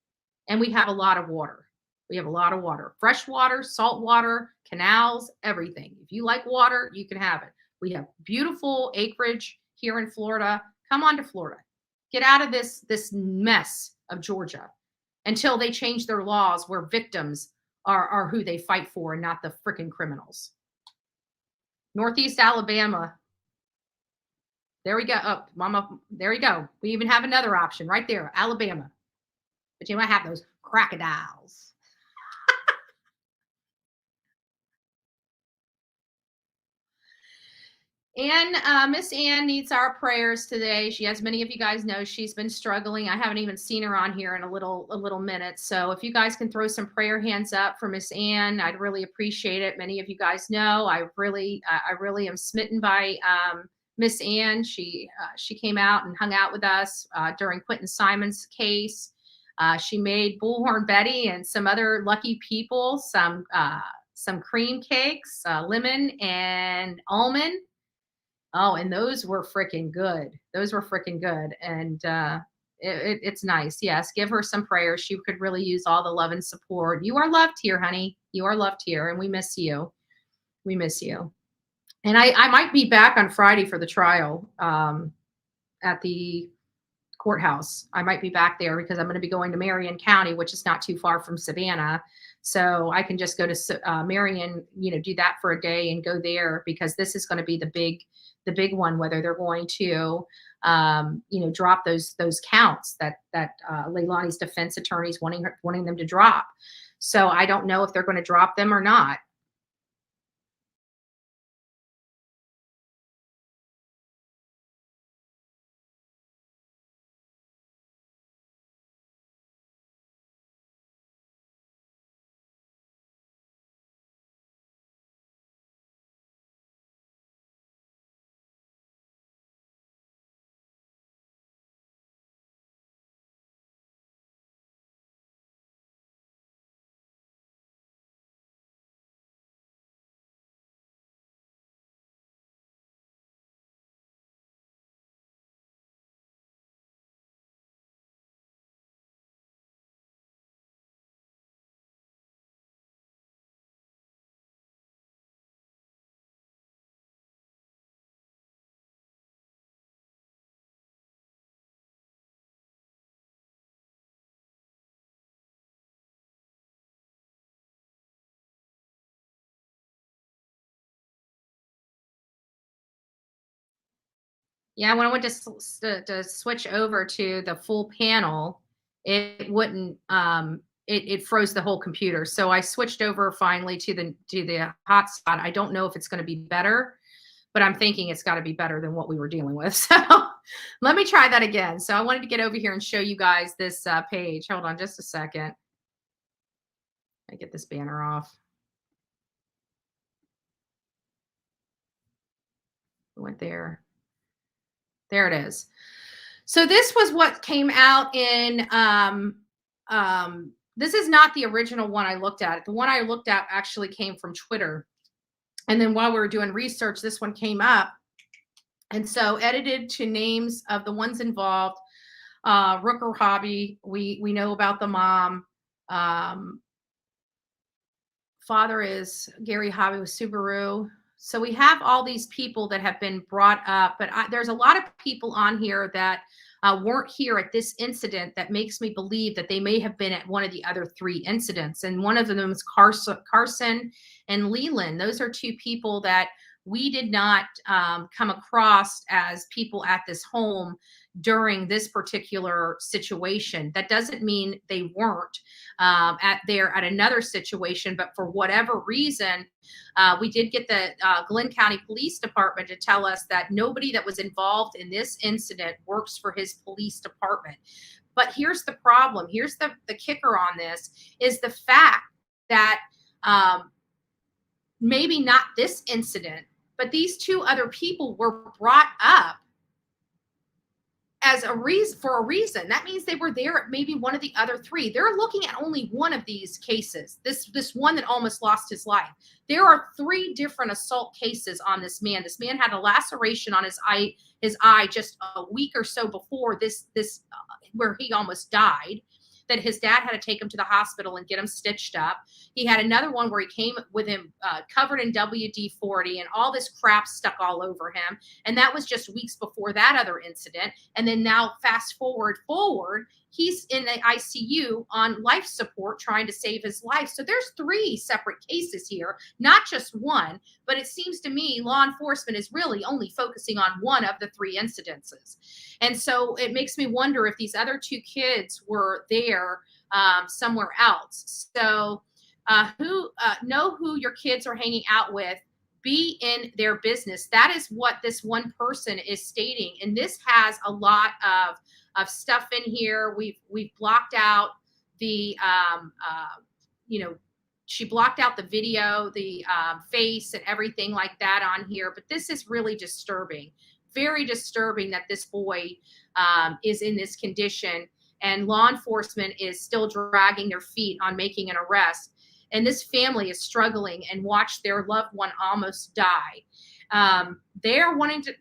And we have a lot of water. We have a lot of water, fresh water, salt water, canals, everything. If you like water, you can have it. We have beautiful acreage here in Florida. Come on to Florida. Get out of this mess of Georgia until they change their laws where victims are who they fight for and not the freaking criminals. Northeast Alabama. There we go. Oh, mama, there you go. We even have another option right there, Alabama. But you might have those crocodiles. And Miss Ann needs our prayers today. She, as many of you guys know, she's been struggling. I haven't even seen her on here in a little minute. So if you guys can throw some prayer hands up for Miss Ann, I'd really appreciate it. Many of you guys know I really am smitten by Miss Ann. She came out and hung out with us during Quentin Simon's case. She made Bullhorn Betty and some other lucky people some cream cakes, lemon and almond. Oh, and those were freaking good. Those were freaking good. And it's nice. Yes, give her some prayers. She could really use all the love and support. You are loved here, honey. You are loved here, and we miss you. We miss you. And I might be back on Friday for the trial at the courthouse. I might be back there because I'm going to be going to Marion County, which is not too far from Savannah. So I can just go to Marion, do that for a day and go there, because this is going to be the big one, whether they're going to, drop those counts that Leilani's defense attorneys wanting them to drop. So I don't know if they're going to drop them or not. Yeah, when I went to switch over to the full panel, it wouldn't. It froze the whole computer. So I switched over finally to the hotspot. I don't know if it's going to be better, but I'm thinking it's got to be better than what we were dealing with. So let me try that again. So I wanted to get over here and show you guys this page. Hold on just a second. I get this banner off. It went there. There it is. So this was what came out in, this is not the original one I looked at. The one I looked at actually came from Twitter. And then while we were doing research, this one came up. And so edited to names of the ones involved. Rooker Hobby, we know about the mom. Father is Gary Hobby with Subaru. So we have all these people that have been brought up, but there's a lot of people on here that weren't here at this incident that makes me believe that they may have been at one of the other 3 incidents. And one of them is Carson and Leland. Those are 2 people that we did not come across as people at this home during this particular situation. That doesn't mean they weren't at another situation, but for whatever reason, we did get the Glenn County Police Department to tell us that nobody that was involved in this incident works for his police department. But here's the problem. Here's the kicker on this is the fact that maybe not this incident, but these two other people were brought up as a reason, for a reason. That means they were there at maybe one of the other three. They're looking at only one of these cases, this one that almost lost his life. There are 3 different assault cases on this man. This man had a laceration on his eye just a week or so before this where he almost died, that his dad had to take him to the hospital and get him stitched up. He had another one where he came with him covered in WD-40 and all this crap stuck all over him. And that was just weeks before that other incident. And then now fast forward, he's in the ICU on life support trying to save his life. So there's 3 separate cases here, not just one. But it seems to me law enforcement is really only focusing on one of the 3 incidences. And so it makes me wonder if these other 2 kids were there somewhere else. So know who your kids are hanging out with. Be in their business. That is what this one person is stating. And this has a lot of stuff in here. We've blocked out the, she blocked out the video, the face and everything like that on here. But this is really disturbing, very disturbing that this boy is in this condition and law enforcement is still dragging their feet on making an arrest. And this family is struggling and watched their loved one almost die. They're wanting to,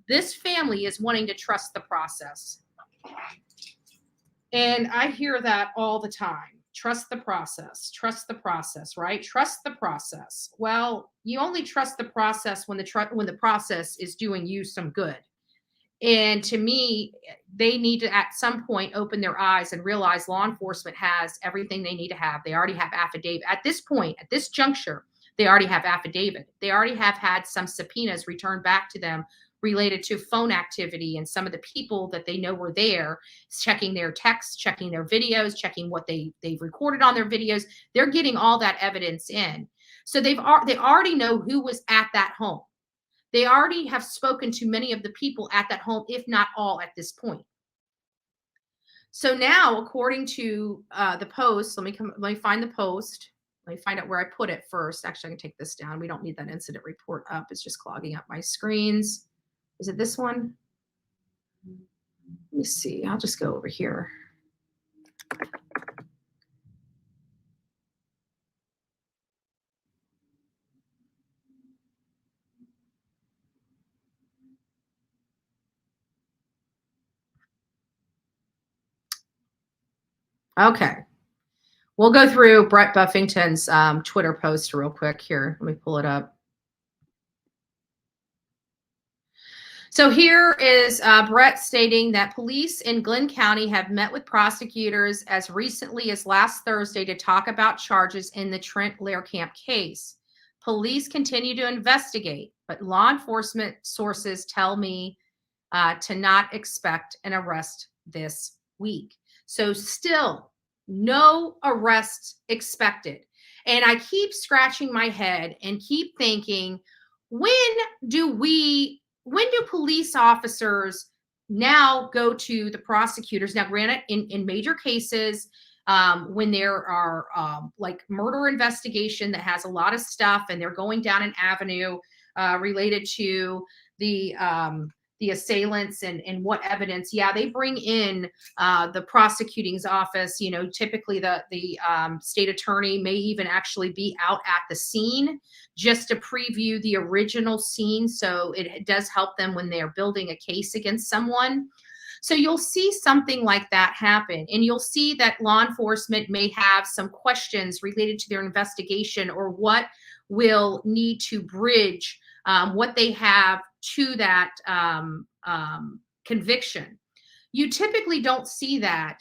this family is wanting to trust the process. And I hear that all the time. Trust the process, right? Trust the process. Well, you only trust the process when the process is doing you some good. And to me, they need to at some point open their eyes and realize law enforcement has everything they need to have. They already have affidavit. At this point, at this juncture, they already have affidavit. They already have had some subpoenas returned back to them related to phone activity and some of the people that they know were there, checking their texts, checking their videos, checking what they've recorded on their videos. They're getting all that evidence in. So they already know who was at that home. They already have spoken to many of the people at that home, if not all at this point. So now, according to the post, let me find the post. Let me find out where I put it first. Actually, I can take this down. We don't need that incident report up. It's just clogging up my screens. Is it this one? Let me see. I'll just go over here. Okay. We'll go through Brett Buffington's Twitter post real quick here. Let me pull it up. So here is Brett stating that police in Glenn County have met with prosecutors as recently as last Thursday to talk about charges in the Trent Lehrkamp case. Police continue to investigate, but law enforcement sources tell me to not expect an arrest this week. So still no arrests expected. And I keep scratching my head and keep thinking, when do police officers now go to the prosecutors? Now, granted, in major cases, when there are like murder investigation that has a lot of stuff and they're going down an avenue related to the assailants and what evidence, yeah, they bring in the prosecuting's office. You know, typically the state attorney may even actually be out at the scene just to preview the original scene. So it does help them when they're building a case against someone. So you'll see something like that happen. And you'll see that law enforcement may have some questions related to their investigation or what will need to bridge what they have to that conviction. You typically don't see that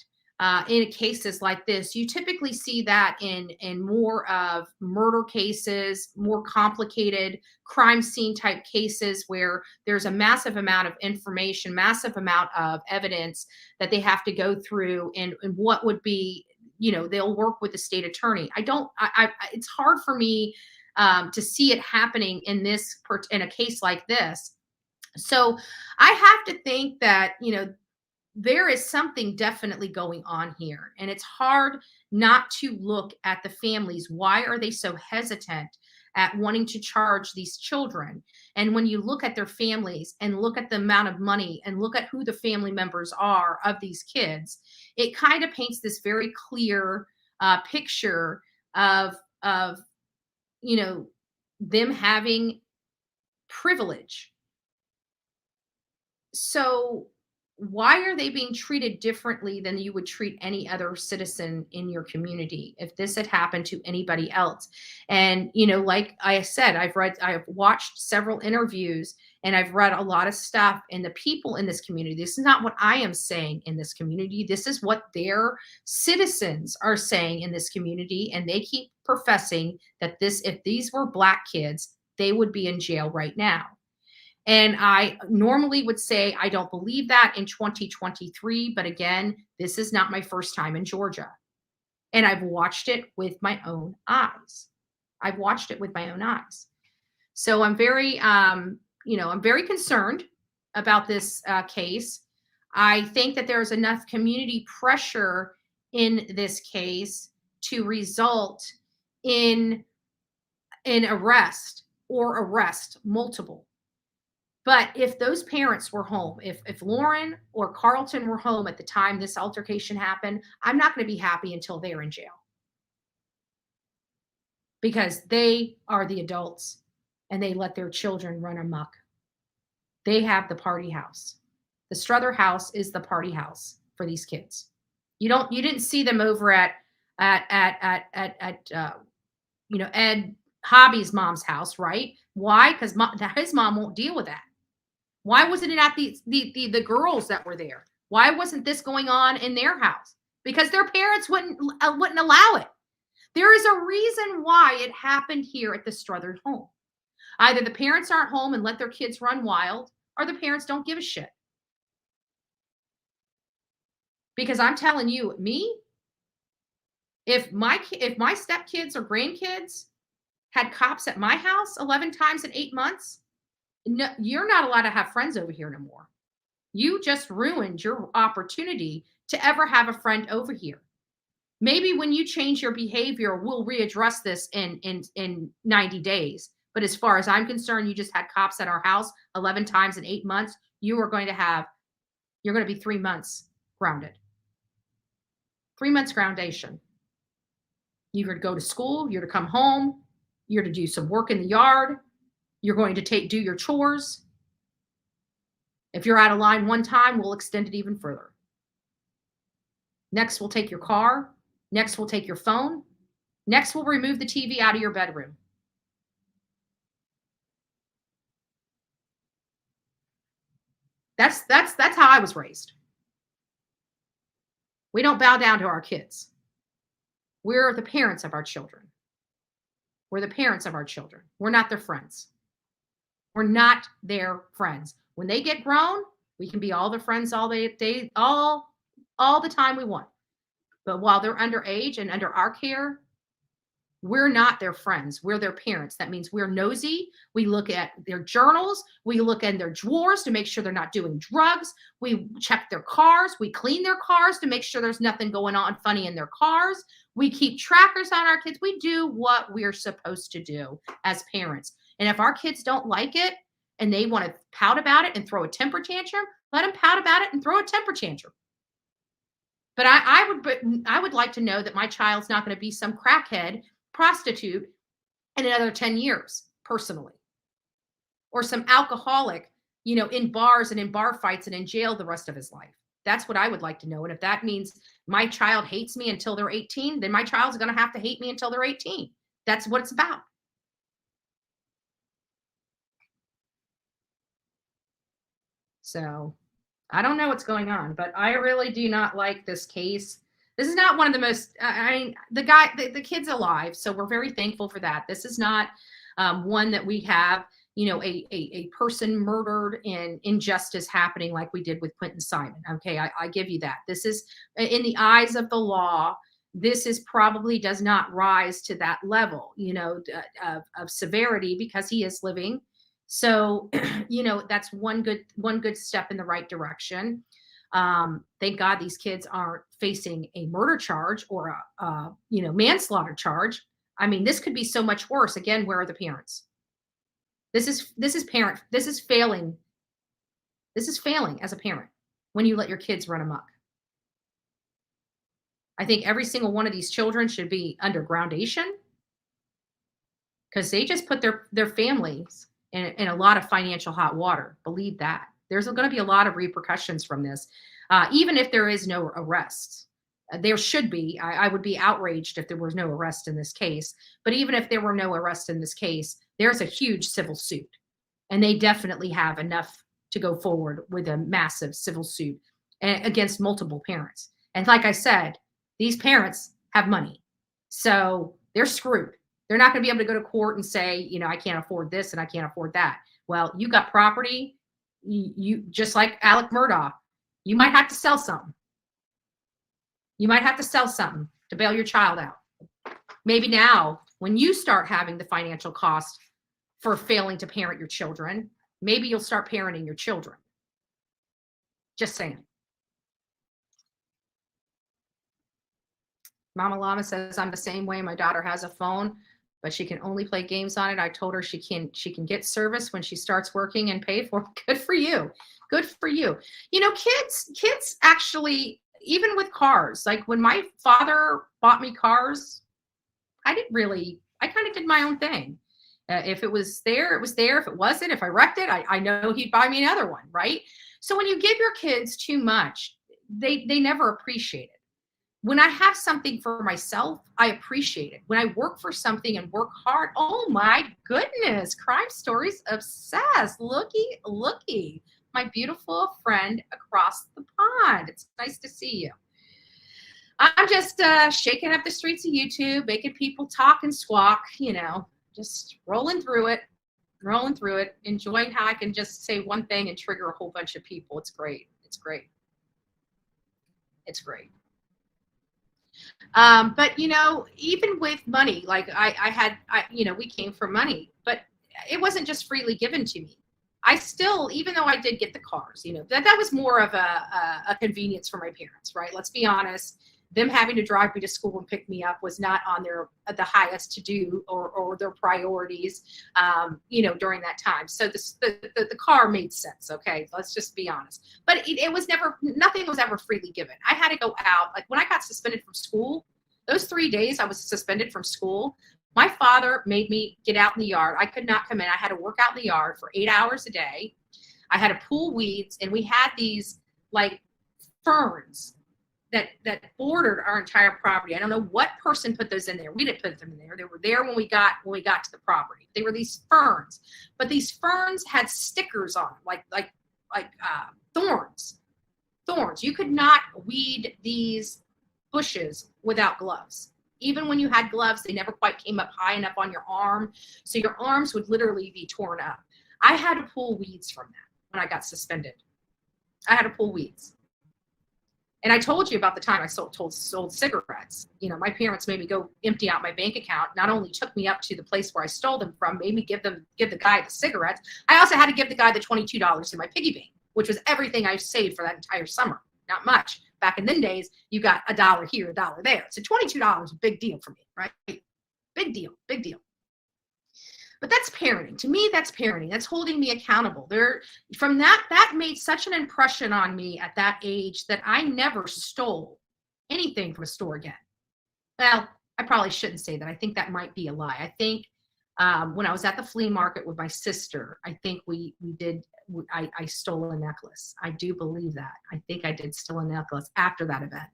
in cases like this. You typically see that in more of murder cases, more complicated crime scene type cases where there's a massive amount of information, massive amount of evidence that they have to go through, and what would be, they'll work with the state attorney. It's hard for me to see it happening in a case like this. So I have to think that, there is something definitely going on here. And it's hard not to look at the families. Why are they so hesitant at wanting to charge these children? And when you look at their families and look at the amount of money and look at who the family members are of these kids, it kind of paints this very clear picture of them having privilege. So why are they being treated differently than you would treat any other citizen in your community if this had happened to anybody else? And, like I said, I've watched several interviews and I've read a lot of stuff, and the people in this community, this is not what I am saying in this community. This is what their citizens are saying in this community. And they keep professing that if these were Black kids, they would be in jail right now. And I normally would say I don't believe that in 2023. But again, this is not my first time in Georgia. And I've watched it with my own eyes. So I'm very, I'm very concerned about this case. I think that there's enough community pressure in this case to result in an arrest multiple. But if those parents were home, if Lauren or Carlton were home at the time this altercation happened, I'm not going to be happy until they're in jail. Because they are the adults and they let their children run amok. They have the party house. The Strother house is the party house for these kids. You didn't see them over at Ed Hobby's mom's house, right? Why? Because his mom won't deal with that. Why wasn't it at the girls that were there? Why wasn't this going on in their house? Because their parents wouldn't allow it. There is a reason why it happened here at the Strother home. Either the parents aren't home and let their kids run wild, or the parents don't give a shit. Because I'm telling you, if my stepkids or grandkids had cops at my house 11 times in 8 months, no, you're not allowed to have friends over here no more. You just ruined your opportunity to ever have a friend over here. Maybe when you change your behavior, we'll readdress this in 90 days. But as far as I'm concerned, you just had cops at our house 11 times in 8 months. You're going to be 3 months grounded. 3 months groundation. You're going to go to school. You're to come home. You're to do some work in the yard. You're going to do your chores. If you're out of line one time, we'll extend it even further. Next, we'll take your car. Next, we'll take your phone. Next, we'll remove the TV out of your bedroom. That's how I was raised. We don't bow down to our kids. We're the parents of our children. We're the parents of our children. We're not their friends. We're not their friends. When they get grown, we can be all their friends all the time we want. But while they're underage and under our care, we're not their friends. We're their parents. That means we're nosy. We look at their journals. We look in their drawers to make sure they're not doing drugs. We check their cars. We clean their cars to make sure there's nothing going on funny in their cars. We keep trackers on our kids. We do what we're supposed to do as parents. And if our kids don't like it and they want to pout about it and throw a temper tantrum, let them pout about it and throw a temper tantrum. But I would like to know that my child's not going to be some crackhead prostitute in another 10 years, personally. Or some alcoholic, in bars and in bar fights and in jail the rest of his life. That's what I would like to know. And if that means my child hates me until they're 18, then my child's going to have to hate me until they're 18. That's what it's about. So I don't know what's going on, but I really do not like this case. This is not one of the most, I mean, the kid's alive. So we're very thankful for that. This is not one that we have, you know, a person murdered and injustice happening like we did with Quentin Simon. Okay, I give you that. This is, in the eyes of the law, this is probably does not rise to that level, you know, of severity, because he is living. So, you know, that's one good step in the right direction. Thank God these kids aren't facing a murder charge or a you know, manslaughter charge. I mean, this could be so much worse. Again, where are the parents? This is failing. This is failing as a parent when you let your kids run amok. I think every single one of these children should be under groundation, because they just put their families in a lot of financial hot water. Believe that. There's going to be a lot of repercussions from this, even if there is no arrest. There should be. I would be outraged if there was no arrest in this case. But even if there were no arrest in this case, there's a huge civil suit. And they definitely have enough to go forward with a massive civil suit against multiple parents. And like I said, these parents have money. So they're screwed. They're not going to be able to go to court and say, you know, I can't afford this and I can't afford that. Well, you got property. You just like Alec Murdaugh, you might have to sell something. You might have to sell something to bail your child out. Maybe now, when you start having the financial cost for failing to parent your children, maybe you'll start parenting your children. Just saying. Mama Llama says, I'm the same way. My daughter has a phone, but she can only play games on it. I told her she can get service when she starts working and pay for it. Good for you. Good for you. You know, kids actually, even with cars, like when my father bought me cars, I kind of did my own thing. If it was there, it was there. If it wasn't, if I wrecked it, I know he'd buy me another one, right? So when you give your kids too much, they never appreciate it. When I have something for myself, I appreciate it. When I work for something and work hard, oh my goodness, Crime Stories obsessed. Looky, my beautiful friend across the pond. It's nice to see you. I'm just shaking up the streets of YouTube, making people talk and squawk, you know, just rolling through it, enjoying how I can just say one thing and trigger a whole bunch of people. It's great. It's great. It's great. But you know, even with money, like we came from money, but it wasn't just freely given to me. I still, even though I did get the cars, you know, that was more of a convenience for my parents, right? Let's be honest. Them having to drive me to school and pick me up was not on the highest to do or their priorities, you know, during that time. So the car made sense. Okay. Let's just be honest, but it was nothing was ever freely given. I had to go out. Like when I got suspended from school, those 3 days I was suspended from school, my father made me get out in the yard. I could not come in. I had to work out in the yard for 8 hours a day. I had to pull weeds, and we had these like ferns that bordered our entire property. I don't know what person put those in there. We didn't put them in there. They were there when we got to the property. They were these ferns, but these ferns had stickers on them, like thorns. Thorns. You could not weed these bushes without gloves. Even when you had gloves, they never quite came up high enough on your arm, so your arms would literally be torn up. I had to pull weeds from that when I got suspended. I had to pull weeds. And I told you about the time I sold cigarettes. You know, my parents made me go empty out my bank account. Not only took me up to the place where I stole them from, made me give the guy the cigarettes. I also had to give the guy the $22 in my piggy bank, which was everything I saved for that entire summer. Not much. Back in them days, you got $1 here, $1 there. So $22 is a big deal for me, right? Big deal, big deal. But that's parenting. To me, that's parenting. That's holding me accountable. From that made such an impression on me at that age that I never stole anything from a store again. Well, I probably shouldn't say that. I think that might be a lie. I think when I was at the flea market with my sister, I think I stole a necklace. I do believe that. I think I did steal a necklace after that event,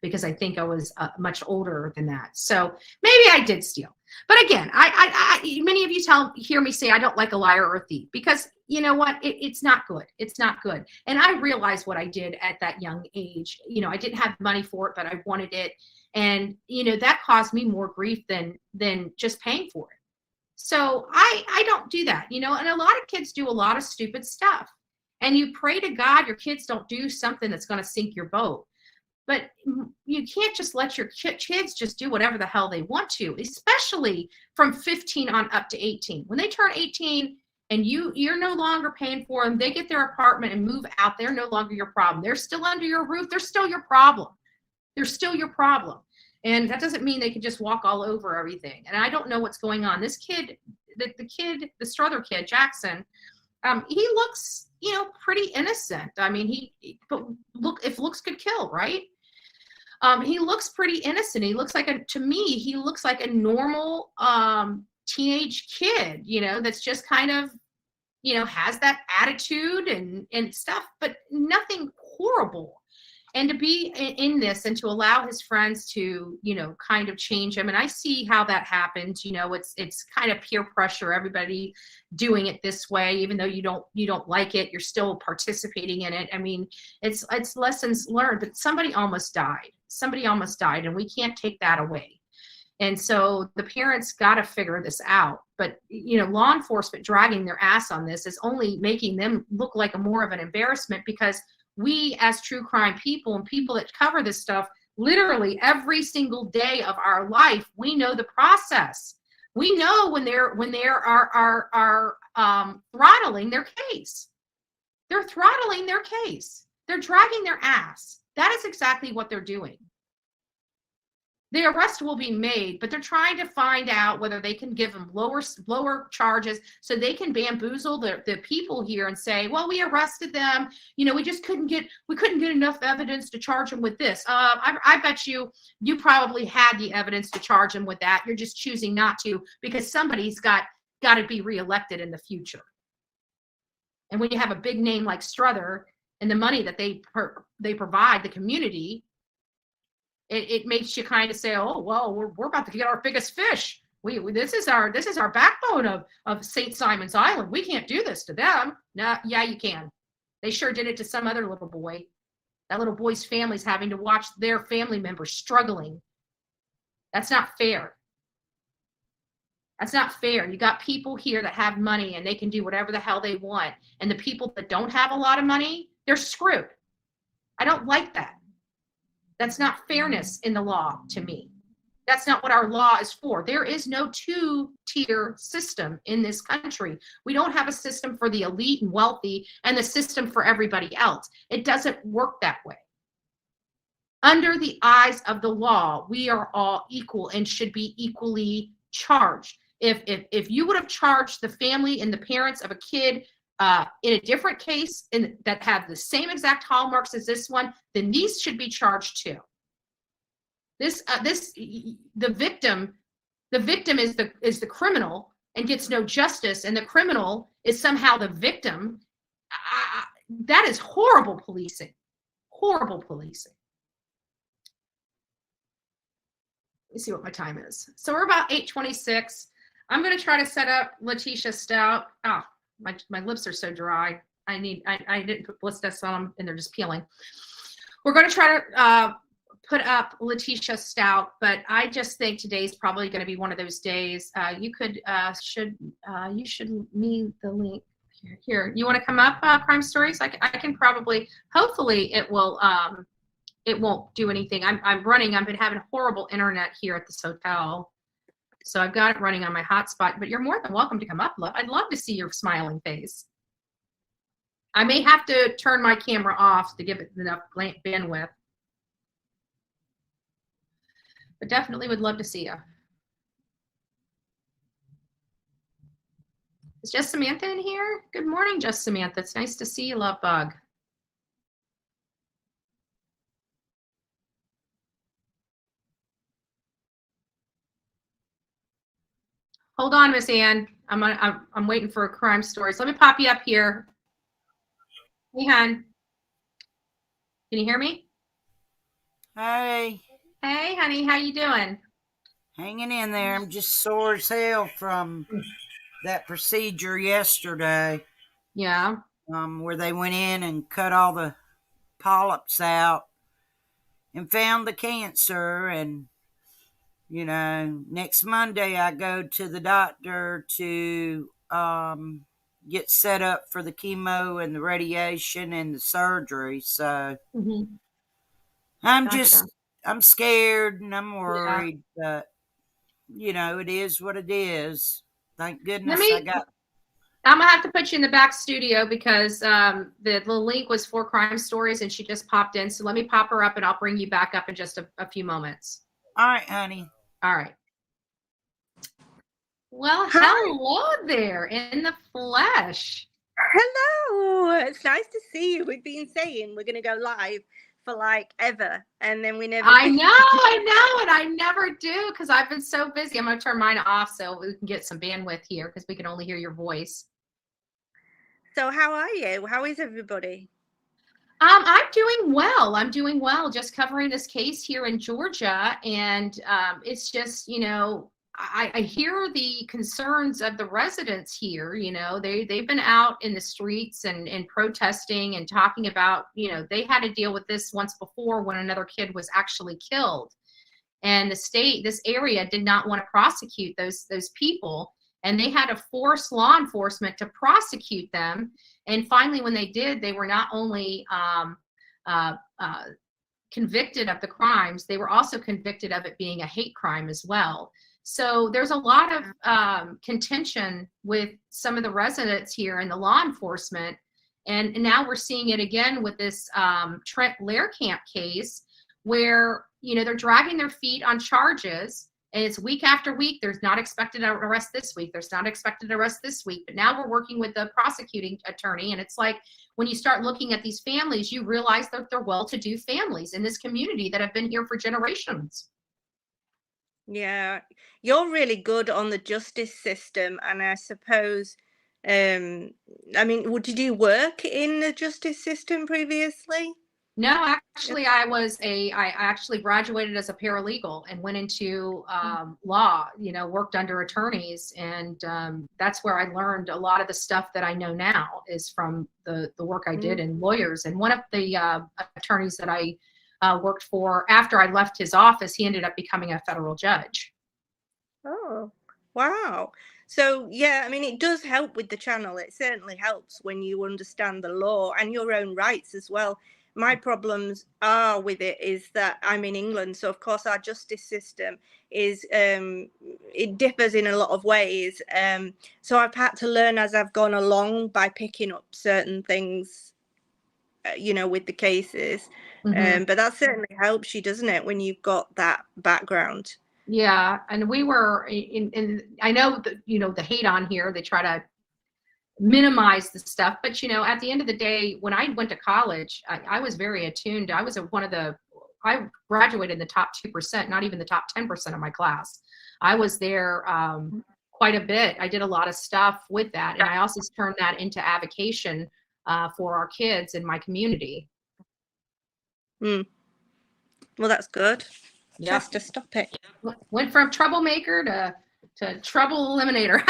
because I think I was much older than that. So maybe I did steal. But again, many of you hear me say I don't like a liar or a thief, because you know what? It's not good. It's not good. And I realized what I did at that young age. I didn't have money for it, but I wanted it. And, that caused me more grief than just paying for it. So I don't do that, and a lot of kids do a lot of stupid stuff. And you pray to God your kids don't do something that's going to sink your boat. But you can't just let your kids just do whatever the hell they want to, especially from 15 on up to 18. When they turn 18 and you're no longer paying for them, they get their apartment and move out. They're no longer your problem. They're still under your roof. They're still your problem. They're still your problem. And that doesn't mean they can just walk all over everything. And I don't know what's going on. This kid, the Strother kid, Jackson, he looks, pretty innocent. I mean, but look, if looks could kill, right? He looks pretty innocent. He looks to me, he looks like a normal teenage kid, that's just kind of, has that attitude and stuff, but nothing horrible. And to be in this and to allow his friends to, kind of change him. And I see how that happens. It's kind of peer pressure, everybody doing it this way, even though you don't like it, you're still participating in it. I mean, it's lessons learned, but somebody almost died, and we can't take that away. And so the parents got to figure this out. But, law enforcement dragging their ass on this is only making them look like more of an embarrassment, because we as true crime people and people that cover this stuff literally every single day of our life, we know the process. We know when they're throttling their case. They're throttling their case. They're dragging their ass. That is exactly what they're doing. The arrest will be made, but they're trying to find out whether they can give them lower charges so they can bamboozle the people here and say, well, we arrested them. We just couldn't get enough evidence to charge them with this. I bet you probably had the evidence to charge them with that. You're just choosing not to because somebody's got to be reelected in the future. And when you have a big name like Strother and the money that they provide the community, it makes you kind of say, oh, well, we're about to get our biggest fish. This is our backbone of St. Simon's Island. We can't do this to them. No, yeah, you can. They sure did it to some other little boy. That little boy's family's having to watch their family members struggling. That's not fair. That's not fair. You got people here that have money and they can do whatever the hell they want. And the people that don't have a lot of money, they're screwed. I don't like that. That's not fairness in the law to me. That's not what our law is for. There is no two-tier system in this country. We don't have a system for the elite and wealthy and the system for everybody else. It doesn't work that way. Under the eyes of the law, we are all equal and should be equally charged. If you would have charged the family and the parents of a kid in a different case that have the same exact hallmarks as this one, then these should be charged too. The victim is the criminal and gets no justice, and the criminal is somehow the victim. That is horrible policing. Horrible policing. Let me see what my time is. So we're about 8:26. I'm going to try to set up Letitia Stout. Oh, my lips are so dry. I didn't put Bliss on them and they're just peeling. We're going to try to put up Letitia Stout, but I just think today's probably going to be one of those days. You should need the link here. You want to come up, Crime Stories? I can probably, hopefully it won't do anything. I've been having horrible internet here at this hotel. So I've got it running on my hotspot, but you're more than welcome to come up. I'd love to see your smiling face. I may have to turn my camera off to give it enough bandwidth. But definitely would love to see you. Is Just Samantha in here? Good morning, Just Samantha. It's nice to see you, love bug. Hold on, Miss Ann. I'm waiting for a Crime Stories. Let me pop you up here. Hey, hon. Can you hear me? Hey, Hey, honey. How you doing? Hanging in there. I'm just sore as hell from that procedure yesterday, Yeah. where they went in and cut all the polyps out and found the cancer. And, next Monday I go to the doctor to get set up for the chemo and the radiation and the surgery. So Mm-hmm. I'm scared and I'm Yeah. worried, but it is what it is. Thank goodness I'm gonna have to put you in the back studio because the link was for Crime Stories and she just popped in. So let me pop her up and I'll bring you back up in just a few moments. All right, honey. All right. Well, hello there in the flesh. Hello. It's nice to see you. We've been saying we're going to go live for like ever, and then we never. I know, and I never do because I've been so busy. I'm going to turn mine off so we can get some bandwidth here because we can only hear your voice. So how are you? How is everybody? I'm doing well. I'm doing well. Just covering this case here in Georgia, and it's just, I hear the concerns of the residents here. They've been out in the streets and protesting and talking about, they had to deal with this once before when another kid was actually killed, and this area did not want to prosecute those people, and they had to force law enforcement to prosecute them. And finally, when they did, they were not only convicted of the crimes, they were also convicted of it being a hate crime as well. So there's a lot of contention with some of the residents here and the law enforcement. And now we're seeing it again with this Trent Lehrkamp case where, they're dragging their feet on charges. And it's week after week. There's not expected an arrest this week. There's not expected arrest this week. But now we're working with the prosecuting attorney. And it's like when you start looking at these families, you realize that they're well-to-do families in this community that have been here for generations. Yeah, you're really good on the justice system, and I suppose, did you work in the justice system previously? No, actually, I actually graduated as a paralegal and went into law, worked under attorneys. And that's where I learned a lot of the stuff that I know now is from the work I did in lawyers. And one of the attorneys that I worked for after I left his office, he ended up becoming a federal judge. Oh, wow. So, yeah, it does help with the channel. It certainly helps when you understand the law and your own rights as well. My problems are with it is that I'm in England. So, of course, our justice system is, it differs in a lot of ways. So I've had to learn as I've gone along by picking up certain things, with the cases. But that certainly helps you, doesn't it, when you've got that background? Yeah. And we were in I know that, the hate on here, they try to minimize the stuff, but at the end of the day, when I went to college, I was very attuned. I was I graduated in the top 2%, not even the top 10% of my class. I was there quite a bit. I did a lot of stuff with that, and I also turned that into avocation for our kids in my community. Well, that's good. Yep. Just to stop it. Went from troublemaker to trouble eliminator.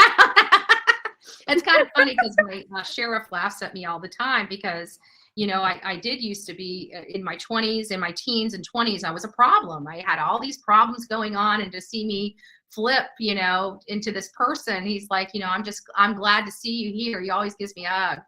It's kind of funny because my sheriff laughs at me all the time because, I did used to be in my 20s, in my teens and 20s, I was a problem. I had all these problems going on, and to see me flip, into this person, he's like, I'm glad to see you here. He always gives me a hug.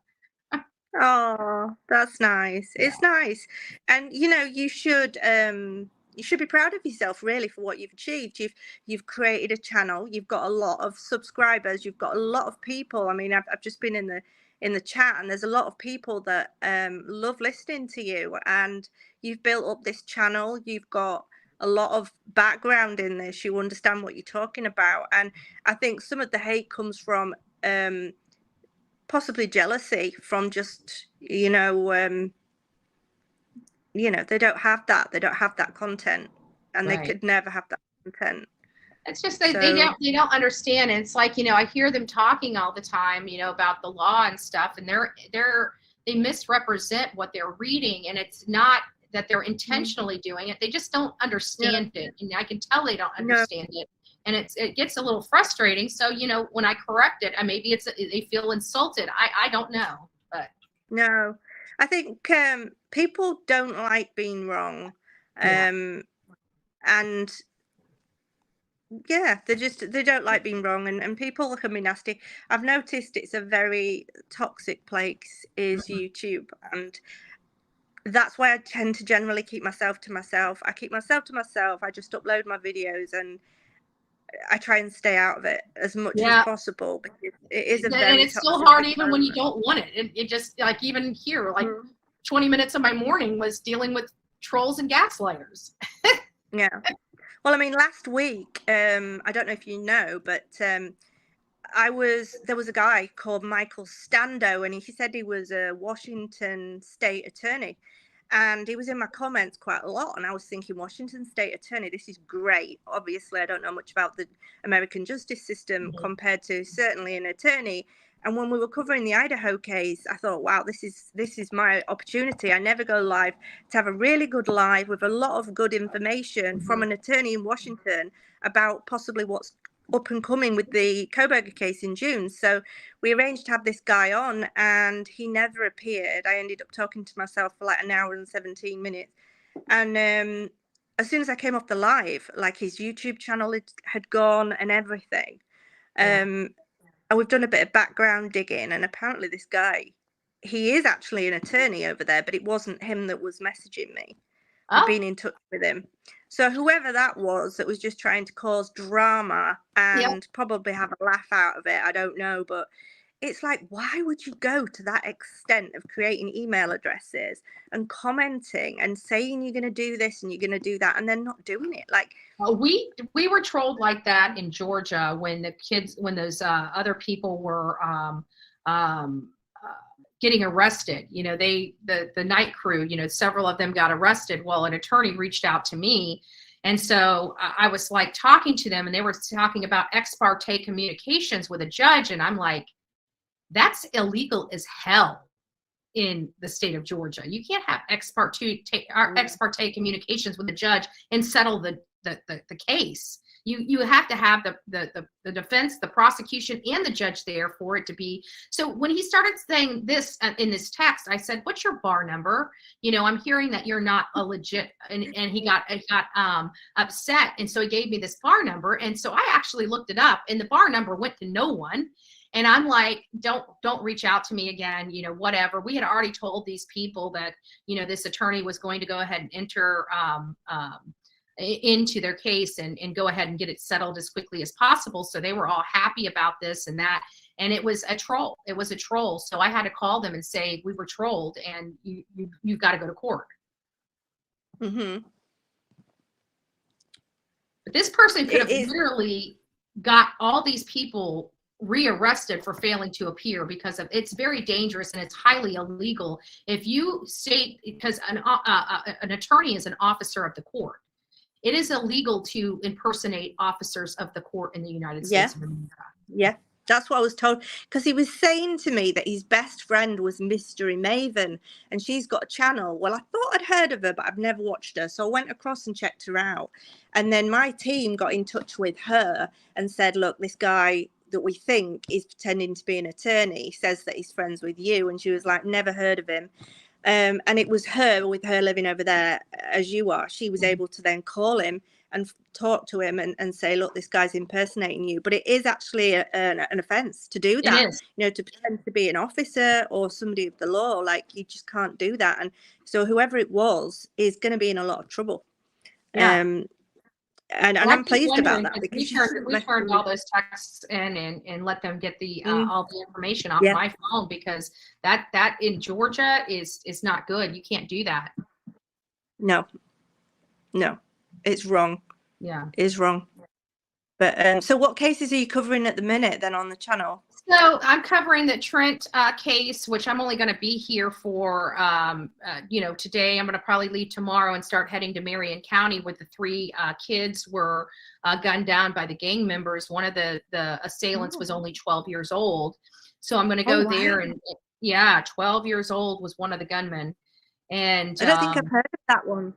Oh, that's nice. Yeah. It's nice. And, you should be proud of yourself, really, for what you've achieved. You've created a channel. You've got a lot of subscribers. You've got a lot of people. I've just been in the chat, and there's a lot of people that love listening to you. And you've built up this channel. You've got a lot of background in this. You understand what you're talking about. And I think some of the hate comes from possibly jealousy from just, they don't have that. They don't have that content, and Right. They could never have that content. It's just they don't understand. And it's like, I hear them talking all the time, about the law and stuff, and they misrepresent what they're reading, and it's not that they're intentionally doing it. They just don't understand it. And I can tell they don't understand it and it gets a little frustrating. So, you know, when I correct it, maybe they feel insulted. I don't know, but No, I think people don't like being wrong. Yeah. And yeah, they don't like being wrong, and people can be nasty. I've noticed it's a very toxic place is YouTube, and that's why I tend to generally keep myself to myself. I keep myself to myself. I just upload my videos, and I try and stay out of it as much as Yeah. possible, because it is a And very it's so toxic hard even when you environment. don't want it. It just, like, even here, like 20 minutes of my morning was dealing with trolls and gaslighters. Yeah. Well, I mean, last week, I don't know if you know, but there was a guy called Michael Stando, and he said he was a Washington state attorney, and he was in my comments quite a lot, and I was thinking, Washington state attorney, this is great. Obviously, I don't know much about the American justice system compared to certainly an attorney. And when we were covering the Idaho case, I thought, wow, this is my opportunity. I never go live, to have a really good live with a lot of good information from an attorney in Washington about possibly what's up and coming with the Koberger case in June. So we arranged to have this guy on, and he never appeared. I ended up talking to myself for like an hour and 17 minutes. And as soon as I came off the live, like, his YouTube channel had gone and everything. And we've done a bit of background digging, and apparently this guy, he is actually an attorney over there, but it wasn't him that was messaging me. I've been in touch with him. So whoever that was just trying to cause drama and probably have a laugh out of it, I don't know. But it's like, why would you go to that extent of creating email addresses and commenting and saying you're going to do this and you're going to do that, and then not doing it? Like, we were trolled like that in Georgia when those other people were getting arrested. You know, the night crew, you know, several of them got arrested. Well, an attorney reached out to me, and so I was like talking to them, and they were talking about ex parte communications with a judge, and I'm like, that's illegal as hell in the state of Georgia. You can't have ex parte communications with a judge and settle the case. You have to have the defense, the prosecution, and the judge there for it to be. So when he started saying this in this text, I said, "What's your bar number? You know, I'm hearing that you're not a legit." And he got upset, and so he gave me this bar number, and so I actually looked it up, and the bar number went to no one. And I'm like, don't reach out to me again, you know, whatever. We had already told these people that, you know, this attorney was going to go ahead and enter into their case and go ahead and get it settled as quickly as possible. So they were all happy about this and that. And it was a troll. It was a troll. So I had to call them and say, we were trolled, and you've got to go to court. Mm-hmm. But this person could have literally got all these people rearrested for failing to appear, because of it's very dangerous and it's highly illegal if you state, because an attorney is an officer of the court. It is illegal to impersonate officers of the court in the United States of America. Yeah, that's what I was told, because he was saying to me that his best friend was Mystery Maven, and she's got a channel. Well, I thought I'd heard of her, but I've never watched her. So I went across and checked her out. And then my team got in touch with her and said, look, this guy that we think is pretending to be an attorney says that he's friends with you. And she was like, never heard of him. And it was her, with her living over there as you are, she was able to then call him and talk to him and say, look, this guy's impersonating you. But it is actually an offense to do that. You know, to pretend to be an officer or somebody of the law, like, you just can't do that. And so whoever it was is going to be in a lot of trouble. And I'm pleased about that, because we turned all those texts in and let them get the all the information off my phone, because that in Georgia is not good. You can't do that. No, it's wrong. Yeah, it's wrong. But so what cases are you covering at the minute then on the channel? So I'm covering the Trent case, which I'm only going to be here for, you know, today. I'm going to probably leave tomorrow and start heading to Marion County, where the 3 kids were gunned down by the gang members. One of the assailants was only 12 years old. So I'm going to go there, and 12 years old was one of the gunmen. And I don't think I've heard of that one.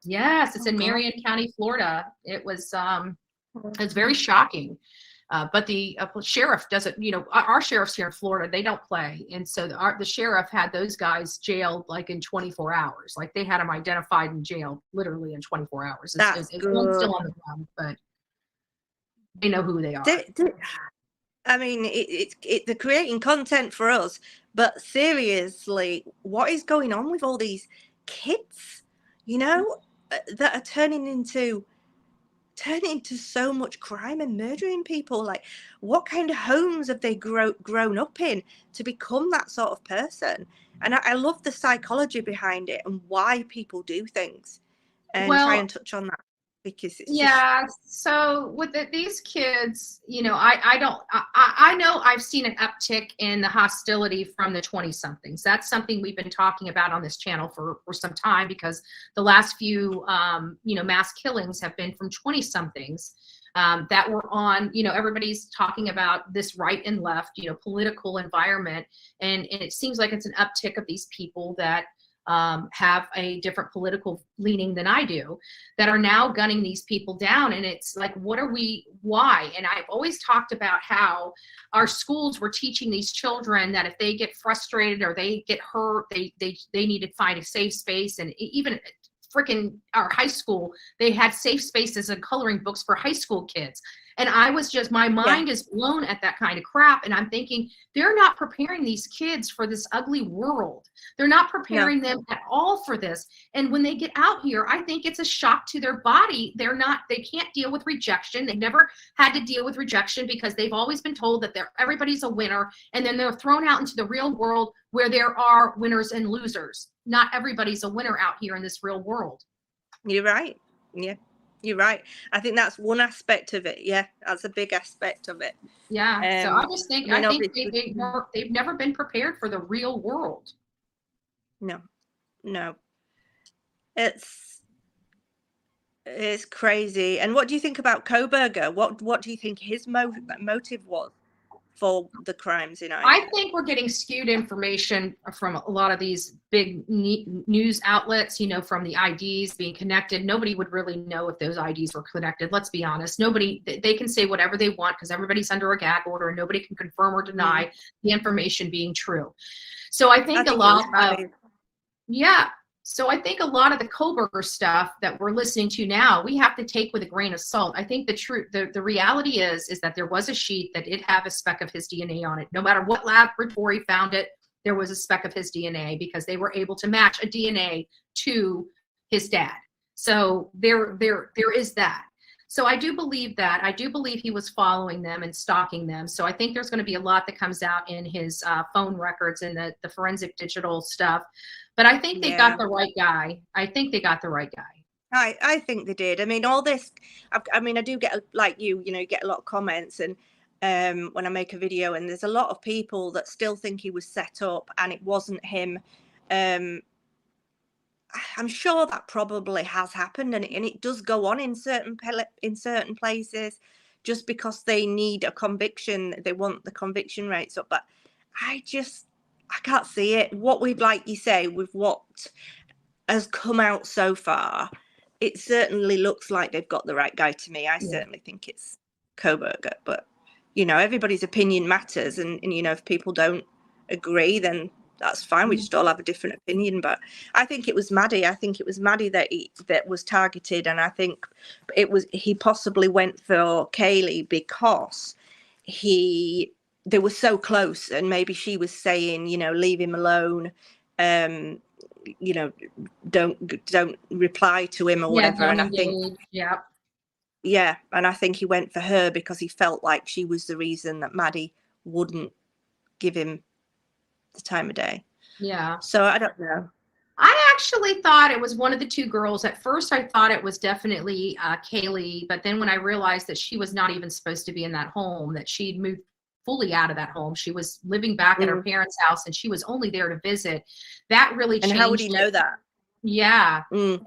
Yes, it's in Marion County, Florida. It was It's very shocking. But the sheriff doesn't, our sheriffs here in Florida, they don't play. And so the sheriff had those guys jailed like in 24 hours. Like they had them identified and jailed literally in 24 hours. That's It's good. still on the ground, but they know who they are. I mean, they're creating content for us, but seriously, what is going on with all these kids, that are turning into so much crime and murdering people? Like, what kind of homes have they grown up in to become that sort of person? And I love the psychology behind it and why people do things, and try and touch on that, because it's so with these kids, I know I've seen an uptick in the hostility from the 20-somethings. That's something we've been talking about on this channel for some time, because the last few mass killings have been from 20-somethings that were on, everybody's talking about this right and left, political environment, and it seems like it's an uptick of these people that have a different political leaning than I do, that are now gunning these people down. And it's like, why? And I've always talked about how our schools were teaching these children that if they get frustrated or they get hurt, they need to find a safe space. And even freaking our high school, they had safe spaces and coloring books for high school kids. And I was just, my mind is blown at that kind of crap. And I'm thinking, they're not preparing these kids for this ugly world. They're not preparing them at all for this. And when they get out here, I think it's a shock to their body. They can't deal with rejection. They never had to deal with rejection because they've always been told that everybody's a winner. And then they're thrown out into the real world where there are winners and losers. Not everybody's a winner out here in this real world. You're right. Yeah. You're right. I think that's one aspect of it. Yeah, that's a big aspect of it. Yeah. So I just think they've never been prepared for the real world. No. It's crazy. And what do you think about Koberger? What do you think his motive was for the crimes in Idaho? I think we're getting skewed information from a lot of these big news outlets, from the IDs being connected. Nobody would really know if those IDs were connected. Let's be honest. They can say whatever they want because everybody's under a gag order and nobody can confirm or deny the information being true. So I think So I think a lot of the Koberger stuff that we're listening to now, we have to take with a grain of salt. I think the reality is that there was a sheet that did have a speck of his DNA on it. No matter what laboratory found it, there was a speck of his DNA because they were able to match a DNA to his dad. So there is that. So I do believe that. I do believe he was following them and stalking them. So I think there's going to be a lot that comes out in his phone records and the forensic digital stuff. But I think they got the right guy. I think they did. I mean, all this, I do get, like you get a lot of comments and when I make a video, and there's a lot of people that still think he was set up and it wasn't him. I'm sure that probably has happened, and it does go on in certain places, just because they need a conviction, they want the conviction rates up. But I can't see it. What we've, like you say, with what has come out so far, it certainly looks like they've got the right guy to me. I certainly think it's Koberger, but everybody's opinion matters, and if people don't agree, then that's fine. We just all have a different opinion. But I think it was Maddie. I think it was Maddie that was targeted, and I think he possibly went for Kaylee because they were so close, and maybe she was saying, leave him alone, don't reply to him or whatever. And I think and I think he went for her because he felt like she was the reason that Maddie wouldn't give him the time of day. So I don't know. I actually thought it was one of the two girls. At first I thought it was definitely Kaylee, but then when I realized that she was not even supposed to be in that home, that she'd moved fully out of that home, she was living back at her parents' house and she was only there to visit, that really changed. And how would he know that? And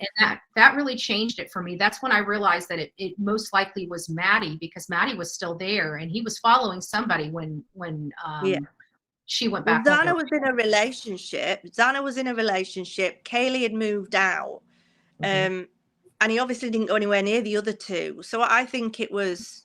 that really changed it for me. That's when I realized that it most likely was Maddie, because Maddie was still there and he was following somebody when she went back. Zana was in a relationship. Kaylee had moved out. and he obviously didn't go anywhere near the other two. So I think it was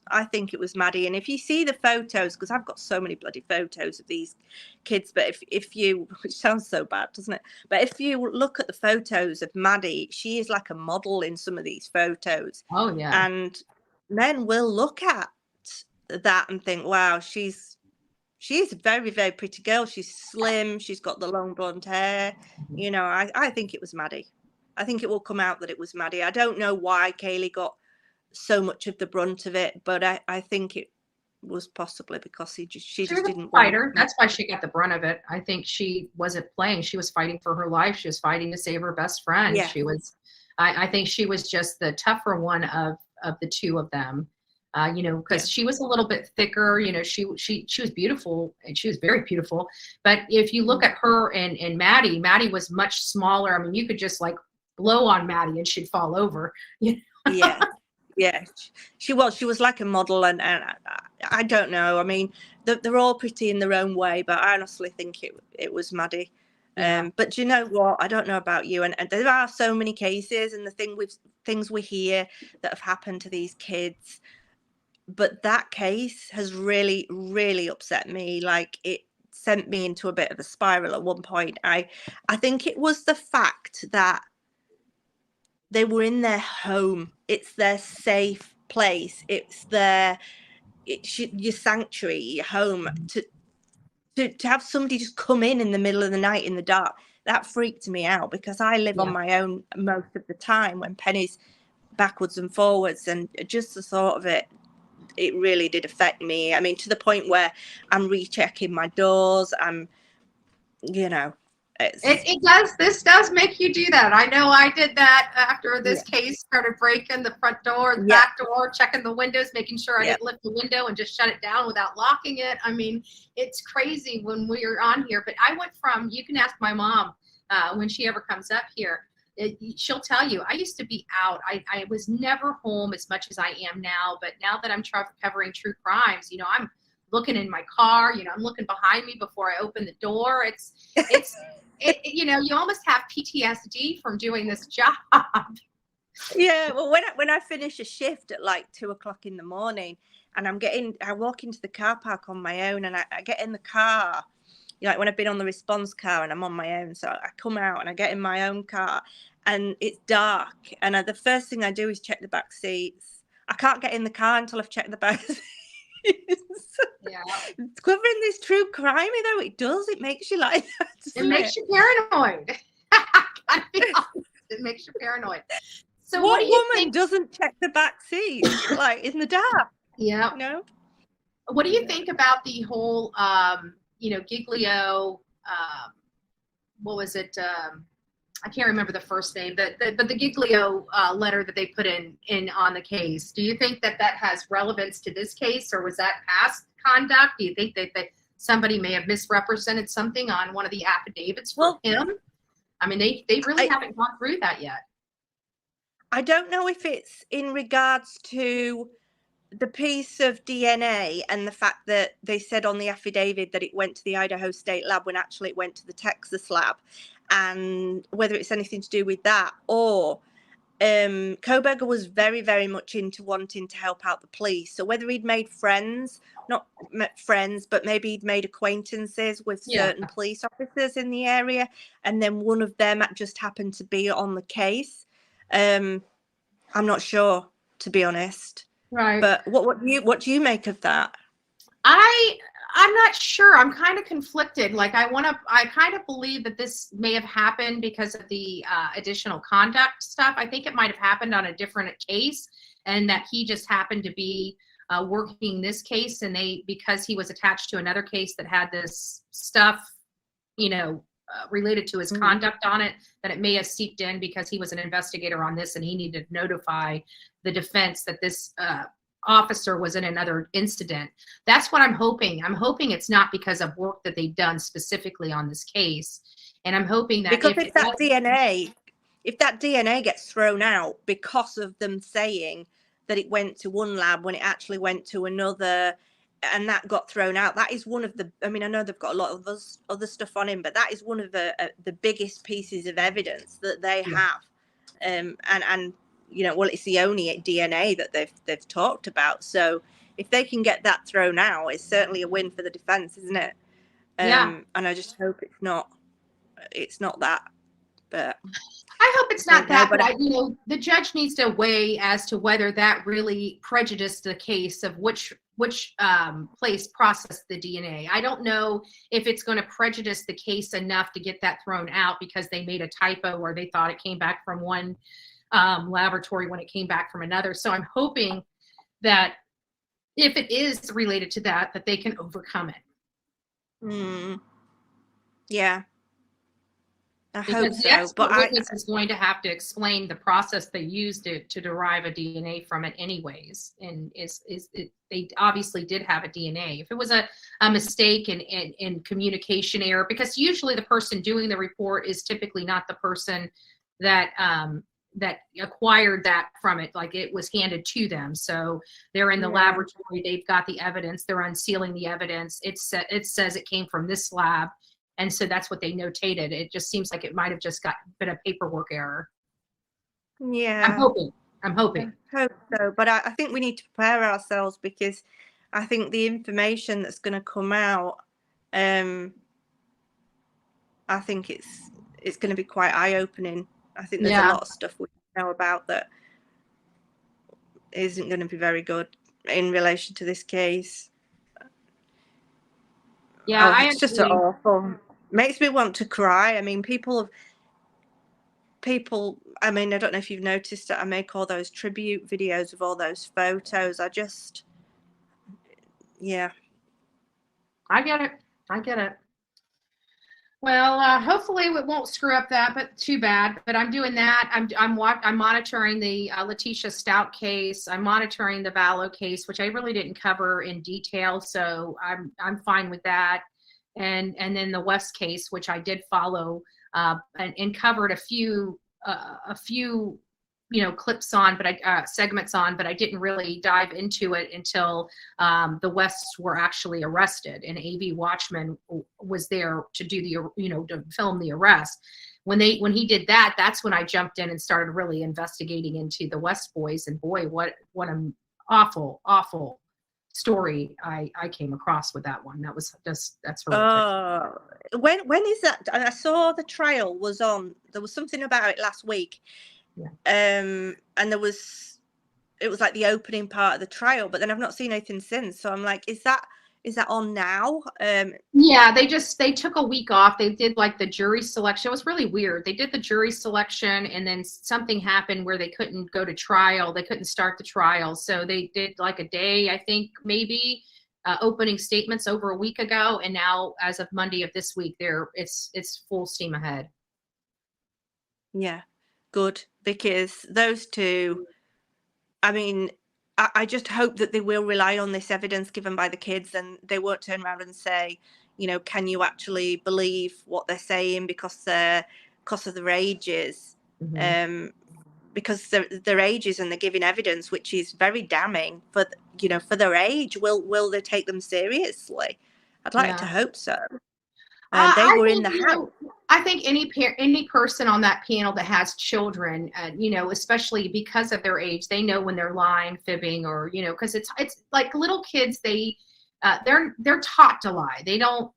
Maddie. And if you see the photos, because I've got so many bloody photos of these kids, but if you, which sounds so bad, doesn't it? But if you look at the photos of Maddie, she is like a model in some of these photos. Oh yeah. And men will look at that and think, wow, she's a very, very pretty girl. She's slim. She's got the long blonde hair. You know, I think it was Maddie. I think it will come out that it was Maddie. I don't know why Kaylee got so much of the brunt of it, but I think it was possibly because she just didn't fighter. That's why she got the brunt of it. I think she wasn't playing. She was fighting for her life. She was fighting to save her best friend. Yeah. She was. I think she was just the tougher one of the two of them. You know, because she was a little bit thicker. You know, she was beautiful, and she was very beautiful. But if you look at her and Maddie was much smaller. I mean, you could just like blow on Maddie and she'd fall over. You know? Yeah. She was like a model, and I don't know. I mean, they're all pretty in their own way, but I honestly think it was Maddie. Yeah. But you know what? I don't know about you, and there are so many cases, and things we hear that have happened to these kids. But that case has really, really upset me. Like, it sent me into a bit of a spiral at one point. I think it was the fact that they were in their home. It's their safe place. It's your sanctuary, your home. To have somebody just come in the middle of the night in the dark, that freaked me out, because I live on my own most of the time when Penny's backwards and forwards, and just the thought of it really did affect me. I mean, to the point where I'm rechecking my doors. I'm, you know, it does. This does make you do that. I know I did that after this case started breaking the front door, the back door, checking the windows, making sure I didn't lift the window and just shut it down without locking it. I mean, it's crazy when we're on here. But I went from, you can ask my mom when she ever comes up here. She'll tell you, I used to be out. I was never home as much as I am now. But now that I'm covering true crimes, you know, I'm looking in my car. You know, I'm looking behind me before I open the door. It's you know, you almost have PTSD from doing this job. Yeah. Well, when I finish a shift at like 2:00 in the morning, and I walk into the car park on my own, and I get in the car. You know, like when I've been on the response car and I'm on my own, so I come out and I get in my own car, and it's dark, and the first thing I do is check the back seats. I can't get in the car until I've checked the back seats. It's covering this true crime, though. It does. It makes you like that. It makes you paranoid. It makes you paranoid. So what do you woman doesn't check the back seat like in the dark? Yeah. You know? What do you think about the whole you know, Giglio, what was it? I can't remember the first name, but the Giglio letter that they put in on the case. Do you think that has relevance to this case, or was that past conduct? Do you think that somebody may have misrepresented something on one of the affidavits for him? I mean, they really haven't gone through that yet. I don't know if it's in regards to the piece of DNA and the fact that they said on the affidavit that it went to the Idaho State lab when actually it went to the Texas lab, and whether it's anything to do with that, or Koberger was very, very much into wanting to help out the police. So whether he'd made friends, not met friends, but maybe he'd made acquaintances with certain police officers in the area, and then one of them just happened to be on the case. I'm not sure, to be honest. Right. But what do you make of that? I'm not sure. I'm kind of conflicted. Like, I kind of believe that this may have happened because of the additional conduct stuff. I think it might have happened on a different case, and that he just happened to be working this case, and because he was attached to another case that had this stuff, you know, related to his conduct on it, that it may have seeped in because he was an investigator on this and he needed to notify the defense that this officer was in another incident. That's what I'm hoping. I'm hoping it's not because of work that they've done specifically on this case. And I'm hoping that because if that DNA gets thrown out because of them saying that it went to one lab when it actually went to another, and that got thrown out, that is one of the, I mean, I know they've got a lot of other stuff on him, but that is one of the biggest pieces of evidence that they have. And well, it's the only DNA that they've talked about. So if they can get that thrown out, it's certainly a win for the defense, isn't it? Yeah. And I just hope it's not that. But I hope it's not don't know, that, but but the judge needs to weigh as to whether that really prejudiced the case of which place processed the DNA. I don't know if it's going to prejudice the case enough to get that thrown out because they made a typo or they thought it came back from one laboratory when it came back from another. So I'm hoping that if it is related to that they can overcome it. Yeah. I hope Because the so, expert but witness is going to have to explain the process they used to derive a DNA from it anyways. And they obviously did have a DNA. If it was a mistake in communication error, because usually the person doing the report is typically not the person that that acquired that from it, like it was handed to them. So they're in the laboratory, they've got the evidence, they're unsealing the evidence. It says it came from this lab. And so that's what they notated. It just seems like it might have just been a paperwork error. Yeah. I'm hoping. I hope so. But I think we need to prepare ourselves because I think the information that's going to come out, I think it's going to be quite eye-opening. I think there's a lot of stuff we know about that isn't going to be very good in relation to this case. Yeah, it's just awful. Makes me want to cry. I mean, people. I mean, I don't know if you've noticed that I make all those tribute videos of all those photos. I get it. Well, hopefully it won't screw up that, but too bad. But I'm doing that. I'm monitoring the Letitia Stout case. I'm monitoring the Vallow case, which I really didn't cover in detail, so I'm fine with that. And then the West case, which I did follow and covered a few clips on, but segments on, but I didn't really dive into it until the Wests were actually arrested, and A.B. Watchman was there to do to film the arrest. When he did that, that's when I jumped in and started really investigating into the West boys, and boy, what an awful story I came across with that one. That's horrific. When is that? I saw the trial was on. There was something about it last week. Yeah. And it was like the opening part of the trial, but then I've not seen anything since. So I'm like, is that on now? Yeah, they took a week off. They did like the jury selection. It was really weird. They did the jury selection, and then something happened where they couldn't go to trial. They couldn't start the trial, so they did like a day, I think, maybe opening statements over a week ago, and now as of Monday of this week, it's full steam ahead. Yeah, good, because those two, I mean, I just hope that they will rely on this evidence given by the kids, and they won't turn around and say, can you actually believe what they're saying because of their ages, because their ages, and they're giving evidence which is very damning for their age. Will they take them seriously? I'd like to hope so. They were in the house. I think any person on that panel that has children, especially because of their age, they know when they're lying, fibbing, or because it's like little kids. They're taught to lie. They don't.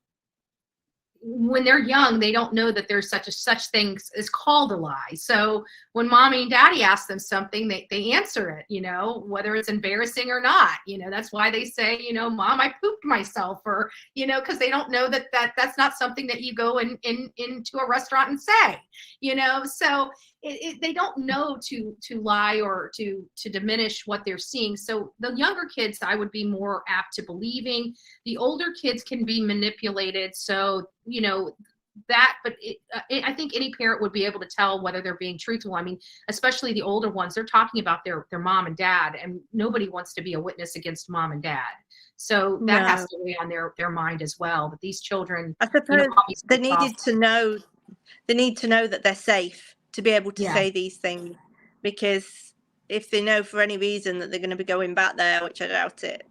When they're young, they don't know that there's such things as called a lie. So when mommy and daddy ask them something, they answer it, whether it's embarrassing or not. That's why they say, Mom, I pooped myself, or, because they don't know that's not something that you go into a restaurant and say, so they don't know to lie or to diminish what they're seeing. So the younger kids, I would be more apt to believing. The older kids can be manipulated. So, but I think any parent would be able to tell whether they're being truthful. I mean, especially the older ones, they're talking about their mom and dad, and nobody wants to be a witness against mom and dad. So that has to weigh on their mind as well. But these children, I suppose they need to know that they're safe to be able to say these things, because if they know for any reason that they're going to be going back there, which I doubt it,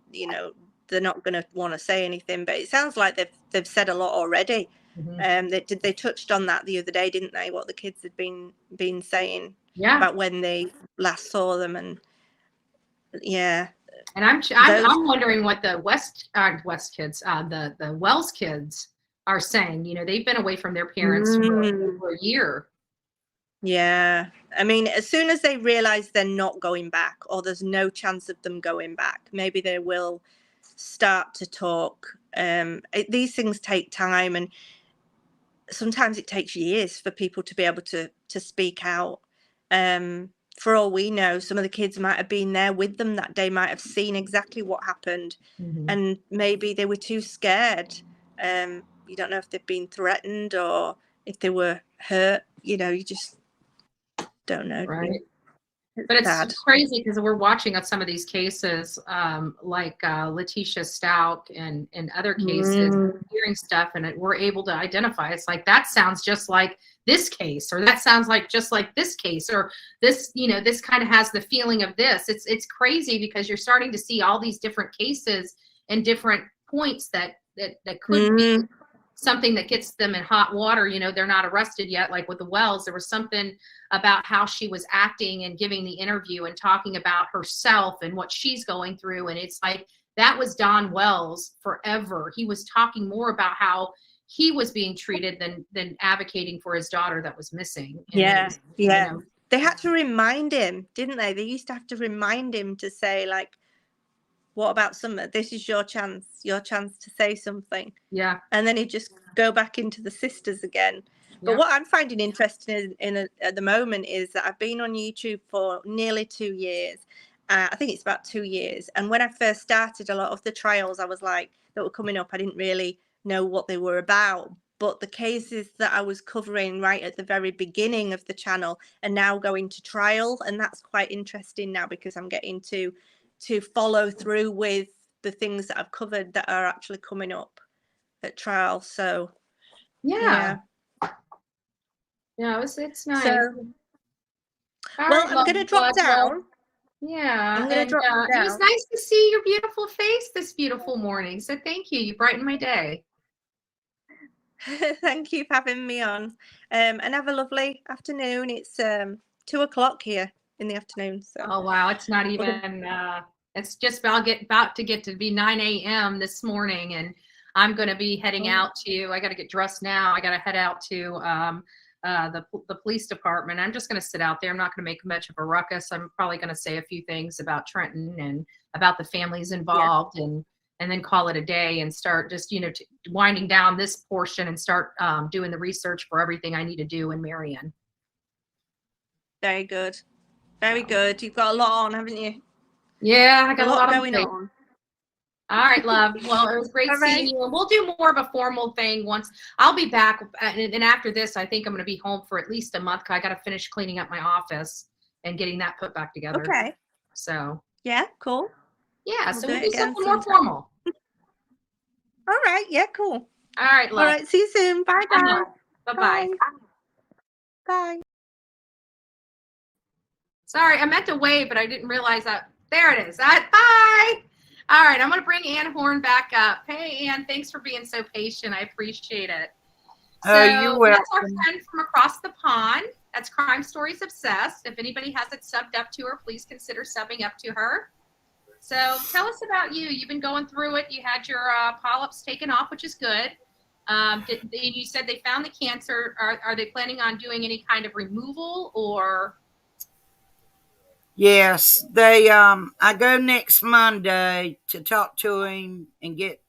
they're not going to want to say anything. But it sounds like they've said a lot already. They touched on that the other day, didn't they? What the kids had been saying. Yeah. about when they last saw them, and yeah. And I'm wondering what the West kids, the Wells kids are saying. You know, they've been away from their parents for over a year. Yeah. I mean, as soon as they realize they're not going back, or there's no chance of them going back, maybe they will start to talk. These things take time, and sometimes it takes years for people to be able to speak out. For all we know, some of the kids might have been there with them that day, might have seen exactly what happened, and maybe they were too scared. You don't know if they've been threatened or if they were hurt. You know, you just don't know. Right. It's But it's sad. crazy because we're watching some of these cases, like Letitia Stout and other cases, hearing stuff, and we're able to identify. It's like, that sounds just like this case, or that sounds like just like this case, or this, you know, this kind of has the feeling of this. It's crazy because you're starting to see all these different cases and different points that could be something that gets them in hot water. You know, they're not arrested yet. Like with the Wells, there was something about how she was acting and giving the interview and talking about herself and what she's going through. And it's like, that was Don Wells forever. He was talking more about how he was being treated than advocating for his daughter that was missing. And Yeah. you know, They had to remind him, didn't they? They used to have to remind him to say, like, what about Summer? This is your chance to say something. Yeah. And then he'd just go back into the sisters again. But what I'm finding interesting at the moment is that I've been on YouTube for nearly 2 years. I think it's about 2 years. And when I first started, a lot of the trials I was like, that were coming up, I didn't really know what they were about. But the cases that I was covering right at the very beginning of the channel are now going to trial. And that's quite interesting now, because I'm getting to follow through with the things that I've covered that are actually coming up at trial. So yeah, it's nice. So, All well, right, I'm going to drop down. Yeah, I'm going to drop it was down. nice to see your beautiful face this beautiful morning. So thank you. You brightened my day. Thank you for having me on. And have a lovely afternoon. It's 2:00 here in the afternoon. So. Oh wow, it's not even. It's just about to get to be 9 a.m. this morning, and I'm going to be heading out to. I got to get dressed now. I got to head out to the police department. I'm just going to sit out there. I'm not going to make much of a ruckus. I'm probably going to say a few things about Trenton and about the families involved, and then call it a day and start just, you know, winding down this portion and start doing the research for everything I need to do in Marion. Very good. Very good. You've got a lot on, haven't you? Yeah, I got a lot going on. All right, love. Well, it was great seeing you. And we'll do more of a formal thing once. I'll be back. And after this, I think I'm going to be home for at least a month. I got to finish cleaning up my office and getting that put back together. Okay. So. Yeah, cool. Yeah, so we'll do something more formal. All right. Yeah, cool. All right, love. All right. See you soon. Bye, guys. Bye-bye. Bye. Sorry, I meant to wave, but I didn't realize that. There it is. Bye. All right, I'm going to bring Ann Horn back up. Hey, Ann, thanks for being so patient. I appreciate it. So you're welcome. That's our friend from across the pond. That's Crime Stories Obsessed. If anybody hasn't subbed up to her, please consider subbing up to her. So tell us about you. You've been going through it. You had your polyps taken off, which is good. You said they found the cancer. Are they planning on doing any kind of removal or? Yes, they. I go next Monday to talk to him and get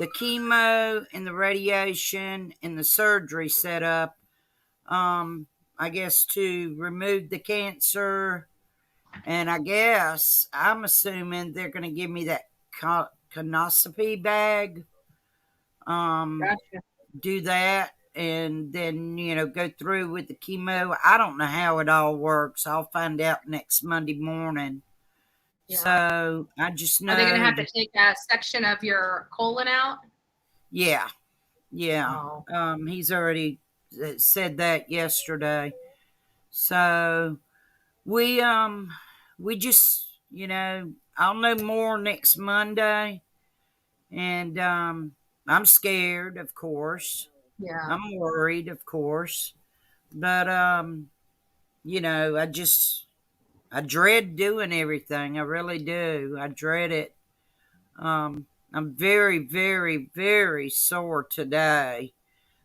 the chemo and the radiation and the surgery set up. I guess to remove the cancer, and I guess I'm assuming they're going to give me that colonoscopy bag. Gotcha. Do that, and then, you know, go through with the chemo. I don't know how it all works. I'll find out next Monday morning. Yeah. So I just know. Are they going to have to take a section of your colon out? Yeah. Oh. He's already said that yesterday. So we just, you know, I'll know more next Monday, and I'm scared, of course. Yeah. I'm worried, of course. But I dread doing everything. I really do. I dread it. I'm very, very, very sore today.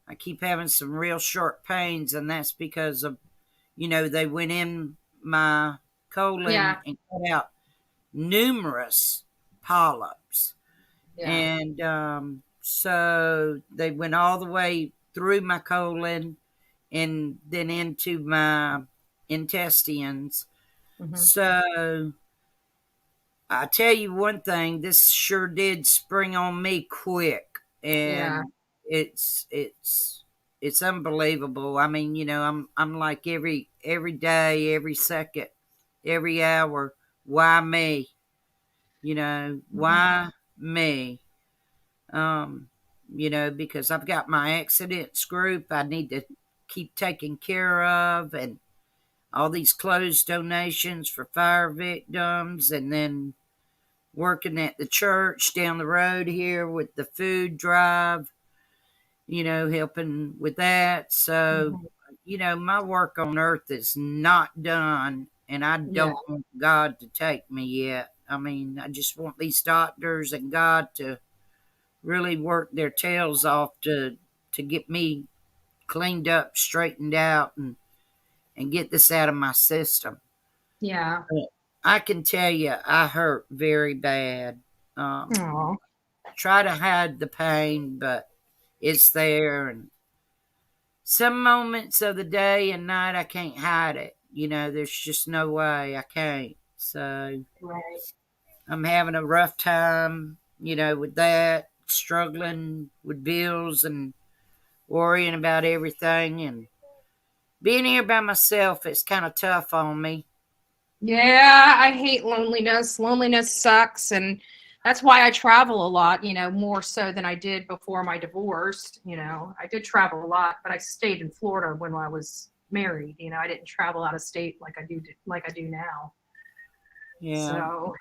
I keep having some real sharp pains, and that's because of, they went in my colon Yeah. and cut out numerous polyps. Yeah. And so they went all the way through my colon and then into my intestines. Hmm. So I tell you one thing, this sure did spring on me quick, Yeah. and it's unbelievable. I mean, I'm like every day, every second, every hour, why me? Mhm. Why me? Um, because I've got my accidents group I need to keep taking care of, and all these closed donations for fire victims, and then working at the church down the road here with the food drive, helping with that. So, Mhm. my work on earth is not done, and I Yeah. don't want God to take me yet. I mean, I just want these doctors and God to really work their tails off to get me cleaned up, straightened out, and get this out of my system. Yeah. But I can tell you, I hurt very bad. Um, Aw. try to hide the pain, but it's there. And some moments of the day and night, I can't hide it. There's just no way I can't. So Right. I'm having a rough time, with that, struggling with bills and worrying about everything. And being here by myself, it's kind of tough on me. Yeah, I hate loneliness. Loneliness sucks, and that's why I travel a lot, more so than I did before my divorce. I did travel a lot, but I stayed in Florida when I was married. I didn't travel out of state like I do now. Yeah. So,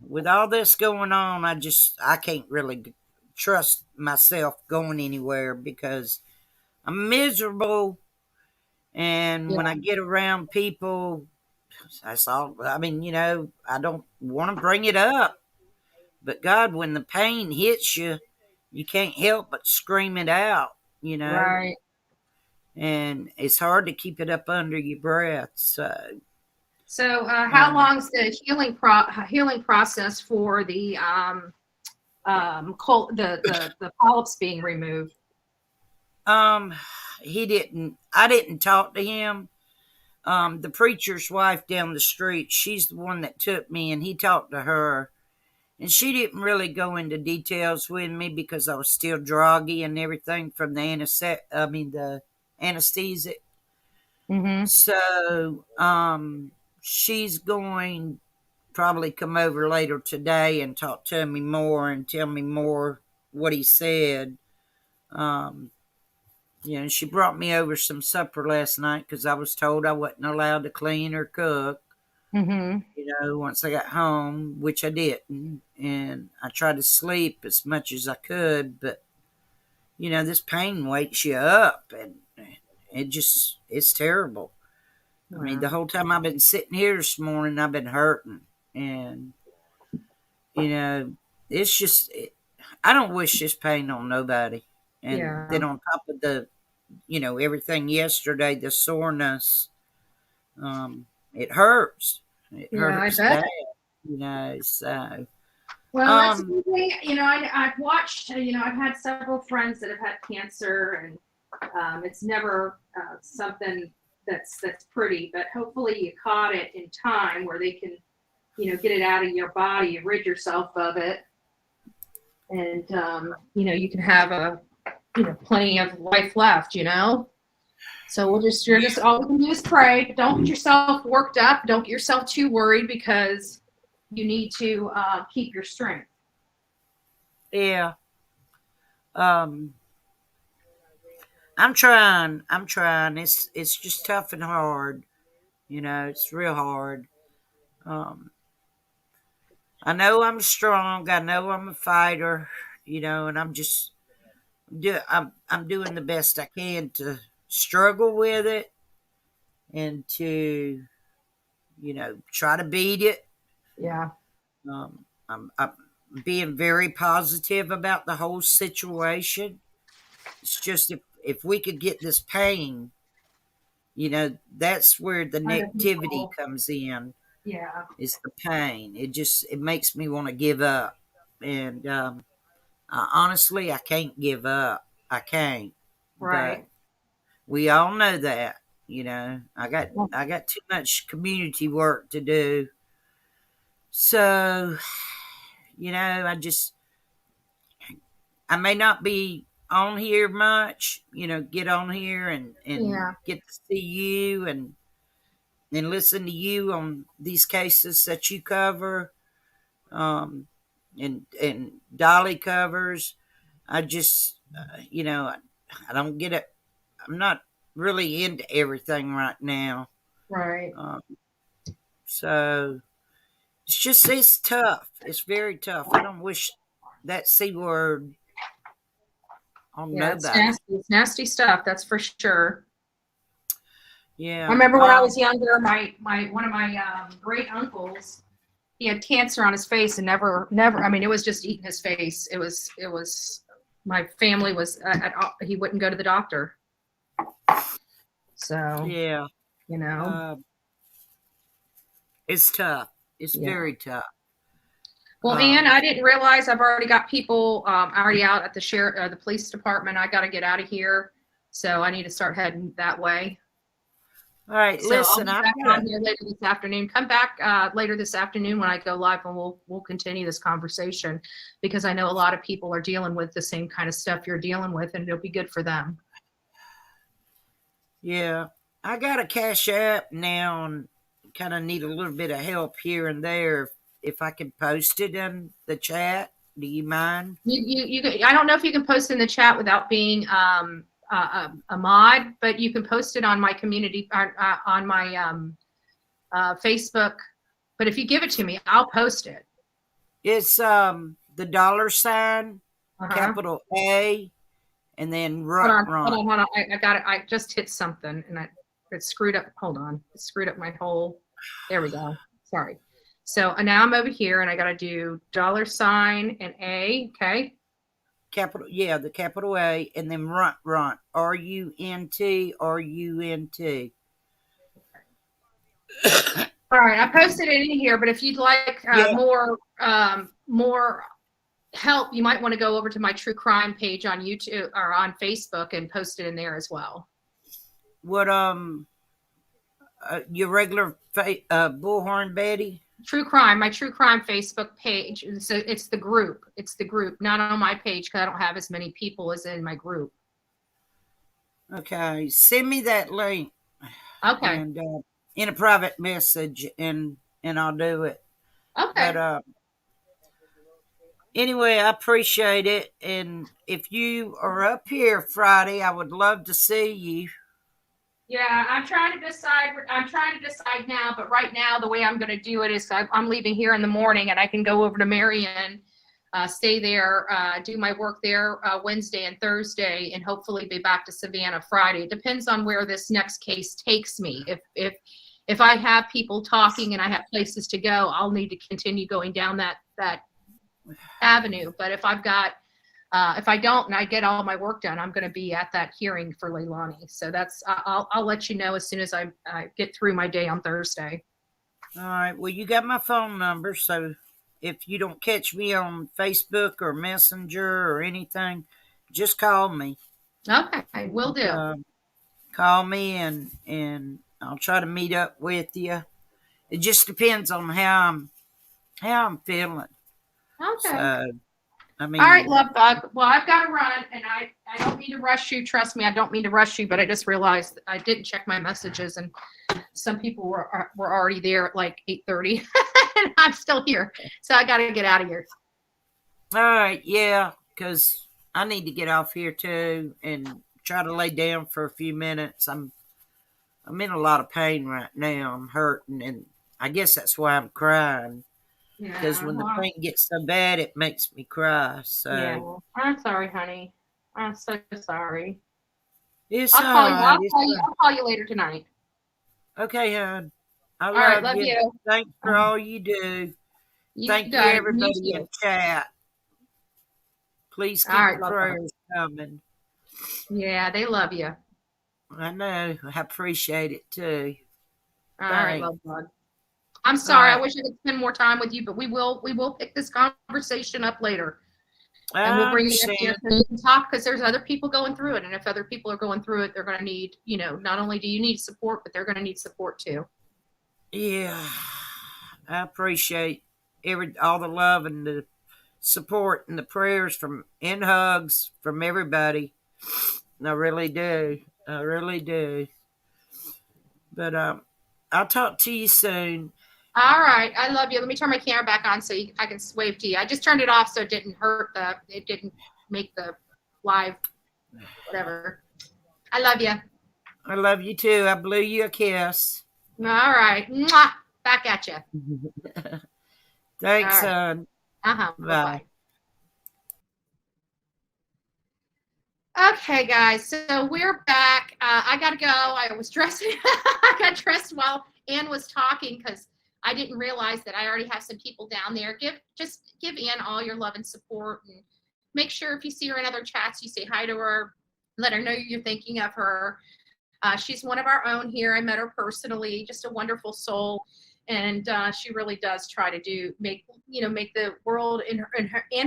With all this going on, I can't really trust myself going anywhere because I'm miserable. And when I yeah, get around people, that's all. I mean, I don't want to bring it up, but God, when the pain hits you, you can't help but scream it out, you know, right. and it's hard to keep it up under your breath. So, So, how um, long's the healing process for the polyps being removed? um, I didn't talk to him. The preacher's wife down the street, she's the one that took me, and he talked to her. And she didn't really go into details with me because I was still droggy and everything from the anesthesia. Mm-hmm. So, she's going probably come over later today and talk to me more and tell me more what he said. Um, she brought me over some supper last night because I was told I wasn't allowed to clean or cook. Mm-hmm. Once I got home, which I didn't, and I tried to sleep as much as I could, but this pain wakes you up, and it's terrible. I mean, the Wow. whole time I've been sitting here this morning, I've been hurting, and you know, it's just I don't wish this pain on nobody. And Yeah. then on top of the everything yesterday, the soreness, it hurts. It Yeah, I hurts bet. bad. So Well, that's um, one thing. I've watched. I've had several friends that have had cancer, and it's never something that's pretty. But hopefully, you caught it in time where they can, get it out of your body, rid yourself of it, and you can have plenty of life left. So you're just all we can do is pray. Don't get yourself worked up. Don't get yourself too worried because you need to keep your strength. yeah. Um, I'm trying. I'm trying. It's just tough and hard. It's real hard. Um, I know I'm strong. I know I'm a fighter. And I'm doing the best I can to struggle with it. and to, try to beat it. Yeah. I'm being very positive about the whole situation. It's just if we could get this pain, that's where the Other negativity people. comes in. Yeah. Is the pain. It makes me want to give up. And honestly, I can't give up. I can't. But Right. we all know that. I got too much community work to do. So, I may not be on here much, get on here and Yeah. get to see you and listen to you on these cases that you cover, and Dolly covers. I just, I don't get it. I'm not really into everything right now. Right. So it's tough. It's very tough. I don't wish that C word on Yeah, it's nobody. nasty. It's nasty stuff, that's for sure. Yeah. I remember when I was younger, my one of my great uncles, he had cancer on his face and never. I mean, it was just eating his face. It was. My family was. He wouldn't go to the doctor. So Yeah. It's tough. It's very tough. Well, Ann, I didn't realize I've already got people already out at the police department. I got to get out of here, so I need to start heading that way. All right, So listen, I'll be back on here later this afternoon. Come back later this afternoon when I go live, and we'll continue this conversation, because I know a lot of people are dealing with the same kind of stuff you're dealing with, and it'll be good for them. Yeah, I got a Cash App now, and kind of need a little bit of help here and there. If I can post it in the chat, do you mind? You I don't know if you can post in the chat without being a mod, but you can post it on my community on my Facebook. But if you give it to me, I'll post it. It's the $, capital A, and then Hold on. I got it. I just hit something and it screwed up. Hold on. It screwed up my whole. There we go. Sorry. So now I'm over here and I got to do $ and A. Okay. The capital A, and then runt, RUNT, RUNT. All right, I posted it in here, but if you'd like more help, you might want to go over to my true crime page on YouTube or on Facebook and post it in there as well. What your regular Bullhorn Betty? True crime, my true crime Facebook page. So it's the group. It's the group, not on my page because I don't have as many people as in my group. Okay, send me that link. Okay. And in a private message, and I'll do it. Okay. But anyway, I appreciate it. And if you are up here Friday, I would love to see you. Yeah, I'm trying to decide now, but right now the way I'm going to do it is I'm leaving here in the morning and I can go over to Marion, stay there, do my work there Wednesday and Thursday, and hopefully be back to Savannah Friday. It depends on where this next case takes me. If I have people talking and I have places to go, I'll need to continue going down that avenue. But if I don't and I get all my work done, I'm going to be at that hearing for Leilani. So I'll let you know as soon as I get through my day on Thursday. All right. Well, you got my phone number, so if you don't catch me on Facebook or Messenger or anything, just call me. Okay, will do. Call me and I'll try to meet up with you. It just depends on how I'm feeling. Okay. So, I mean, all right, love bug. Well, I've got to run, and I don't mean to rush you. Trust me, I don't mean to rush you, but I just realized I didn't check my messages, and some people were already there at like 8:30, and I'm still here, so I got to get out of here. All right, yeah, because I need to get off here too and try to lay down for a few minutes. I'm in a lot of pain right now. I'm hurting, and I guess that's why I'm crying. Because when the pain gets so bad, it makes me cry. So yeah, I'm sorry, honey. I'm so sorry. It's I'll call you later tonight. Okay, hon. I All right, love love you. you. Thanks for all you do. You Thank you, got it. You everybody in too. chat. Please All keep right, the love bug. prayers coming. Yeah, they love you. I know. I appreciate it too. All right, Thanks. love bug. I'm All sorry. I right. wish I could spend more time with you, but we will pick this conversation up later. And we'll I bring it up here understand. so you can talk, because there's other people going through it. And if other people are going through it, they're going to need, not only do you need support, but they're going to need support too. Yeah. I appreciate all the love and the support and the prayers and hugs from everybody. I really do. I really do. But I'll talk to you soon. All right. I love you. Let me turn my camera back on so I can wave to you. I just turned it off so it didn't it didn't make the live, whatever. I love you. I love you too. I blew you a kiss. All right. Mwah. Back at you. Thanks, All right. son. Uh-huh. Bye. Bye-bye. Okay, guys, so we're back. I gotta go. I was dressing. I got dressed while Ann was talking because I didn't realize that I already have some people down there. Just give Ann all your love and support, and make sure if you see her in other chats, you say hi to her. Let her know you're thinking of her. She's one of our own here. I met her personally. Just a wonderful soul. And she really does try to make the world and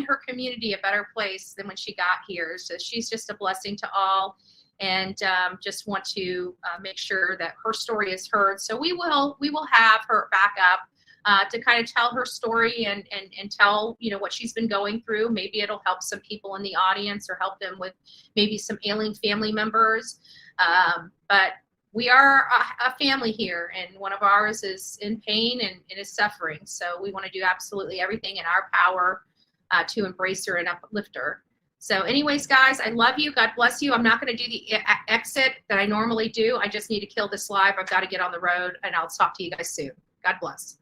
her community a better place than when she got here. So she's just a blessing to all, and just want to make sure that her story is heard. So we will have her back up to kind of tell her story and tell what she's been going through. Maybe it'll help some people in the audience or help them with maybe some ailing family members. But we are a family here, and one of ours is in pain and is suffering. So we want to do absolutely everything in our power to embrace her and uplift her. So anyways, guys, I love you. God bless you. I'm not going to do the exit that I normally do. I just need to kill this live. I've got to get on the road, and I'll talk to you guys soon. God bless.